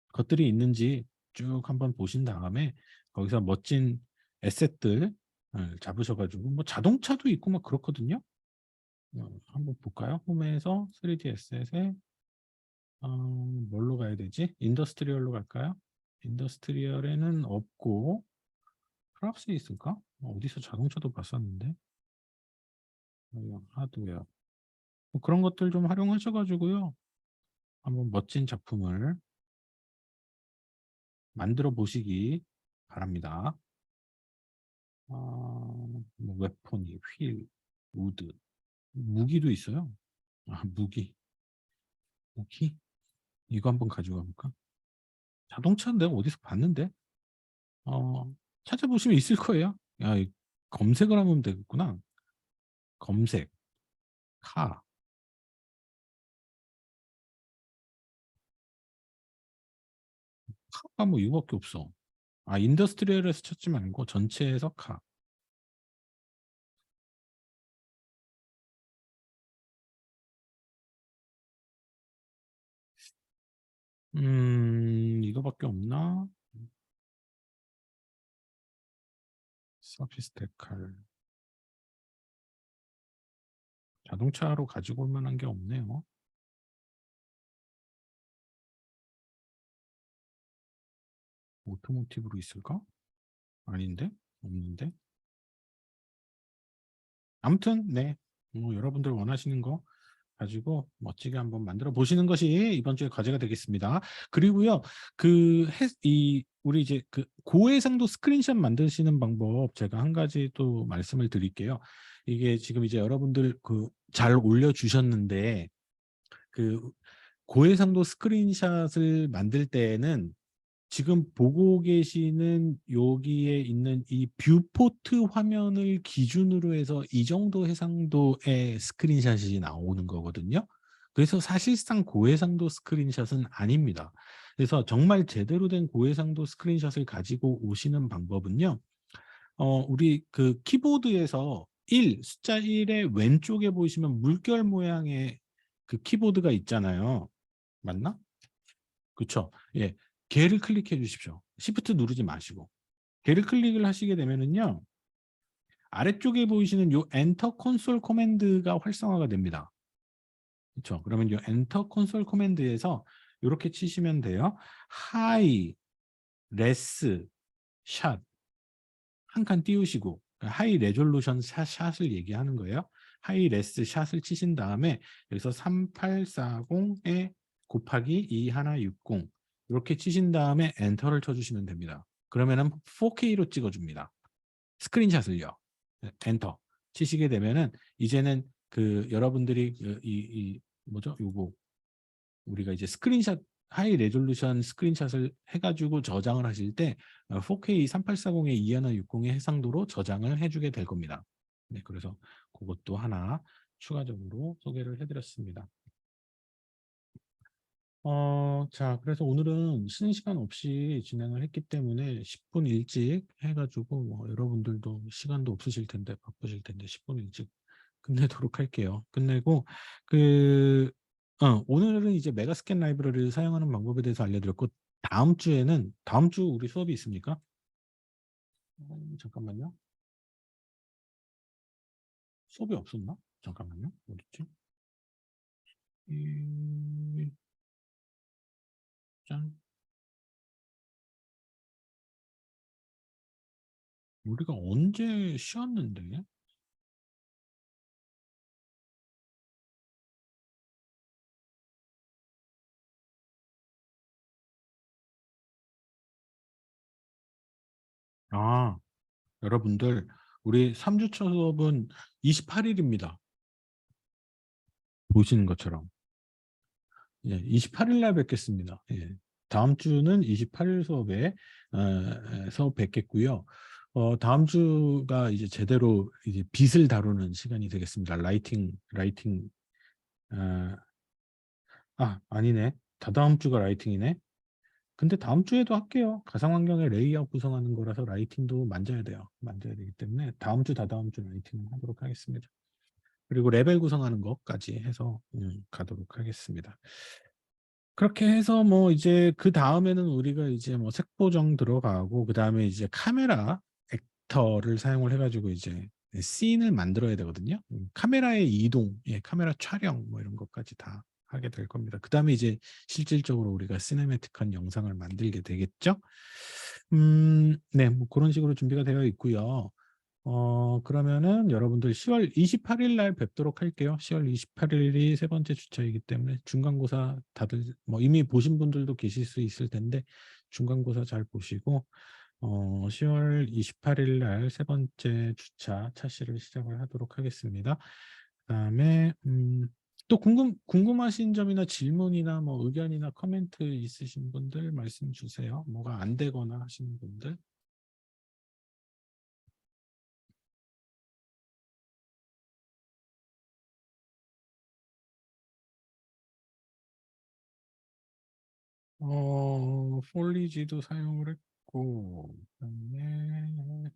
것들이 있는지 쭉 한번 보신 다음에 거기서 멋진 에셋들 잡으셔가지고 뭐 자동차도 있고 막 그렇거든요. 한번 볼까요? 홈에서 3D 에셋에 뭘로 가야 되지? 인더스트리얼로 갈까요? 인더스트리얼에는 없고 프랍스에 있을까? 어디서 자동차도 봤었는데 하드웨어 뭐 그런 것들 좀 활용하셔가지고요. 한번 멋진 작품을 만들어 보시기 바랍니다. 뭐 웨포니, 휠, 우드, 무기도 있어요. 무기 이거 한번 가져가 볼까? 자동차는 내가 어디서 봤는데 어, 찾아보시면 있을 거예요. 야, 검색을 하면 되겠구나. 검색, 카, 카가 뭐 이거밖에 없어. 인더스트리얼에서 찾지 말고 전체에서 카. 이거밖에 없나? 서피스테칼. 자동차로 가지고 올 만한 게 없네요. 오토모티브로 있을까? 아닌데? 없는데? 아무튼 네. 여러분들 원하시는 거 가지고 멋지게 한번 만들어 보시는 것이 이번 주의 과제가 되겠습니다. 그리고요, 우리 이제 그 고해상도 스크린샷 만드시는 방법 제가 한 가지 또 말씀을 드릴게요. 이게 지금 이제 여러분들 그 잘 올려주셨는데 그 고해상도 스크린샷을 만들 때에는 지금 보고 계시는 여기에 있는 이 뷰포트 화면을 기준으로 해서 이 정도 해상도의 스크린샷이 나오는 거거든요. 그래서 사실상 고해상도 스크린샷은 아닙니다. 그래서 정말 제대로 된 고해상도 스크린샷을 가지고 오시는 방법은요. 우리 그 키보드에서 숫자 1의 왼쪽에 보시면 물결 모양의 그 키보드가 있잖아요. 맞나? 그렇죠. 예. 걔를 클릭해 주십시오. 시프트 누르지 마시고. 걔를 클릭을 하시게 되면은요. 아래쪽에 보이시는 요 엔터 콘솔 코맨드가 활성화가 됩니다. 그렇죠. 그러면 요 엔터 콘솔 코맨드에서 이렇게 치시면 돼요. 하이, 레스, 샷. 한 칸 띄우시고 하이 레졸루션 샷을 얘기하는 거예요. 하이 레스 샷을 치신 다음에 여기서 3840에 곱하기 2160 이렇게 치신 다음에 엔터를 쳐주시면 됩니다. 그러면은 4K로 찍어줍니다. 스크린샷을요. 엔터 치시게 되면은 이제는 그 여러분들이 뭐죠? 요거 우리가 이제 스크린샷 하이 레졸루션 스크린샷을 해가지고 저장을 하실 때 4K 3840의 2160의 해상도로 저장을 해주게 될 겁니다. 네, 그래서 그것도 하나 추가적으로 소개를 해드렸습니다. 자, 그래서 오늘은 쉬는 시간 없이 진행을 했기 때문에 10분 일찍 해가지고 여러분들도 시간도 없으실 텐데 바쁘실 텐데 10분 일찍 끝내도록 할게요. 끝내고 오늘은 이제 메가스캔 라이브러리를 사용하는 방법에 대해서 알려드렸고 다음 주 우리 수업이 있습니까? 잠깐만요. 수업이 없었나? 잠깐만요. 어딨지? 짠. 우리가 언제 쉬었는데? 아, 여러분들 우리 3주차 수업은 28일입니다. 보시는 것처럼. 예, 28일 날 뵙겠습니다. 예. 다음 주는 28일 수업에 수업 뵙겠고요. 다음 주가 이제 제대로 이제 빚을 다루는 시간이 되겠습니다. 라이팅. 어, 아니네. 다다음 주가 라이팅이네. 근데 다음 주에도 할게요. 가상환경의 레이아웃 구성하는 거라서 라이팅도 만져야 돼요. 만져야 되기 때문에 다음 주, 다다음 주 라이팅 하도록 하겠습니다. 그리고 레벨 구성하는 것까지 해서 가도록 하겠습니다. 그렇게 해서 뭐 이제 그 다음에는 우리가 이제 뭐 색보정 들어가고 그 다음에 이제 카메라 액터를 사용을 해가지고 이제 씬을 만들어야 되거든요. 카메라의 이동, 예, 카메라 촬영 뭐 이런 것까지 다 하게 될 겁니다. 그 다음에 이제 실질적으로 우리가 시네매틱한 영상을 만들게 되겠죠. 네, 뭐 그런 식으로 준비가 되어 있고요. 그러면은 여러분들 10월 28일 날 뵙도록 할게요. 10월 28일이 세 번째 주차이기 때문에 중간고사 다들 뭐 이미 보신 분들도 계실 수 있을 텐데 중간고사 잘 보시고 10월 28일 날 세 번째 주차 차시를 시작을 하도록 하겠습니다. 그다음에 또 궁금하신 점이나 질문이나 뭐 의견이나 코멘트 있으신 분들 말씀 주세요. 뭐가 안 되거나 하시는 분들. 폴리지도 사용을 했고, 그다음에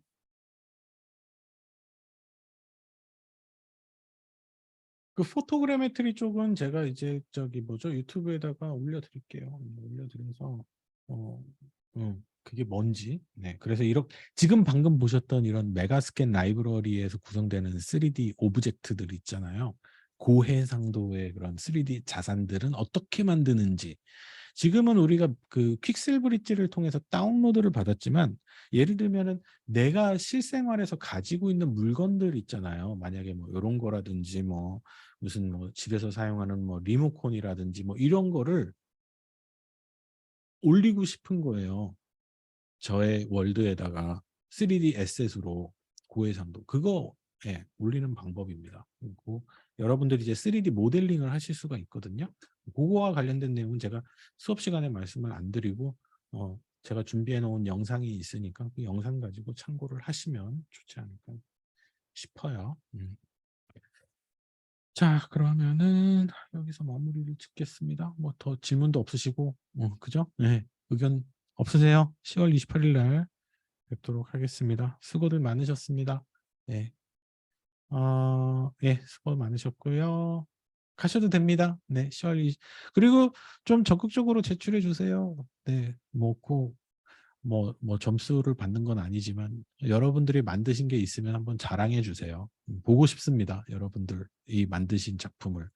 그 포토그래메트리 쪽은 제가 이제 저기 뭐죠 유튜브에다가 올려드릴게요. 올려드려서 어, 그게 뭔지. 네, 그래서 이렇게 지금 방금 보셨던 이런 메가스캔 라이브러리에서 구성되는 3D 오브젝트들 있잖아요. 고해상도의 그런 3D 자산들은 어떻게 만드는지. 지금은 우리가 그 퀵셀 브릿지를 통해서 다운로드를 받았지만 예를 들면은 내가 실생활에서 가지고 있는 물건들 있잖아요. 만약에 뭐 이런 거라든지 뭐 무슨 뭐 집에서 사용하는 뭐 리모컨이라든지 뭐 이런 거를 올리고 싶은 거예요. 저의 월드에다가 3D 에셋으로 고해상도 그거 예, 올리는 방법입니다. 그리고 여러분들이 이제 3D 모델링을 하실 수가 있거든요. 그거와 관련된 내용은 제가 수업 시간에 말씀을 안 드리고 제가 준비해 놓은 영상이 있으니까 그 영상 가지고 참고를 하시면 좋지 않을까 싶어요. 자, 그러면은 여기서 마무리를 짓겠습니다. 뭐 더 질문도 없으시고, 그죠? 네, 의견 없으세요? 10월 28일 날 뵙도록 하겠습니다. 수고들 많으셨습니다. 네, 예, 수고 많으셨고요. 가셔도 됩니다. 네, 10월 20. 그리고 좀 적극적으로 제출해 주세요. 네, 뭐 점수를 받는 건 아니지만 여러분들이 만드신 게 있으면 한번 자랑해 주세요. 보고 싶습니다. 여러분들 이 만드신 작품을.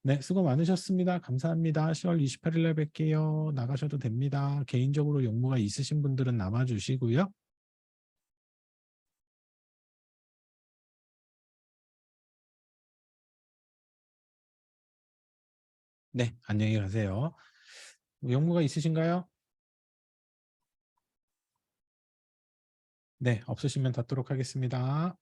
네, 수고 많으셨습니다. 감사합니다. 10월 28일 날 뵐게요. 나가셔도 됩니다. 개인적으로 용무가 있으신 분들은 남아 주시고요. 네, 안녕히 가세요. 용무가 있으신가요? 네, 없으시면 닫도록 하겠습니다.